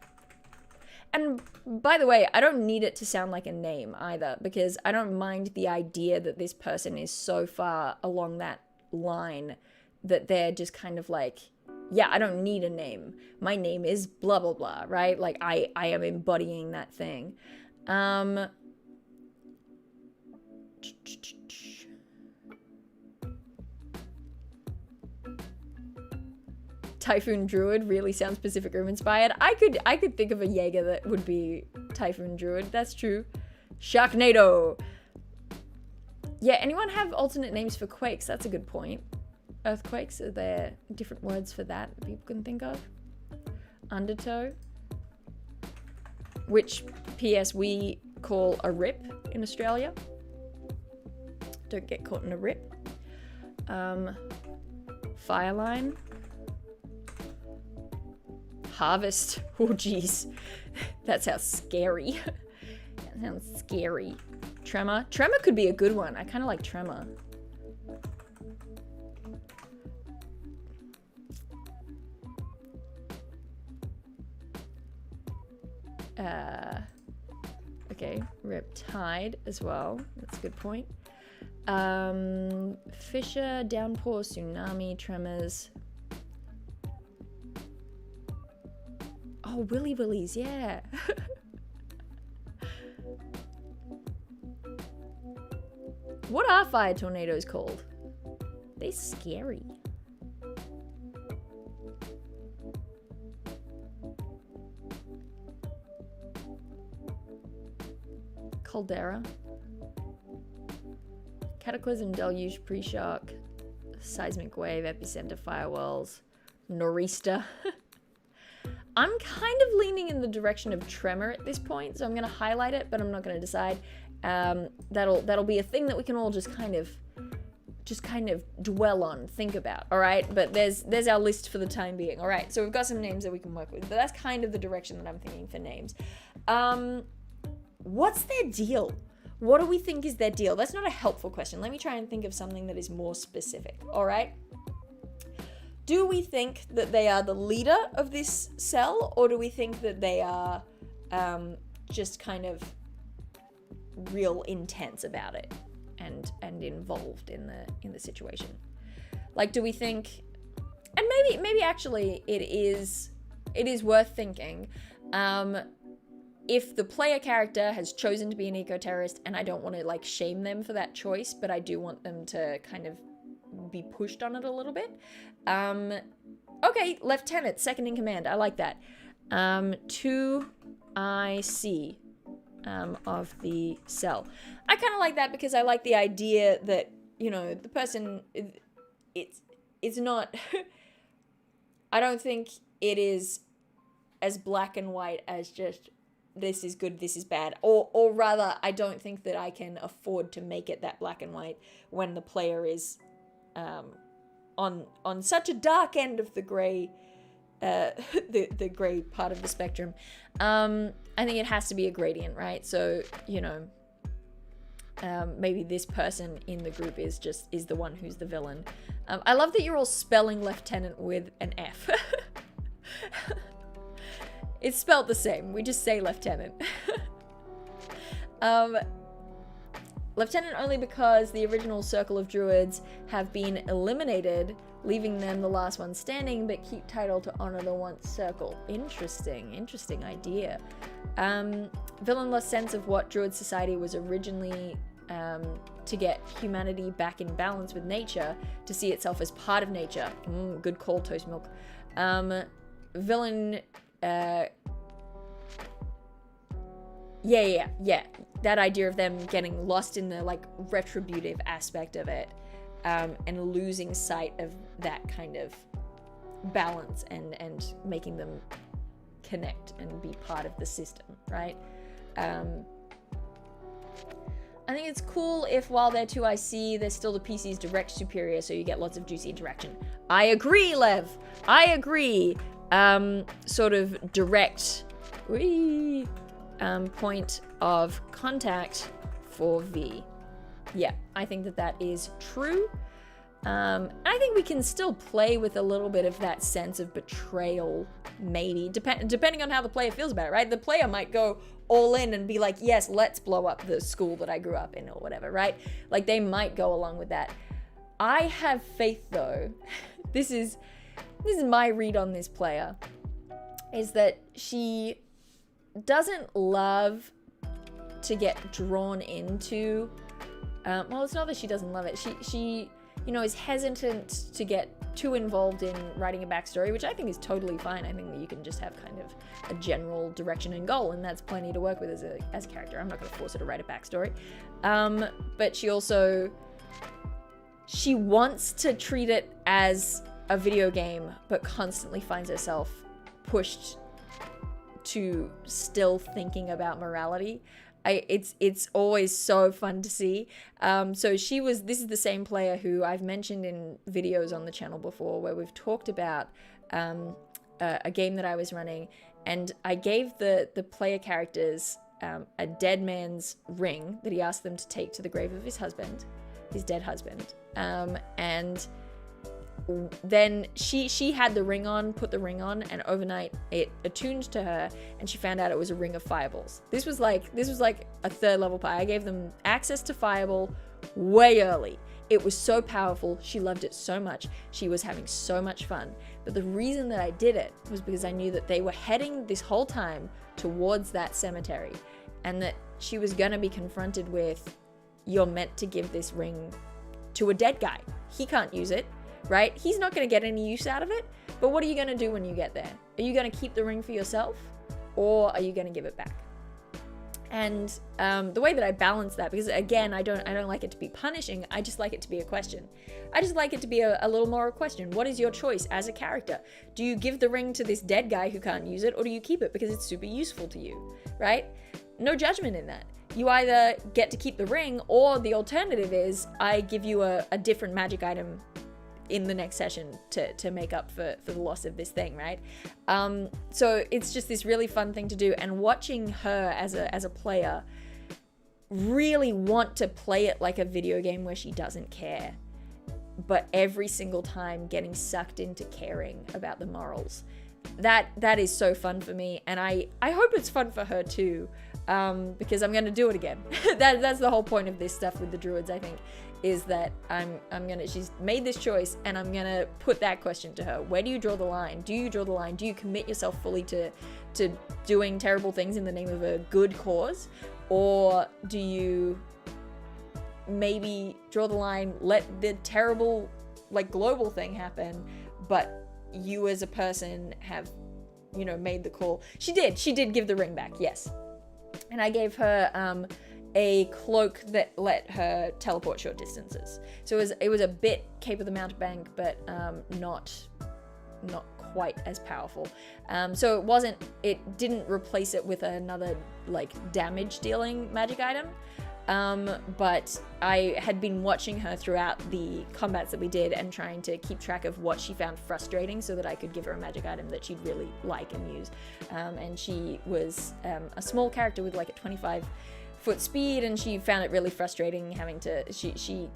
And by the way, I don't need it to sound like a name either, because I don't mind the idea that this person is so far along that line that they're just kind of like, yeah, I don't need a name. My name is blah, blah, blah, right? Like, I am embodying that thing. Typhoon Druid really sounds Pacific Rim inspired. I could think of a Jaeger that would be Typhoon Druid. That's true. Sharknado. Yeah, anyone have alternate names for quakes? That's a good point. earthquakes? Are there different words for that people can think of? Undertow, which, P.S., we call a rip in Australia. Don't get caught in a rip. Fireline. Harvest. Oh, geez. That sounds scary. That sounds scary. Tremor. Tremor could be a good one. I kind of like tremor. Okay, riptide as well. That's a good point. Fissure, downpour, tsunami, tremors. Oh, willy willies, yeah. What are fire tornadoes called? They're scary. Caldera. Cataclysm, deluge, pre-shock, seismic wave, epicenter, firewalls, nor'easter. I'm kind of leaning in the direction of tremor at this point, so I'm going to highlight it, but I'm not going to decide. That'll be a thing that we can all just kind of dwell on, think about, all right? But there's our list for the time being, all right? So we've got some names that we can work with, but that's kind of the direction that I'm thinking for names. What's their deal? What do we think is their deal? That's not a helpful question. Let me try and think of something that is more specific, all right? Do we think that they are the leader of this cell, or do we think that they are just kind of real intense about it and involved in the situation? Like, do we think, and maybe actually it is worth thinking, if the player character has chosen to be an eco-terrorist, and I don't want to like shame them for that choice, but I do want them to kind of be pushed on it a little bit. Okay, lieutenant, second in command. I like that. 2IC of the cell. I kind of like that because I like the idea that, you know, the person, it's not, I don't think it is as black and white as just this is good, this is bad. Or rather, I don't think that I can afford to make it that black and white when the player is on such a dark end of the grey, the grey part of the spectrum. I think it has to be a gradient, right? So, you know, maybe this person in the group is the one who's the villain. I love that you're all spelling lieutenant with an F. It's spelled the same. We just say lieutenant. Lieutenant only because the original circle of druids have been eliminated, leaving them the last one standing, but keep title to honor the once circle. Interesting idea. Villainless sense of what druid society was originally to get humanity back in balance with nature, to see itself as part of nature. Good call, Toast Milk. Villain... Yeah. That idea of them getting lost in the like retributive aspect of it, and losing sight of that kind of balance and making them connect and be part of the system, right? I think it's cool if while they're 2IC, they're still the PC's direct superior, so you get lots of juicy interaction. I agree, Lev. I agree. Sort of direct point of contact for V. Yeah, I think that is true. I think we can still play with a little bit of that sense of betrayal, maybe, depending on how the player feels about it, right? The player might go all in and be like, yes, let's blow up the school that I grew up in or whatever, right? Like, they might go along with that. I have faith, though. This is my read on this player, is that she doesn't love to get drawn into, well, it's not that she doesn't love it. She you know, is hesitant to get too involved in writing a backstory, which I think is totally fine. I think that you can just have kind of a general direction and goal, and that's plenty to work with as a character. I'm not going to force her to write a backstory. But she she wants to treat it as a video game, but constantly finds herself pushed to still thinking about morality. It's always so fun to see. So this is the same player who I've mentioned in videos on the channel before, where we've talked about a game that I was running, and I gave the player characters a dead man's ring that he asked them to take to the grave of his dead husband. And then she had the ring on, put the ring on, and overnight it attuned to her, and she found out it was a ring of fireballs. This was like a 3rd level play. I gave them access to fireball way early. It was so powerful. She loved it so much. She was having so much fun. But the reason that I did it was because I knew that they were heading this whole time towards that cemetery, and that she was gonna be confronted with, you're meant to give this ring to a dead guy. He can't use it, right? He's not going to get any use out of it. But what are you going to do when you get there? Are you going to keep the ring for yourself, or are you going to give it back? And the way that I balance that, because again, I don't like it to be punishing. I just like it to be a question. I just like it to be a little more a question. What is your choice as a character? Do you give the ring to this dead guy who can't use it, or do you keep it because it's super useful to you, right? No judgment in that. You either get to keep the ring, or the alternative is I give you a different magic item in the next session to make up for the loss of this thing, right? So it's just this really fun thing to do, and watching her as a player really want to play it like a video game where she doesn't care, but every single time getting sucked into caring about the morals. That is so fun for me, and I hope it's fun for her too, because I'm gonna do it again. That's the whole point of this stuff with the druids, I think, is that she's made this choice, and I'm gonna put that question to her. Where do you draw the line? Do you draw the line? Do you commit yourself fully to doing terrible things in the name of a good cause? Or do you maybe draw the line, let the terrible, like, global thing happen, but you as a person have, made the call? She did give the ring back, yes. And I gave her a cloak that let her teleport short distances. So it was a bit Cape of the Mountebank, but not quite as powerful. So it didn't replace it with another, like, damage dealing magic item. But I had been watching her throughout the combats that we did and trying to keep track of what she found frustrating so that I could give her a magic item that she'd really like and use. And she was a small character with like a 25-foot speed, and she found it really frustrating having to, she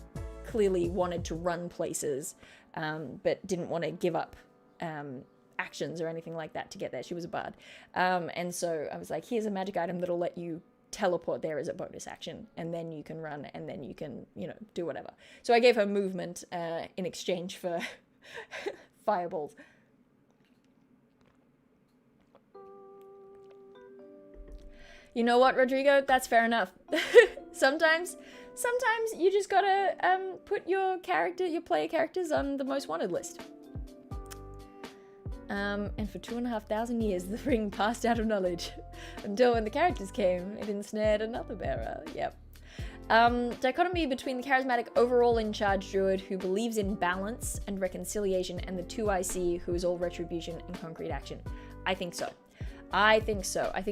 clearly wanted to run places, but didn't want to give up actions or anything like that to get there. She was a bard. And so I was like, here's a magic item that'll let you teleport there as a bonus action, and then you can run, and then you can, do whatever. So I gave her movement in exchange for fireballs. You know what, Rodrigo? That's fair enough. Sometimes you just gotta put your player characters on the most wanted list. And for 2,500 years, the ring passed out of knowledge until when the characters came, it ensnared another bearer. Yep. Dichotomy between the charismatic overall in charge druid who believes in balance and reconciliation, and the 2IC who is all retribution and concrete action. I think so. I think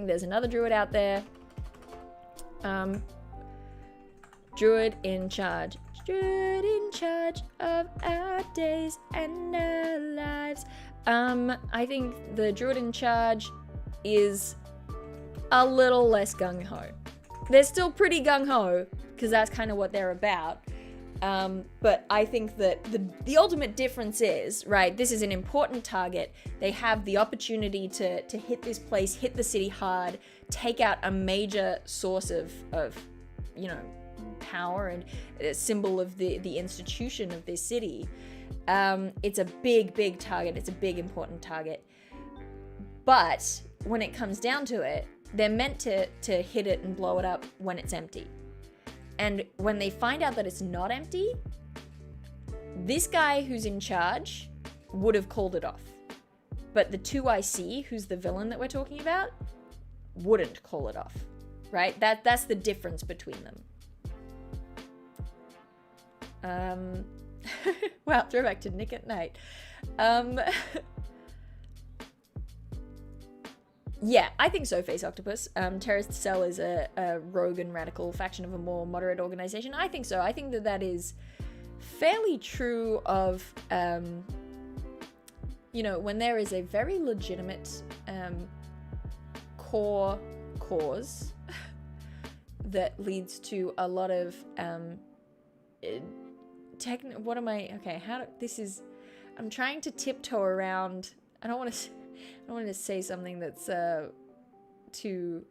there's another druid out there. Druid in charge of our days and our lives. I think the druid in charge is a little less gung-ho. They're still pretty gung-ho, because that's kind of what they're about. But I think that the ultimate difference is, right, this is an important target. They have the opportunity to hit this place, hit the city hard, take out a major source of power and a symbol of the institution of this city. It's a big target. It's a big, important target. But when it comes down to it, they're meant to hit it and blow it up when it's empty. And when they find out that it's not empty, this guy who's in charge would have called it off. But the 2IC, who's the villain that we're talking about, wouldn't call it off, right? That's the difference between them. Wow, throwback to Nick at Night. Yeah, I think so, Face Octopus. Terrorist Cell is a rogue and radical faction of a more moderate organization. I think so. I think that that is fairly true of, you know, when there is a very legitimate core cause that leads to a lot of I'm trying to tiptoe around. I don't want to say something that's too.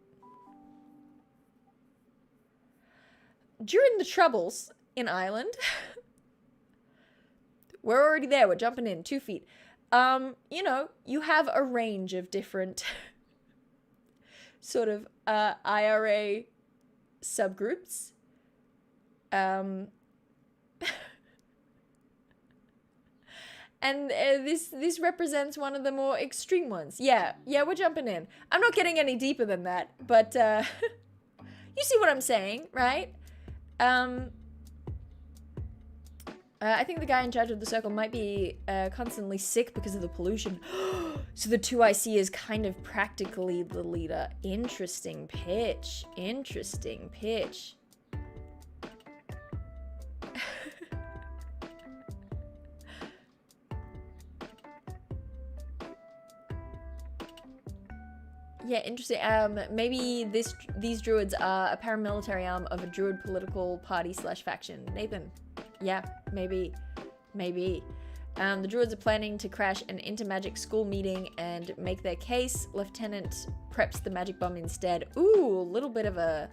During the Troubles in Ireland, we're already there. We're jumping in 2 feet. You know, you have a range of different sort of IRA subgroups. And this represents one of the more extreme ones. Yeah, we're jumping in. I'm not getting any deeper than that, but you see what I'm saying, right? I think the guy in charge of the circle might be constantly sick because of the pollution. So the 2IC is kind of practically the leader. Interesting pitch. Interesting pitch. Yeah, interesting. Maybe these druids are a paramilitary arm of a druid political party / faction. Nathan. Yeah, maybe. The druids are planning to crash an intermagic school meeting and make their case. Lieutenant preps the magic bomb instead. Ooh, a little bit of a...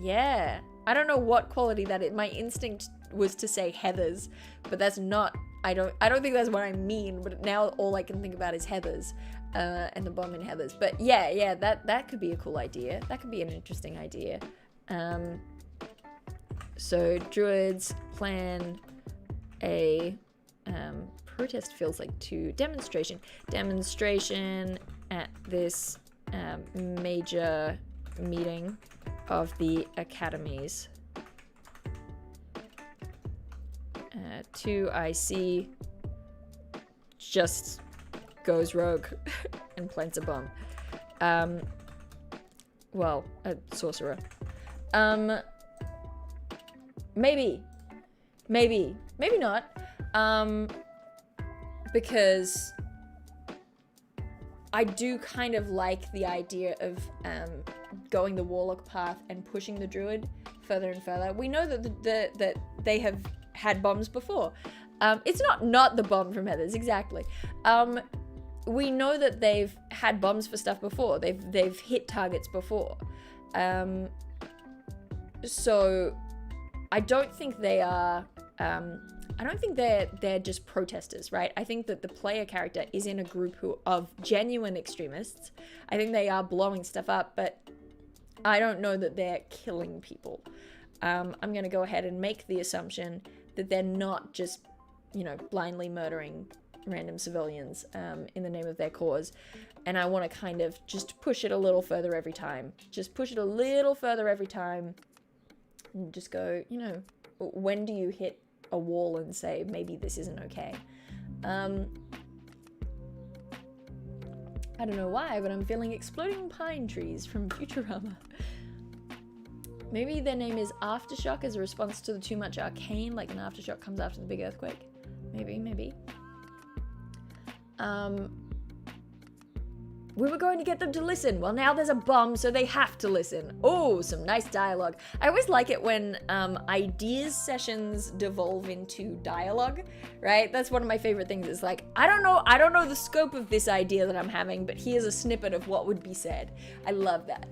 Yeah. I don't know what quality that is. My instinct was to say Heathers, but that's not... I don't think that's what I mean, but now all I can think about is Heathers. And the bomb in Heathers. But yeah, that could be a cool idea. That could be an interesting idea. So druids plan a protest feels like to demonstration at this major meeting of the academies. 2IC just goes rogue and plants a bomb. Well, a sorcerer. Maybe not. Because I do kind of like the idea of going the warlock path and pushing the druid further and further. We know that that they have had bombs before. It's not the bomb from Heathers, exactly. We know that they've had bombs for stuff before. They've hit targets before. So I don't think they are. I don't think they're just protesters, right? I think that the player character is in a group of genuine extremists. I think they are blowing stuff up, but I don't know that they're killing people. I'm going to go ahead and make the assumption that they're not just, you know, blindly murdering random civilians in the name of their cause. And I want to kind of just push it a little further every time. Just push it a little further every time. And just go, you know, when do you hit a wall and say, maybe this isn't okay? I don't know why, but I'm feeling exploding pine trees from Futurama. Maybe their name is Aftershock as a response to the too much arcane, like an aftershock comes after the big earthquake. Maybe. We were going to get them to listen. Well, now there's a bomb, so they have to listen. Oh, some nice dialogue. I always like it when ideas sessions devolve into dialogue, right? That's one of my favorite things. It's like, I don't know the scope of this idea that I'm having, but here's a snippet of what would be said. I love that.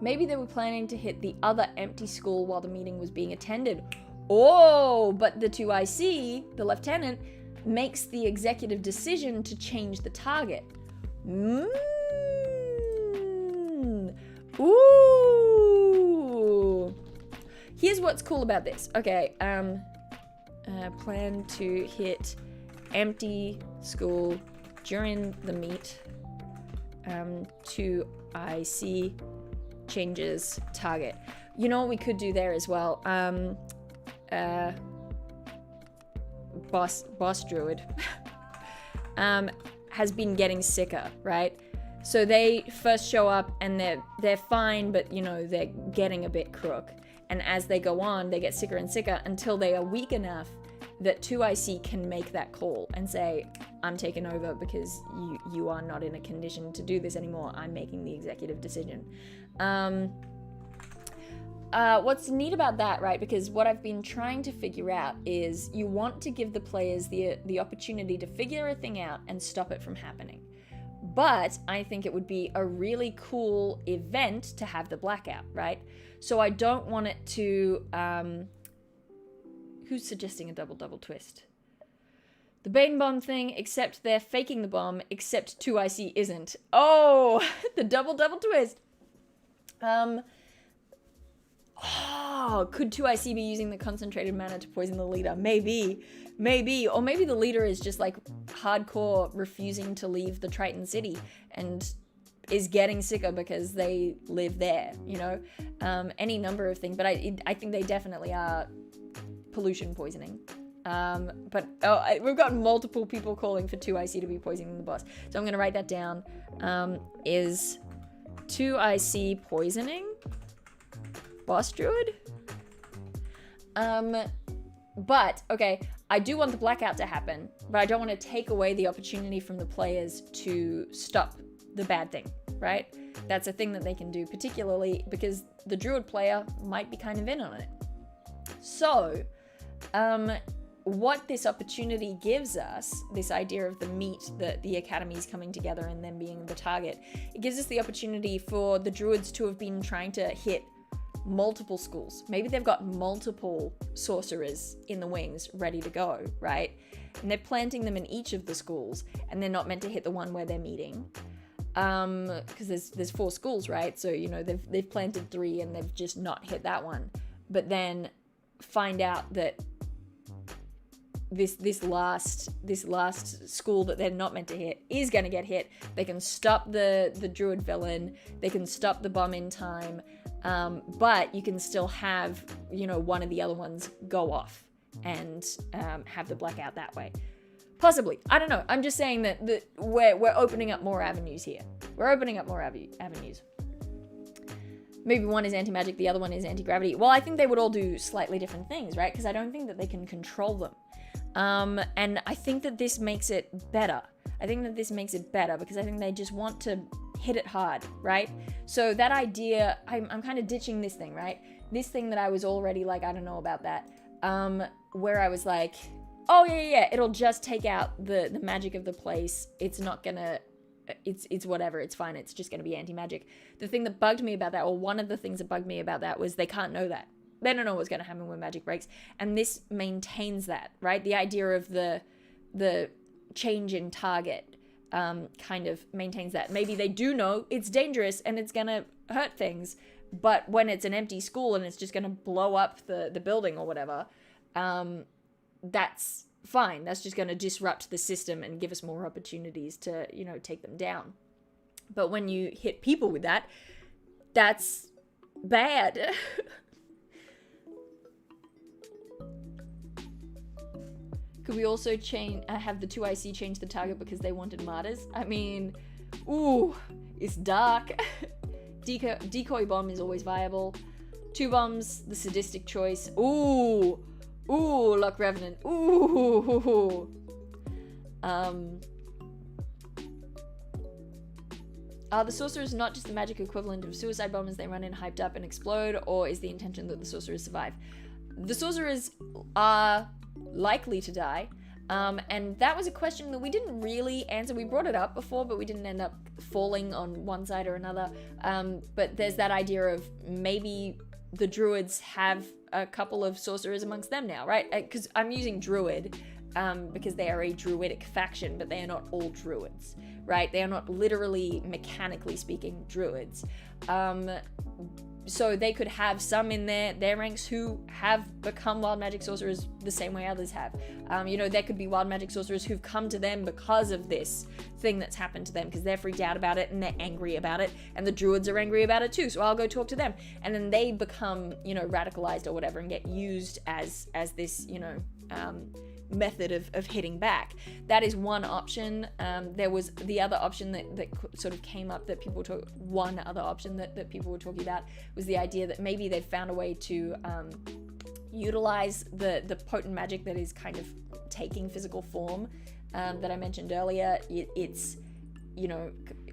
Maybe they were planning to hit the other empty school while the meeting was being attended. Oh, but the 2IC, the lieutenant, makes the executive decision to change the target. Ooh. Here's what's cool about this. Okay, plan to hit empty school during the meet. 2IC changes target. You know what we could do there as well? Boss druid has been getting sicker, right? So they first show up and they're fine, but you know, they're getting a bit crook. And as they go on, they get sicker and sicker until they are weak enough that 2IC can make that call and say, I'm taking over because you are not in a condition to do this anymore. I'm making the executive decision. What's neat about that, right? Because what I've been trying to figure out is you want to give the players the opportunity to figure a thing out and stop it from happening. But I think it would be a really cool event to have the blackout, right? So I don't want it to... who's suggesting a double twist? The Bane bomb thing, except they're faking the bomb, except 2IC isn't. Oh, the double twist. Oh, could 2IC be using the concentrated mana to poison the leader? Maybe. Or maybe the leader is just like hardcore refusing to leave the Triton City and is getting sicker because they live there, you know? Any number of things, but I think they definitely are pollution poisoning. But we've got multiple people calling for 2IC to be poisoning the boss. So I'm going to write that down. Is 2IC poisoning boss druid? But, okay, I do want the blackout to happen, but I don't want to take away the opportunity from the players to stop the bad thing, right? That's a thing that they can do, particularly because the druid player might be kind of in on it. So, what this opportunity gives us, this idea of the meat, the academies coming together and them being the target, it gives us the opportunity for the druids to have been trying to hit multiple schools. Maybe they've got multiple sorcerers in the wings ready to go, right? And they're planting them in each of the schools, and they're not meant to hit the one where they're meeting. Because there's 4 schools, right? So, you know, they've planted 3 and they've just not hit that one. But then find out that this last school that they're not meant to hit is going to get hit. They can stop the druid villain. They can stop the bomb in time. But you can still have, you know, one of the other ones go off and have the blackout that way. Possibly. I don't know. I'm just saying that we're opening up more avenues here. We're opening up more avenues. Maybe one is anti-magic, the other one is anti-gravity. Well, I think they would all do slightly different things, right? Because I don't think that they can control them. And I think that this makes it better. Because I think they just want to hit it hard, right? So that idea, I'm kind of ditching this thing, right? This thing that I was already like, I don't know about that. Where I was like, oh yeah, it'll just take out the magic of the place. It's not gonna, it's whatever, it's fine. It's just gonna be anti-magic. The thing that bugged me about that, or one of the things that bugged me about that, was they can't know that. They don't know what's gonna happen when magic breaks. And this maintains that, right? The idea of the change in target kind of maintains that. Maybe they do know it's dangerous and it's gonna hurt things, but when it's an empty school and it's just gonna blow up the building or whatever, that's fine. That's just gonna disrupt the system and give us more opportunities to, you know, take them down. But when you hit people with that, that's bad. Could we also have the 2IC change the target because they wanted martyrs? I mean, ooh, it's dark. Decoy bomb is always viable. 2 bombs, the sadistic choice. Ooh, Luck Revenant. Ooh. Are the sorcerers not just the magic equivalent of suicide bombers? They run in, hyped up, and explode, or is the intention that the sorcerers survive? The sorcerers are likely to die, and that was a question that we didn't really answer. We brought it up before, but we didn't end up falling on one side or another. But there's that idea of maybe the druids have a couple of sorcerers amongst them now, right? Because I'm using druid because they are a druidic faction, but they are not all druids, right? They are not literally, mechanically speaking, druids. So they could have some in their ranks who have become wild magic sorcerers the same way others have. There could be wild magic sorcerers who've come to them because of this thing that's happened to them, because they're freaked out about it and they're angry about it, and the druids are angry about it too, so I'll go talk to them. And then they become, radicalized or whatever and get used as this, method of hitting back. That is one option. There was the other option that sort of came up that people talk. One other option that people were talking about was the idea that maybe they'd found a way to utilize the potent magic that is kind of taking physical form that I mentioned earlier. It's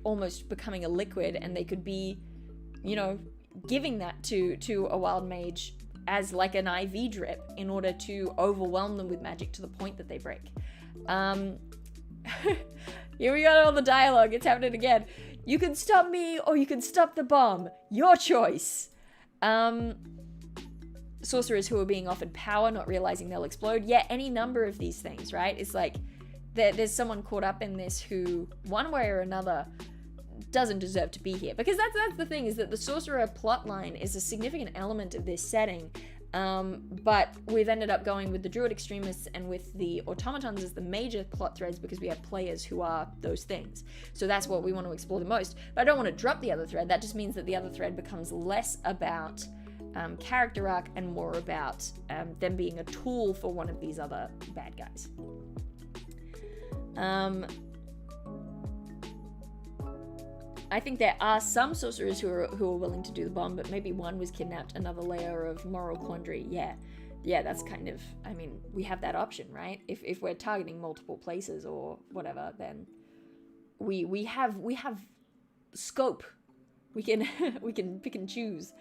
almost becoming a liquid, and they could be giving that to a wild mage as like an IV drip in order to overwhelm them with magic to the point that they break. Here we got all the dialogue. It's happening again. You can stop me or you can stop the bomb. Your choice. Sorcerers who are being offered power, not realizing they'll explode. Yeah, any number of these things, right? It's like there's someone caught up in this who, one way or another, doesn't deserve to be here, because that's the thing, is that the sorcerer plotline is a significant element of this setting, but we've ended up going with the druid extremists and with the automatons as the major plot threads because we have players who are those things. So that's what we want to explore the most, but I don't want to drop the other thread. That just means that the other thread becomes less about character arc and more about them being a tool for one of these other bad guys. I think there are some sorcerers who are willing to do the bomb, but maybe one was kidnapped. Another layer of moral quandary. Yeah, that's kind of, we have that option, right? If we're targeting multiple places or whatever, then we have scope. We can pick and choose.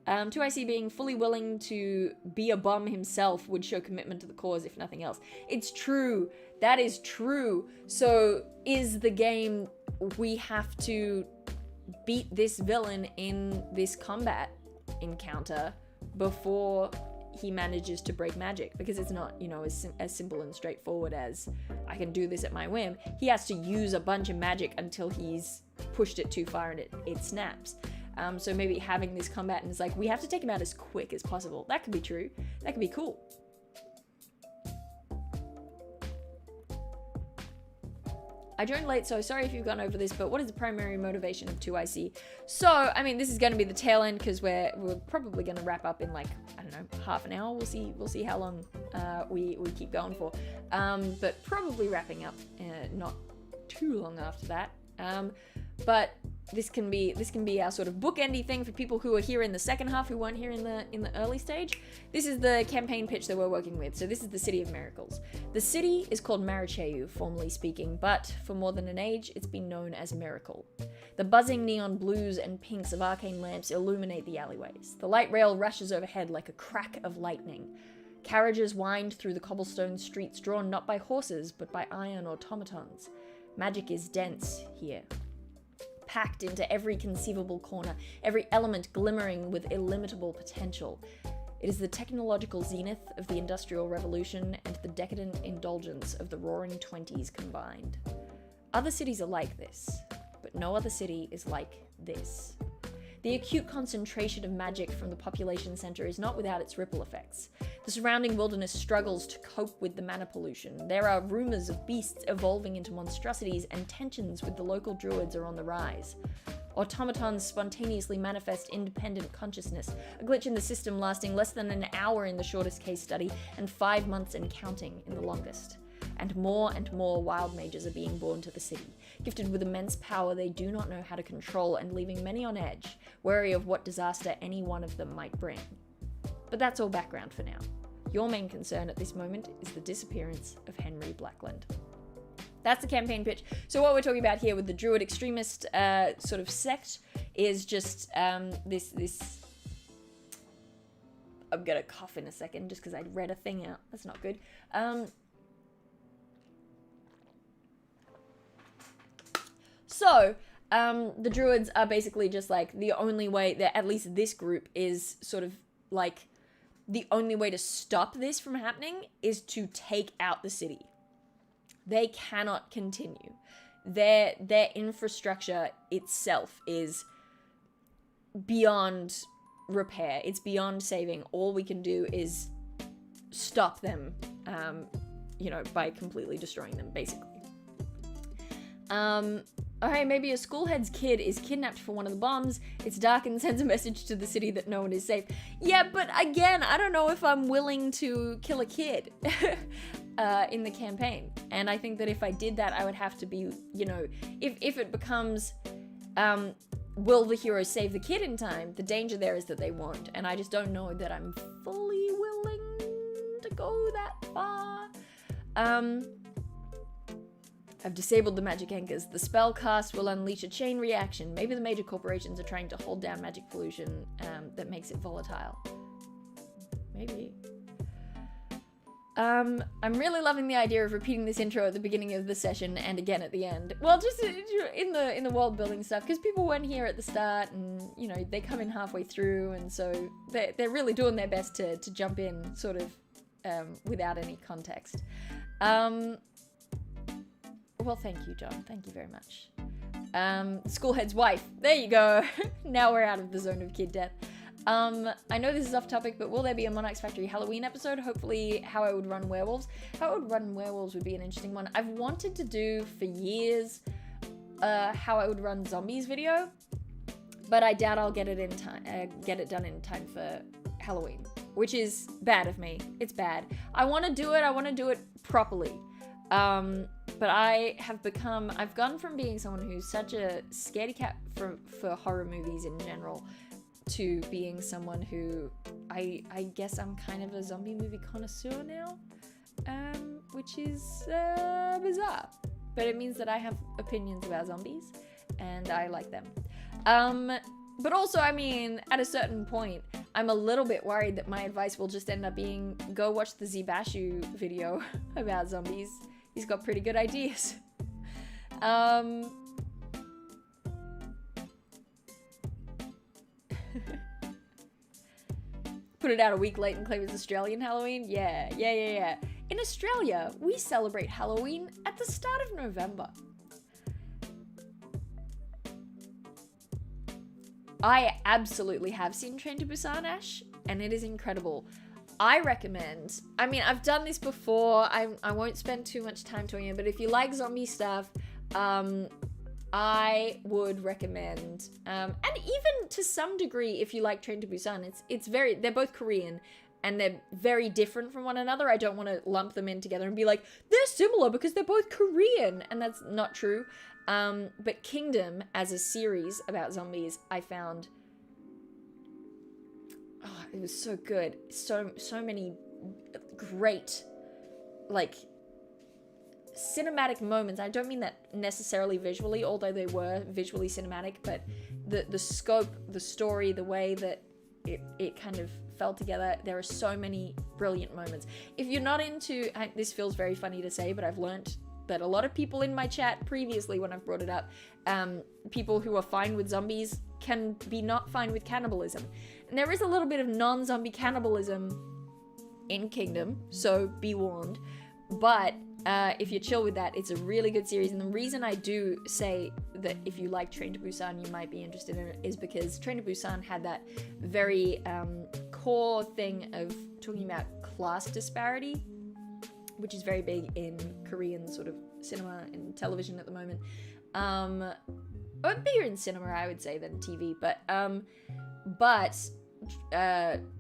2IC being fully willing to be a bomb himself would show commitment to the cause, if nothing else. It's true. That is true. So is the game, we have to beat this villain in this combat encounter before he manages to break magic, because it's not, as simple and straightforward as I can do this at my whim. He has to use a bunch of magic until he's pushed it too far and it snaps. So maybe having this combat and it's like, we have to take him out as quick as possible. That could be true. That could be cool. I joined late, so sorry if you've gone over this, but what is the primary motivation of 2IC? So, this is going to be the tail end, because we're probably going to wrap up in half an hour. We'll see how long we keep going for. But probably wrapping up not too long after that. But this can be our sort of bookending thing for people who are here in the second half who weren't here in the early stage. This is the campaign pitch that we're working with. So this is the City of Miracles. The city is called Maricheu, formally speaking, but for more than an age, it's been known as Miracle. The buzzing neon blues and pinks of arcane lamps illuminate the alleyways. The light rail rushes overhead like a crack of lightning. Carriages wind through the cobblestone streets, drawn not by horses, but by iron automatons. Magic is dense here, packed into every conceivable corner, every element glimmering with illimitable potential. It is the technological zenith of the Industrial Revolution and the decadent indulgence of the Roaring Twenties combined. Other cities are like this, but no other city is like this. The acute concentration of magic from the population center is not without its ripple effects. The surrounding wilderness struggles to cope with the mana pollution. There are rumors of beasts evolving into monstrosities, and tensions with the local druids are on the rise. Automatons spontaneously manifest independent consciousness, a glitch in the system lasting less than an hour in the shortest case study, and 5 months and counting in the longest. And more wild mages are being born to the city, gifted with immense power they do not know how to control, and leaving many on edge, wary of what disaster any one of them might bring. But that's all background for now. Your main concern at this moment is the disappearance of Henry Blackland. That's the campaign pitch. So what we're talking about here with the druid extremist sort of sect is just this... I'm gonna cough in a second just because I'd read a thing out. That's not good. So, the druids are basically just like the only way that at least this group is sort of like the only way to stop this from happening is to take out the city. They cannot continue. Their infrastructure itself is beyond repair. It's beyond saving. All we can do is stop them, by completely destroying them, basically. Okay, maybe a schoolhead's kid is kidnapped for one of the bombs. It's dark and sends a message to the city that no one is safe. Yeah, but again, I don't know if I'm willing to kill a kid in the campaign. And I think that if I did that, I would have to be, if it becomes, will the hero save the kid in time? The danger there is that they won't. And I just don't know that I'm fully willing to go that far. I've disabled the magic anchors. The spell cast will unleash a chain reaction. Maybe the major corporations are trying to hold down magic pollution that makes it volatile. Maybe. I'm really loving the idea of repeating this intro at the beginning of the session and again at the end. Well, just in the world building stuff, because people weren't here at the start, and they come in halfway through, and so they're really doing their best to jump in sort of without any context. Well, thank you, John. Thank you very much. Schoolhead's wife. There you go. Now we're out of the zone of kid death. I know this is off topic, but will there be a Monarchs Factory Halloween episode? Hopefully How I Would Run Werewolves. How I Would Run Werewolves would be an interesting one. I've wanted to do for years How I Would Run Zombies video, but I doubt I'll get it done in time for Halloween, which is bad of me. It's bad. I want to do it properly. But I've gone from being someone who's such a scaredy cat for horror movies in general to being someone who I guess I'm kind of a zombie movie connoisseur now, which is bizarre. But it means that I have opinions about zombies and I like them. But also, I mean, at a certain point, I'm a little bit worried that my advice will just end up being, go watch the Zibashu video about zombies. He's got pretty good ideas. Put it out a week late and claim it's Australian Halloween? Yeah. In Australia, we celebrate Halloween at the start of November. I absolutely have seen Train to Busan, Ash, and it is incredible. I recommend, I've done this before, I won't spend too much time talking about it, but if you like zombie stuff, I would recommend, and even to some degree, if you like Train to Busan, they're both Korean, and they're very different from one another. I don't want to lump them in together and be like, they're similar because they're both Korean, and that's not true. But Kingdom, as a series about zombies, I found... Oh, it was so good. So many great, cinematic moments. I don't mean that necessarily visually, although they were visually cinematic, but the scope, the story, the way that it kind of fell together. There are so many brilliant moments. If you're not into, this feels very funny to say, but I've learned that a lot of people in my chat previously when I've brought it up, people who are fine with zombies can be not fine with cannibalism. And there is a little bit of non-zombie cannibalism in Kingdom, so be warned. But if you're chill with that, it's a really good series. And the reason I do say that if you like Train to Busan, you might be interested in it, is because Train to Busan had that very core thing of talking about class disparity, which is very big in Korean sort of cinema and television at the moment. Or bigger in cinema, I would say, than TV. But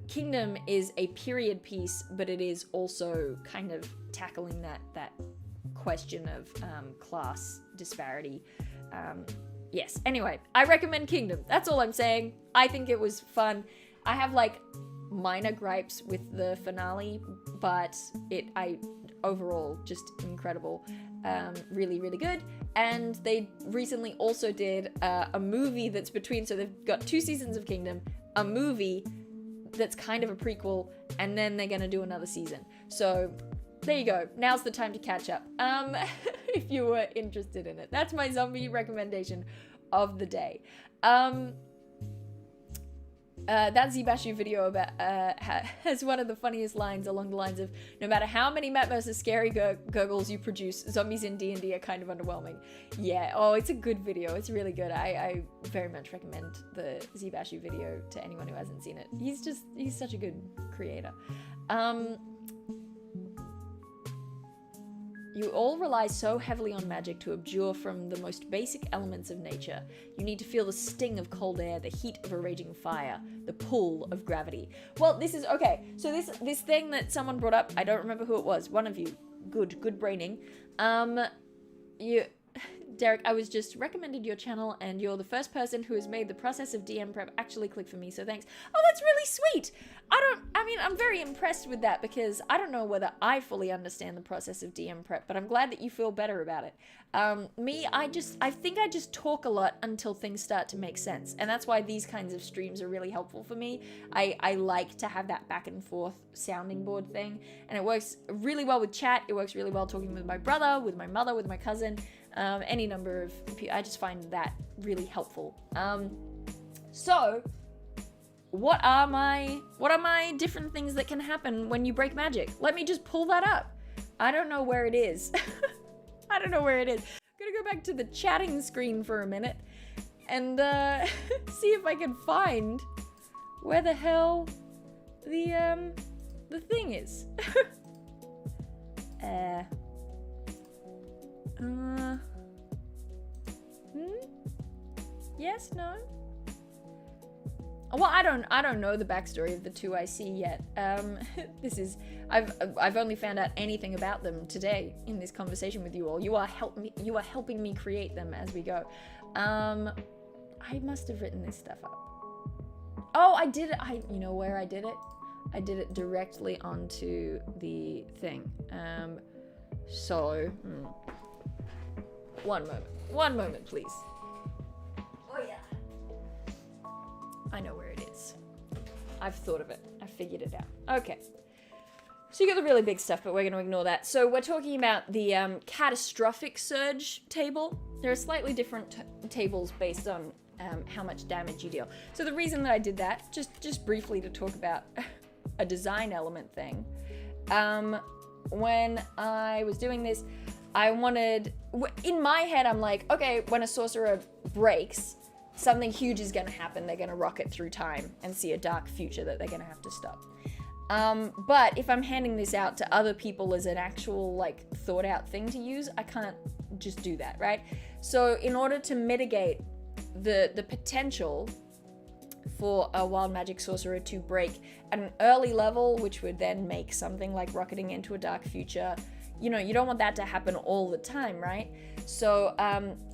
Kingdom is a period piece, but it is also kind of tackling that question of class disparity. Yes. Anyway, I recommend Kingdom. That's all I'm saying. I think it was fun. I have minor gripes with the finale, but overall just incredible. Really, really good. And they recently also did a movie that's between, so they've got 2 seasons of Kingdom, a movie that's kind of a prequel, and then they're gonna do another season. So there you go. Now's the time to catch up. If you were interested in it. That's my zombie recommendation of the day. that Zibashu video about has one of the funniest lines along the lines of, no matter how many Matt versus Scary gurgles you produce, zombies in D&D are kind of underwhelming. Yeah, oh, it's a good video. It's really good. I very much recommend the Zibashu video to anyone who hasn't seen it. He's such a good creator. You all rely so heavily on magic to abjure from the most basic elements of nature. You need to feel the sting of cold air, the heat of a raging fire, the pull of gravity. Well, this is, okay, so this thing that someone brought up, I don't remember who it was, one of you, good braining. Derek, I was just recommended your channel and you're the first person who has made the process of DM prep actually click for me, so thanks. Oh, that's really sweet. I'm very impressed with that because I don't know whether I fully understand the process of DM prep, but I'm glad that you feel better about it. I think I just talk a lot until things start to make sense, and that's why these kinds of streams are really helpful for me. I like to have that back and forth sounding board thing, and it works really well with chat. It works really well talking with my brother, with my mother, with my cousin, any number of people. I just find that really helpful. So what are my different things that can happen when you break magic? Let me just pull that up. I don't know where it is. I don't know where it is. I'm gonna go back to the chatting screen for a minute and see if I can find where the hell the thing is. Yes, no? Well, I don't know the backstory of the two I see yet. I've only found out anything about them today in this conversation with you all. You are helping me create them as we go. I must have written this stuff up. Oh, I did it. You know where I did it? I did it directly onto the thing. One moment, please. Oh yeah. I know where it is. I've thought of it. I figured it out. Okay. So you got the really big stuff, but we're going to ignore that. So we're talking about the catastrophic surge table. There are slightly different tables based on how much damage you deal. So the reason that I did that, just briefly to talk about a design element thing. When I was doing this, I wanted, in my head, I'm like, okay, when a sorcerer breaks, something huge is going to happen. They're going to rocket through time and see a dark future that they're going to have to stop. But if I'm handing this out to other people as an actual, like, thought out thing to use, I can't just do that, right? So in order to mitigate the potential for a wild magic sorcerer to break at an early level, which would then make something like rocketing into a dark future, you know, you don't want that to happen all the time, right? So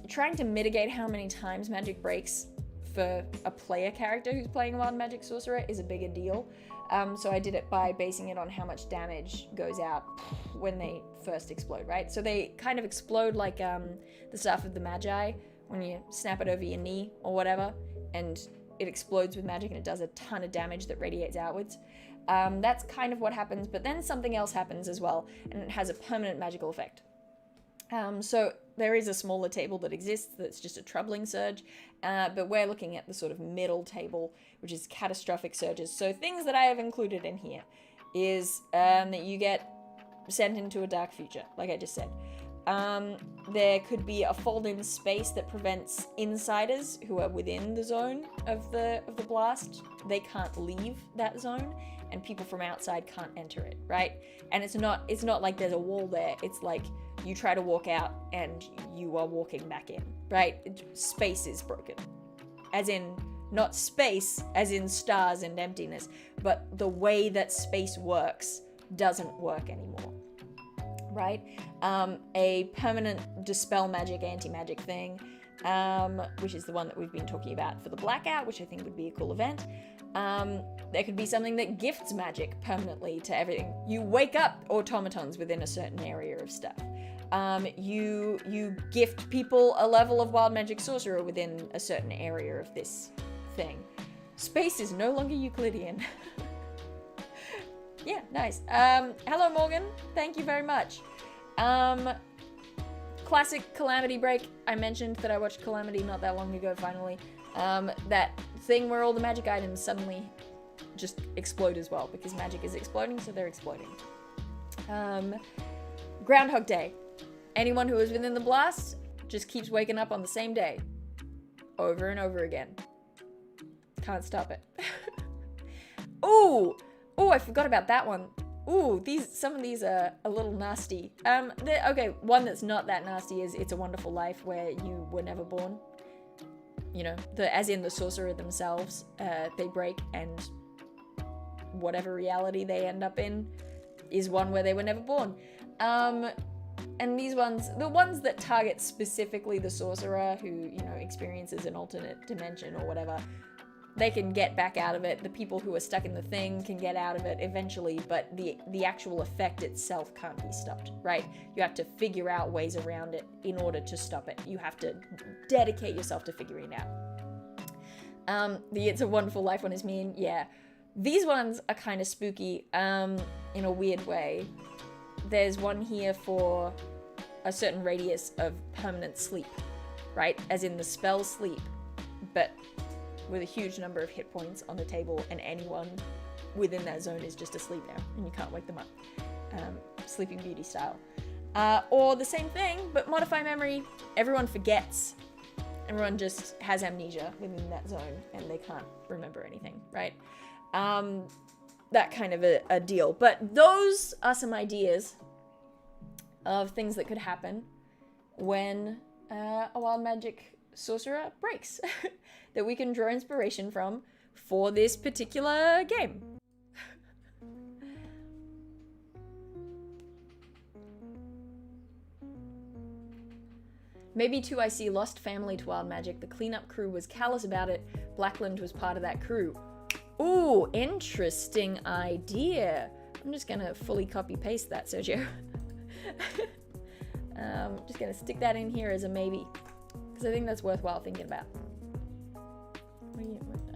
trying to mitigate how many times magic breaks for a player character who's playing a wild magic sorcerer is a bigger deal. So I did it by basing it on how much damage goes out when they first explode, right? So they kind of explode like the Staff of the Magi, when you snap it over your knee or whatever, and it explodes with magic and it does a ton of damage that radiates outwards. That's kind of what happens, but then something else happens as well, and it has a permanent magical effect. So there is a smaller table that exists that's just a troubling surge, but we're looking at the sort of middle table, which is catastrophic surges. So things that I have included in here is that you get sent into a dark future, like I just said. There could be a fold-in space that prevents insiders who are within the zone of the blast. They can't leave that zone, and people from outside can't enter it, right? And it's not like there's a wall there. It's like you try to walk out and you are walking back in, right? Space is broken. As in, not space as in stars and emptiness, but the way that space works doesn't work anymore, right? A permanent dispel magic, anti-magic thing, which is the one that we've been talking about for the blackout, which I think would be a cool event. There could be something that gifts magic permanently to everything. You wake up automatons within a certain area of stuff. You gift people a level of wild magic sorcerer within a certain area of this thing. Space is no longer Euclidean. Yeah, nice. Hello, Morgan. Thank you very much. classic Calamity break. I mentioned that I watched Calamity not that long ago, finally. That thing where all the magic items suddenly just explode as well, because magic is exploding, so they're exploding. Groundhog Day. Anyone who is within the blast just keeps waking up on the same day. Over and over again. Can't stop it. Ooh! Ooh, I forgot about that one. Ooh, some of these are a little nasty. Okay, one that's not that nasty is It's a Wonderful Life, where you were never born. You know, as in the sorcerer themselves, they break, and whatever reality they end up in is one where they were never born. And these ones, the ones that target specifically the sorcerer who, you know, experiences an alternate dimension or whatever, they can get back out of it. The people who are stuck in the thing can get out of it eventually, but the actual effect itself can't be stopped, right? You have to figure out ways around it in order to stop it. You have to dedicate yourself to figuring it out. The It's a Wonderful Life one is mean, yeah. These ones are kind of spooky, in a weird way. There's one here for a certain radius of permanent sleep, right? As in the spell sleep, but with a huge number of hit points on the table, and anyone within that zone is just asleep now, and you can't wake them up. Sleeping Beauty style. Or the same thing, but modify memory. Everyone forgets. Everyone just has amnesia within that zone, and they can't remember anything, right? That kind of a deal. But those are some ideas of things that could happen when a wild magic sorcerer breaks that we can draw inspiration from for this particular game. Maybe too, I see lost family to wild magic. The cleanup crew was callous about it. Blackland was part of that crew. Ooh, interesting idea. I'm just gonna fully copy paste that, Sergio. Just gonna stick that in here as a maybe, because I think that's worthwhile thinking about.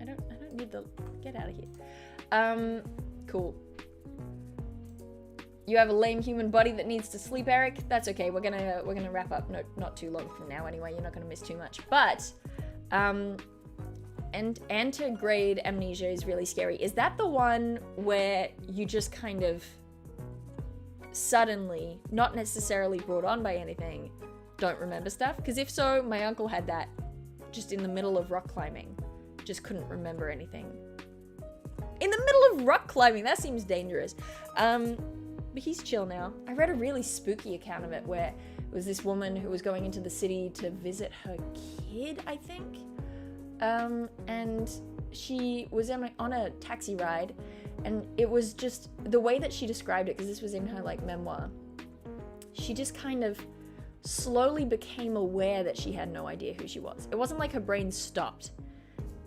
I don't need the, get out of here. Cool. You have a lame human body that needs to sleep, Eric. That's okay. We're gonna wrap up. No, not too long from now anyway. You're not gonna miss too much. But and antegrade amnesia is really scary. Is that the one where you just kind of suddenly, not necessarily brought on by anything, don't remember stuff? Because if so, my uncle had that just in the middle of rock climbing. Just couldn't remember anything. In the middle of rock climbing, that seems dangerous. But he's chill now. I read a really spooky account of it where it was this woman who was going into the city to visit her kid, I think. And she was on a taxi ride, and it was just the way that she described it, because this was in her like memoir. She just kind of slowly became aware that she had no idea who she was. It wasn't like her brain stopped.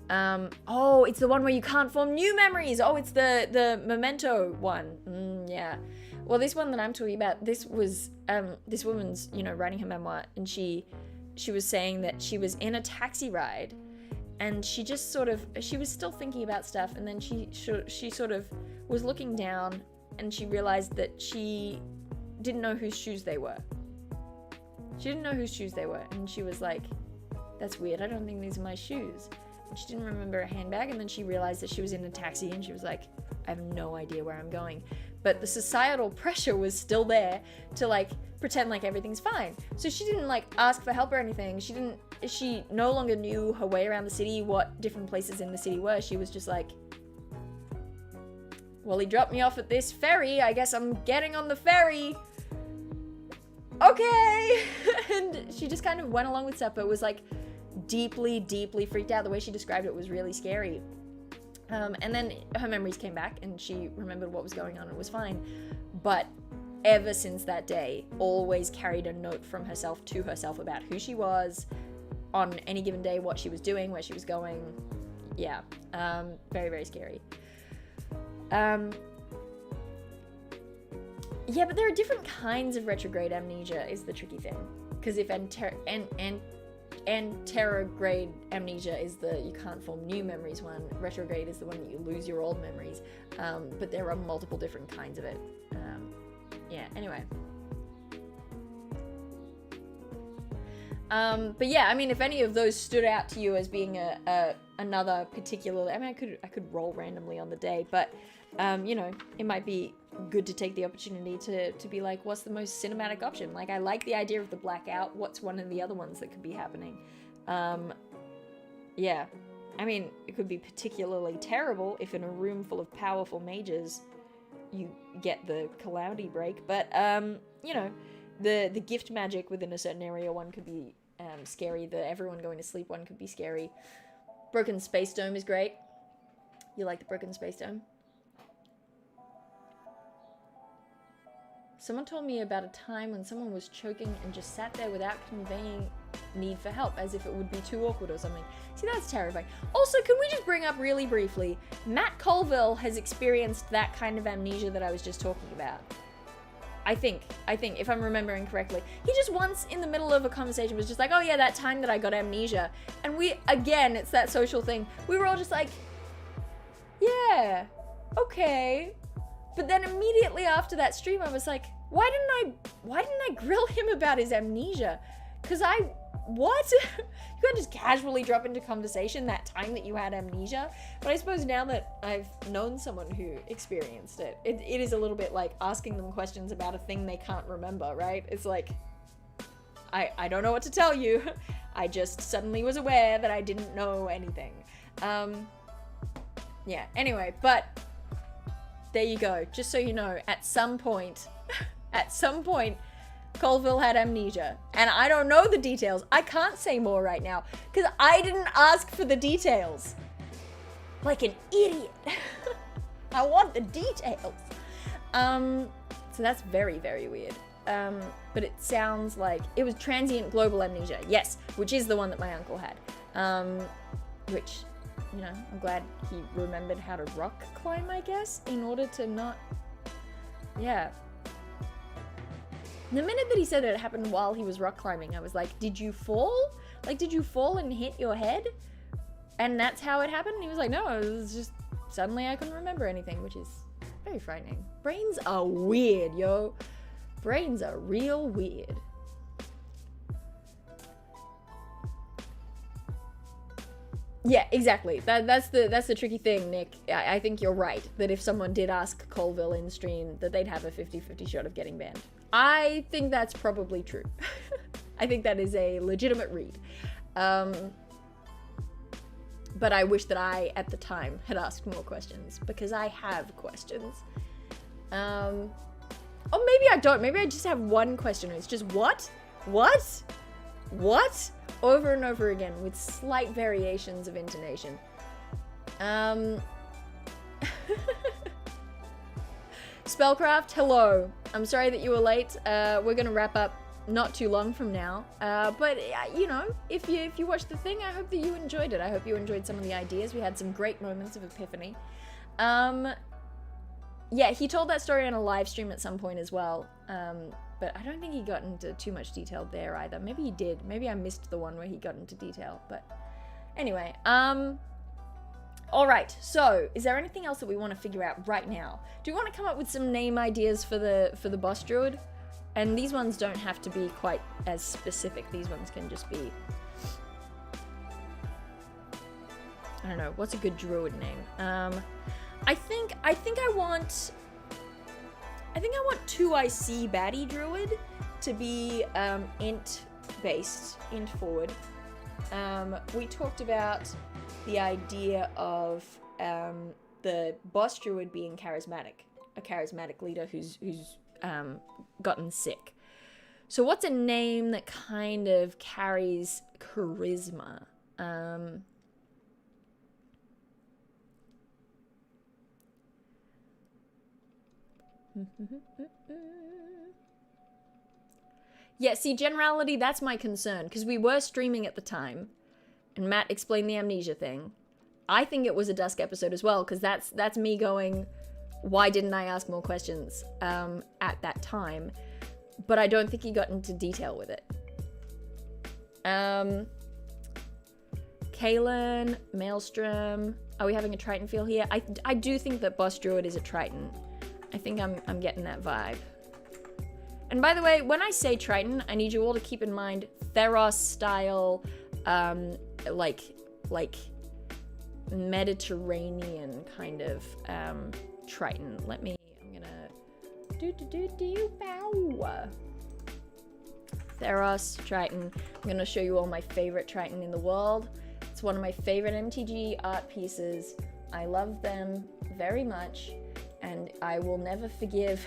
Oh, it's the one where you can't form new memories. Oh, it's the memento one. Yeah. Well, this one that I'm talking about, this was this woman's, you know, writing her memoir, and she was saying that she was in a taxi ride, and she just sort of, she was still thinking about stuff, and then she sort of was looking down, and she realized that she didn't know whose shoes they were. She didn't know whose shoes they were, and she was like, that's weird, I don't think these are my shoes. And she didn't remember her handbag, and then she realized that she was in a taxi, and she was like, I have no idea where I'm going. But the societal pressure was still there to like pretend like everything's fine. So she didn't like ask for help or anything. She no longer knew her way around the city, what different places in the city were. She was just like, well, he dropped me off at this ferry. I guess I'm getting on the ferry. Okay. And she just kind of went along with stuff, but was like deeply, deeply freaked out. The way she described it was really scary. And then her memories came back, and she remembered what was going on, and it was fine. But ever since that day, always carried a note from herself to herself about who she was on any given day, what she was doing, where she was going. Yeah, very, very scary. Yeah, but there are different kinds of retrograde amnesia is the tricky thing. Because if anterograde amnesia is the you can't form new memories one, retrograde is the one that you lose your old memories, but there are multiple different kinds of it. Yeah, anyway. But yeah, I mean, if any of those stood out to you as being another particular, I mean, I could roll randomly on the day, but you know, it might be good to take the opportunity to be like, what's the most cinematic option? Like, I like the idea of the blackout. What's one of the other ones that could be happening? Yeah, I mean, it could be particularly terrible if in a room full of powerful mages you get the calamity break, but you know, the gift magic within a certain area one could be scary. The everyone going to sleep one could be scary. Broken space dome is great. You like the broken space dome? Someone told me about a time when someone was choking and just sat there without conveying need for help, as if it would be too awkward or something. See, that's terrifying. Also, can we just bring up really briefly, Matt Colville has experienced that kind of amnesia that I was just talking about. I think, if I'm remembering correctly. He just once in the middle of a conversation was just like, oh yeah, that time that I got amnesia. And we, again, it's that social thing. We were all just like, yeah, okay. But then immediately after that stream, I was like, why didn't I grill him about his amnesia? Because what? You can't just casually drop into conversation that time that you had amnesia. But I suppose now that I've known someone who experienced it, it is a little bit like asking them questions about a thing they can't remember, right? It's like, I don't know what to tell you. I just suddenly was aware that I didn't know anything. Yeah, anyway, but there you go. Just so you know, at some point, Colville had amnesia. And I don't know the details. I can't say more right now, because I didn't ask for the details. Like an idiot. I want the details. So that's very, very weird. But it sounds like it was transient global amnesia. Yes, which is the one that my uncle had. Which, you know, I'm glad he remembered how to rock climb, I guess, in order to not... Yeah. The minute that he said it happened while he was rock climbing, I was like, did you fall? Like, did you fall and hit your head? And that's how it happened? And he was like, no, it was just suddenly I couldn't remember anything, which is very frightening. Brains are weird, yo. Brains are real weird. Yeah, exactly. That's the tricky thing, Nick. I think you're right, that if someone did ask Colville in stream, that they'd have a 50-50 shot of getting banned. I think that's probably true. I think that is a legitimate read. But I wish that I, at the time, had asked more questions, because I have questions. Or maybe I don't. Maybe I just have one question. It's just, what? What? What? Over and over again, with slight variations of intonation. Spellcraft, hello. I'm sorry that you were late. We're gonna wrap up not too long from now. But you know, if you watched the thing, I hope that you enjoyed it. I hope you enjoyed some of the ideas. We had some great moments of epiphany. Yeah, he told that story on a live stream at some point as well. But I don't think he got into too much detail there either. Maybe he did. Maybe I missed the one where he got into detail. But anyway, all right. So, is there anything else that we want to figure out right now? Do you want to come up with some name ideas for the boss druid? And these ones don't have to be quite as specific. These ones can just be, I don't know. What's a good druid name? I think I want 2IC baddie druid to be int based, int forward. We talked about the idea of the boss druid being charismatic, a charismatic leader who's gotten sick. So what's a name that kind of carries charisma? Yeah, see, generality, that's my concern, because we were streaming at the time, and Matt explained the amnesia thing. I think it was a Dusk episode as well, because that's me going, why didn't I ask more questions at that time? But I don't think he got into detail with it. Kaylin, Maelstrom, are we having a Triton feel here? I do think that Boss Druid is a Triton. I think I'm getting that vibe. And by the way, when I say Triton, I need you all to keep in mind Theros style, like Mediterranean kind of Triton. I'm gonna bow. Theros Triton. I'm gonna show you all my favorite Triton in the world. It's one of my favorite MTG art pieces. I love them very much, and I will never forgive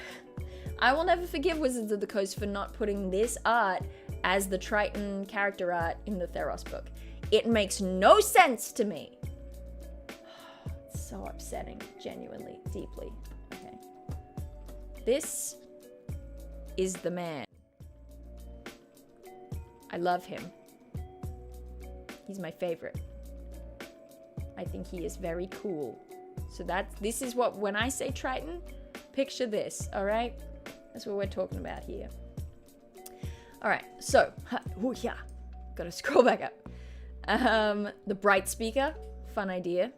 Wizards of the Coast for not putting this art as the Triton character art in the Theros book. It makes no sense to me. It's so upsetting, genuinely, deeply. Okay. This is the man. I love him. He's my favorite. I think he is very cool. So this is what, when I say Triton, picture this, all right? That's what we're talking about here. All right, so, gotta scroll back up. The Bright Speaker, fun idea.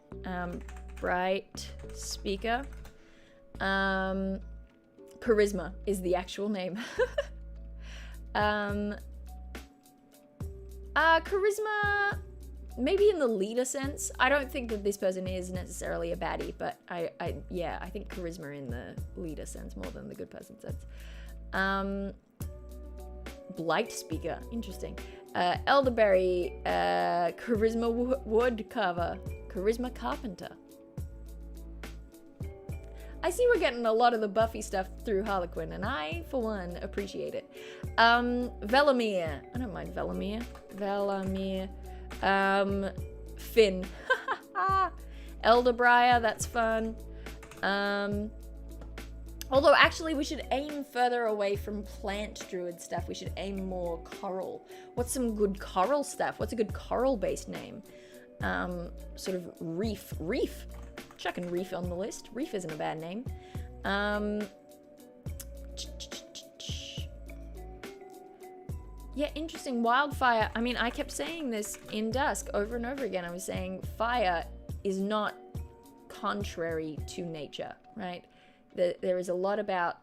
Bright Speaker. Charisma is the actual name. Charisma, maybe in the leader sense. I don't think that this person is necessarily a baddie, but I think charisma in the leader sense more than the good person sense. Blight Speaker, interesting. Elderberry, Charisma Woodcarver, Charisma Carpenter. I see we're getting a lot of the Buffy stuff through Harlequin, and I, for one, appreciate it. Velamir. I don't mind Velamir. Velamir. Finn. Elderbriar, that's fun. Although, actually, we should aim further away from plant druid stuff. We should aim more coral. What's some good coral stuff? What's a good coral-based name? Sort of reef. Reef. Chucking Reef on the list. Reef isn't a bad name. Yeah, interesting. Wildfire. I mean, I kept saying this in Dusk over and over again. I was saying fire is not contrary to nature, right? There is a lot about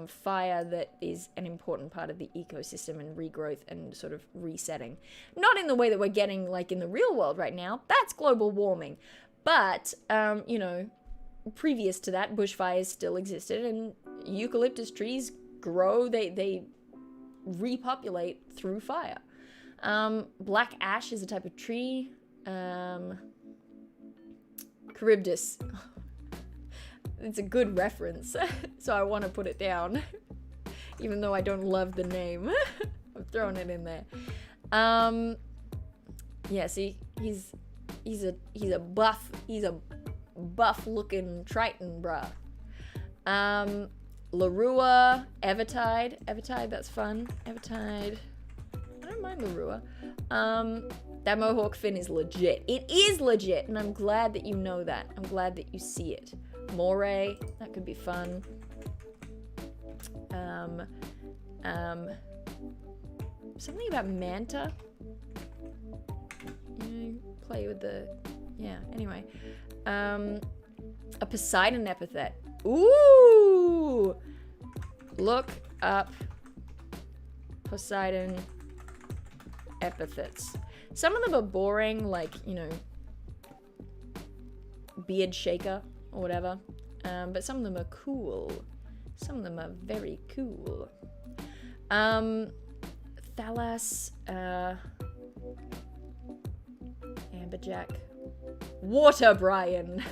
fire that is an important part of the ecosystem and regrowth and sort of resetting. Not in the way that we're getting like in the real world right now. That's global warming. But, you know, previous to that, bushfires still existed, and eucalyptus trees grow, they repopulate through fire. Black ash is a type of tree. Charybdis. It's a good reference, so I want to put it down, even though I don't love the name. I'm throwing it in there. Yeah, see, he's a buff looking Triton, bruh. Larua, Evertide, that's fun. Evertide, I don't mind Larua. That Mohawk fin is legit. It is legit, and I'm glad that you know that. I'm glad that you see it. Moray, that could be fun. Something about Manta. Play with the, yeah, anyway. A Poseidon epithet. Ooh! Look up Poseidon epithets. Some of them are boring, like, you know, beard shaker or whatever. But some of them are cool. Some of them are very cool. Thalas, Amberjack. Water Brian.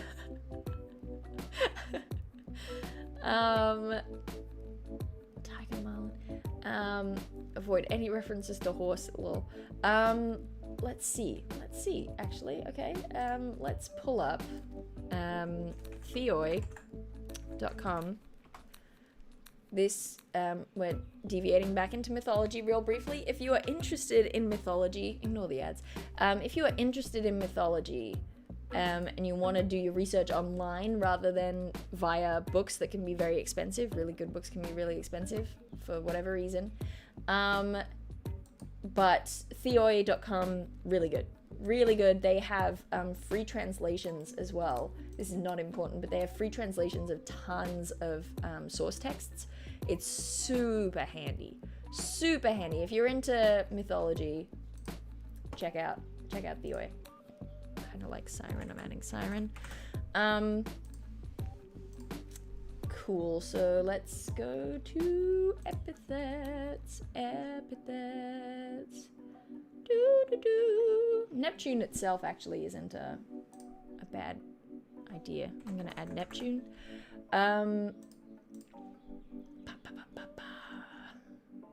Tiger Marlin. Avoid any references to horse. Lol. Let's see, actually, okay. Let's pull up theoi.com. This, we're deviating back into mythology real briefly. If you are interested in mythology, ignore the ads. If you are interested in mythology, and you want to do your research online rather than via books that can be very expensive, really good books can be really expensive for whatever reason. But theoi.com, really good. Really good. They have free translations as well. This is not important, but they have free translations of tons of source texts. It's super handy. Super handy. If you're into mythology, check out Theoi. Kind of like Siren. I'm adding Siren. Cool. So let's go to epithets. Neptune itself actually isn't a bad idea. I'm gonna add Neptune.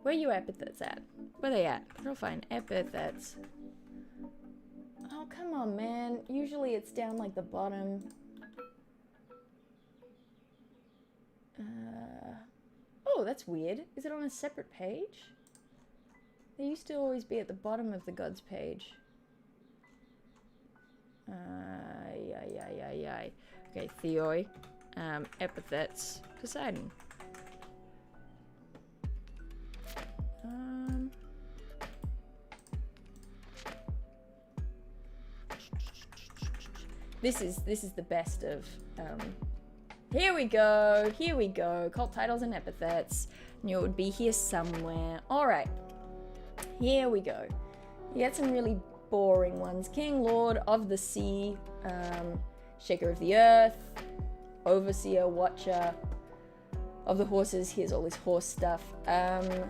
Where are your epithets at? Where are they at? I'll find epithets. Oh, come on, man. Usually it's down like the bottom. Oh, that's weird. Is it on a separate page? They used to always be at the bottom of the gods page. Okay, Theoi. Epithets. Poseidon. This is the best of here we go. Cult titles and epithets. Knew it would be here somewhere. Alright. Here we go. You get some really boring ones. King, Lord of the Sea, Shaker of the Earth, Overseer, Watcher of the Horses. Here's all this horse stuff. And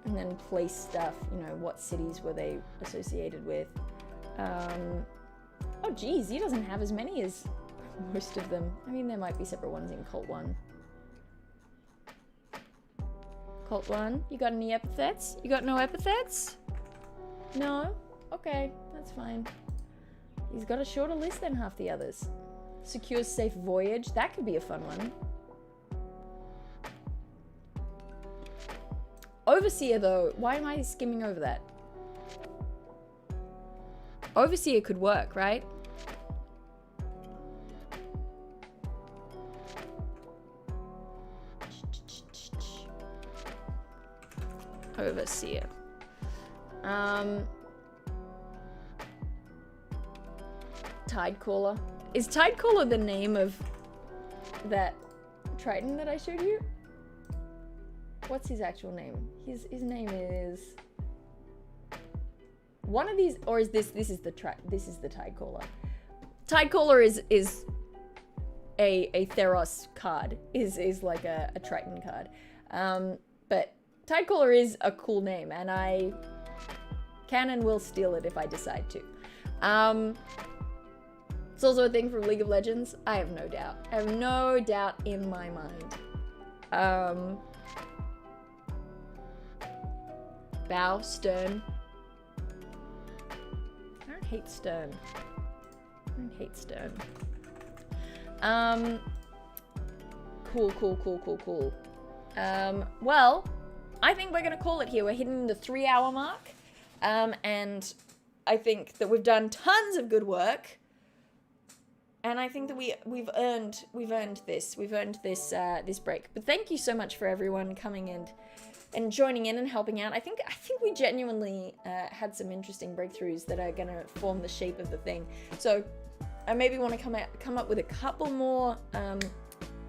then place stuff. You know, what cities were they associated with? Oh geez, he doesn't have as many as most of them. I mean, there might be separate ones in Cult 1. Cult 1, you got any epithets? You got no epithets? No? Okay, that's fine. He's got a shorter list than half the others. Secures safe voyage. That could be a fun one. Overseer, though. Why am I skimming over that? Overseer could work, right? Overseer. Tidecaller. Is Tidecaller the name of that Triton that I showed you? What's his actual name? His name is one of these, or is this is the Tidecaller. Tidecaller is a Theros card. Is like a Triton card. But Tidecaller is a cool name, and I can and will steal it if I decide to. It's also a thing from League of Legends. I have no doubt. I have no doubt in my mind. Bow, stern. I don't hate stern. Cool. Well, I think we're gonna call it here. We're hitting the 3-hour mark. And I think that we've done tons of good work. And I think that we've earned this break. But thank you so much for everyone coming and joining in and helping out. I think we genuinely had some interesting breakthroughs that are gonna form the shape of the thing. So I maybe want to come up with a couple more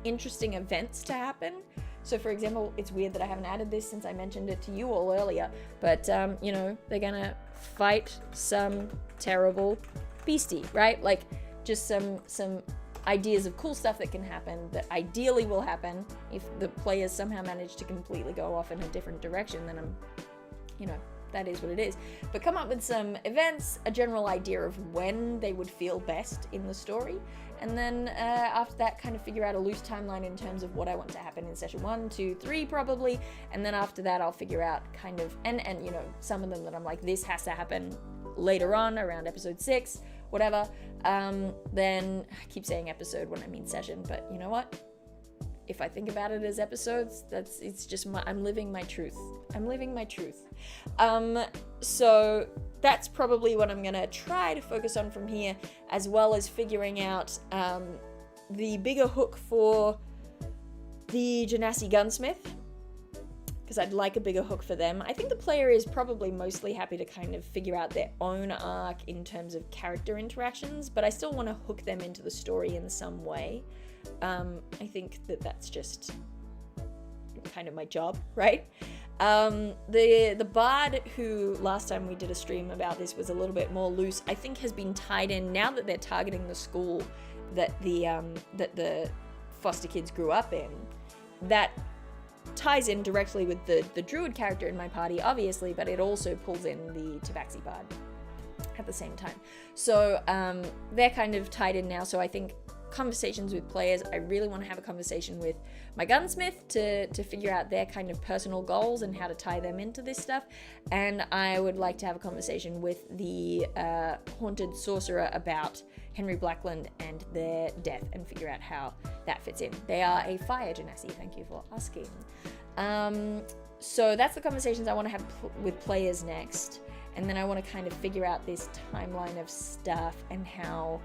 interesting events to happen. So for example, it's weird that I haven't added this since I mentioned it to you all earlier, but you know, they're gonna fight some terrible beastie, right? Like just some ideas of cool stuff that can happen that ideally will happen if the players somehow manage to completely go off in a different direction. Then that is what it is. But come up with some events, a general idea of when they would feel best in the story, and then after that, kind of figure out a loose timeline in terms of what I want to happen in session 1, 2, 3 probably, and then after that I'll figure out kind of, and you know, some of them that I'm like, this has to happen later on around episode 6, whatever. Then I keep saying episode when I mean session, but you know what? If I think about it as episodes, it's just I'm living my truth. So that's probably what I'm gonna try to focus on from here, as well as figuring out the bigger hook for the Genasi Gunsmith. because I'd like a bigger hook for them. I think the player is probably mostly happy to kind of figure out their own arc in terms of character interactions, but I still want to hook them into the story in some way. I think that that's just kind of my job, right? The bard who last time we did a stream about this was a little bit more loose, I think has been tied in now that they're targeting the school that the foster kids grew up in. That ties in directly with the druid character in my party, obviously, but it also pulls in the tabaxi bard at the same time. So they're kind of tied in now, so I think conversations with players, I really want to have a conversation with my gunsmith to figure out their kind of personal goals and how to tie them into this stuff, and I would like to have a conversation with the haunted sorcerer about Henry Blackland and their death and figure out how that fits in. They are a fire genasi, thank you for asking. So that's the conversations I want to have with players next, and then I want to kind of figure out this timeline of stuff and how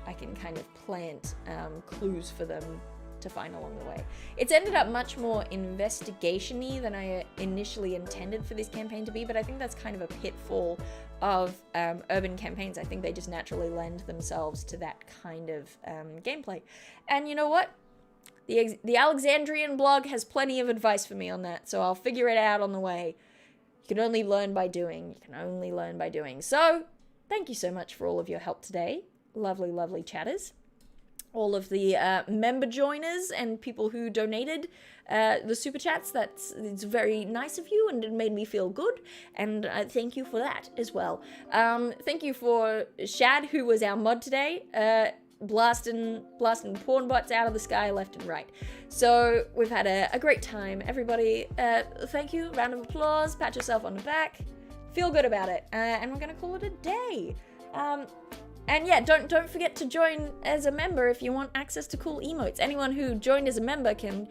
I can kind of plant clues for them to find along the way. It's ended up much more investigation-y than I initially intended for this campaign to be, but I think that's kind of a pitfall of urban campaigns. I think they just naturally lend themselves to that kind of gameplay. And you know what? The Alexandrian blog has plenty of advice for me on that, so I'll figure it out on the way. You can only learn by doing. You can only learn by doing. So, thank you so much for all of your help today. Lovely, lovely chatters. All of the member joiners and people who donated the super chats. It's very nice of you, and it made me feel good. And thank you for that as well. Thank you for Shad, who was our mod today, blasting porn bots out of the sky left and right. So we've had a great time, everybody. Thank you. Round of applause. Pat yourself on the back. Feel good about it. And we're gonna call it a day. And yeah, don't forget to join as a member if you want access to cool emotes. Anyone who joined as a member can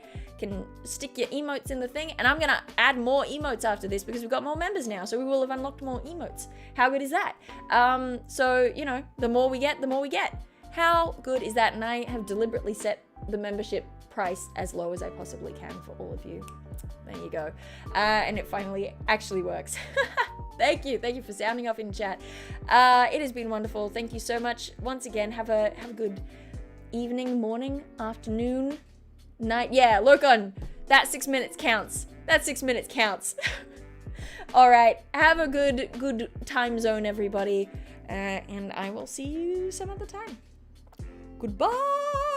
stick your emotes in the thing, and I'm gonna add more emotes after this because we've got more members now, so we will have unlocked more emotes. How good is that? So, you know, the more we get, the more we get. How good is that? And I have deliberately set the membership price as low as I possibly can for all of you. There you go. And it finally actually works. Thank you for sounding off in chat. It has been wonderful. Thank you so much. Once again, have a good evening, morning, afternoon, night. Yeah, look on. That 6 minutes counts. That 6 minutes counts. All right. Have a good time zone, everybody. And I will see you some other time. Goodbye.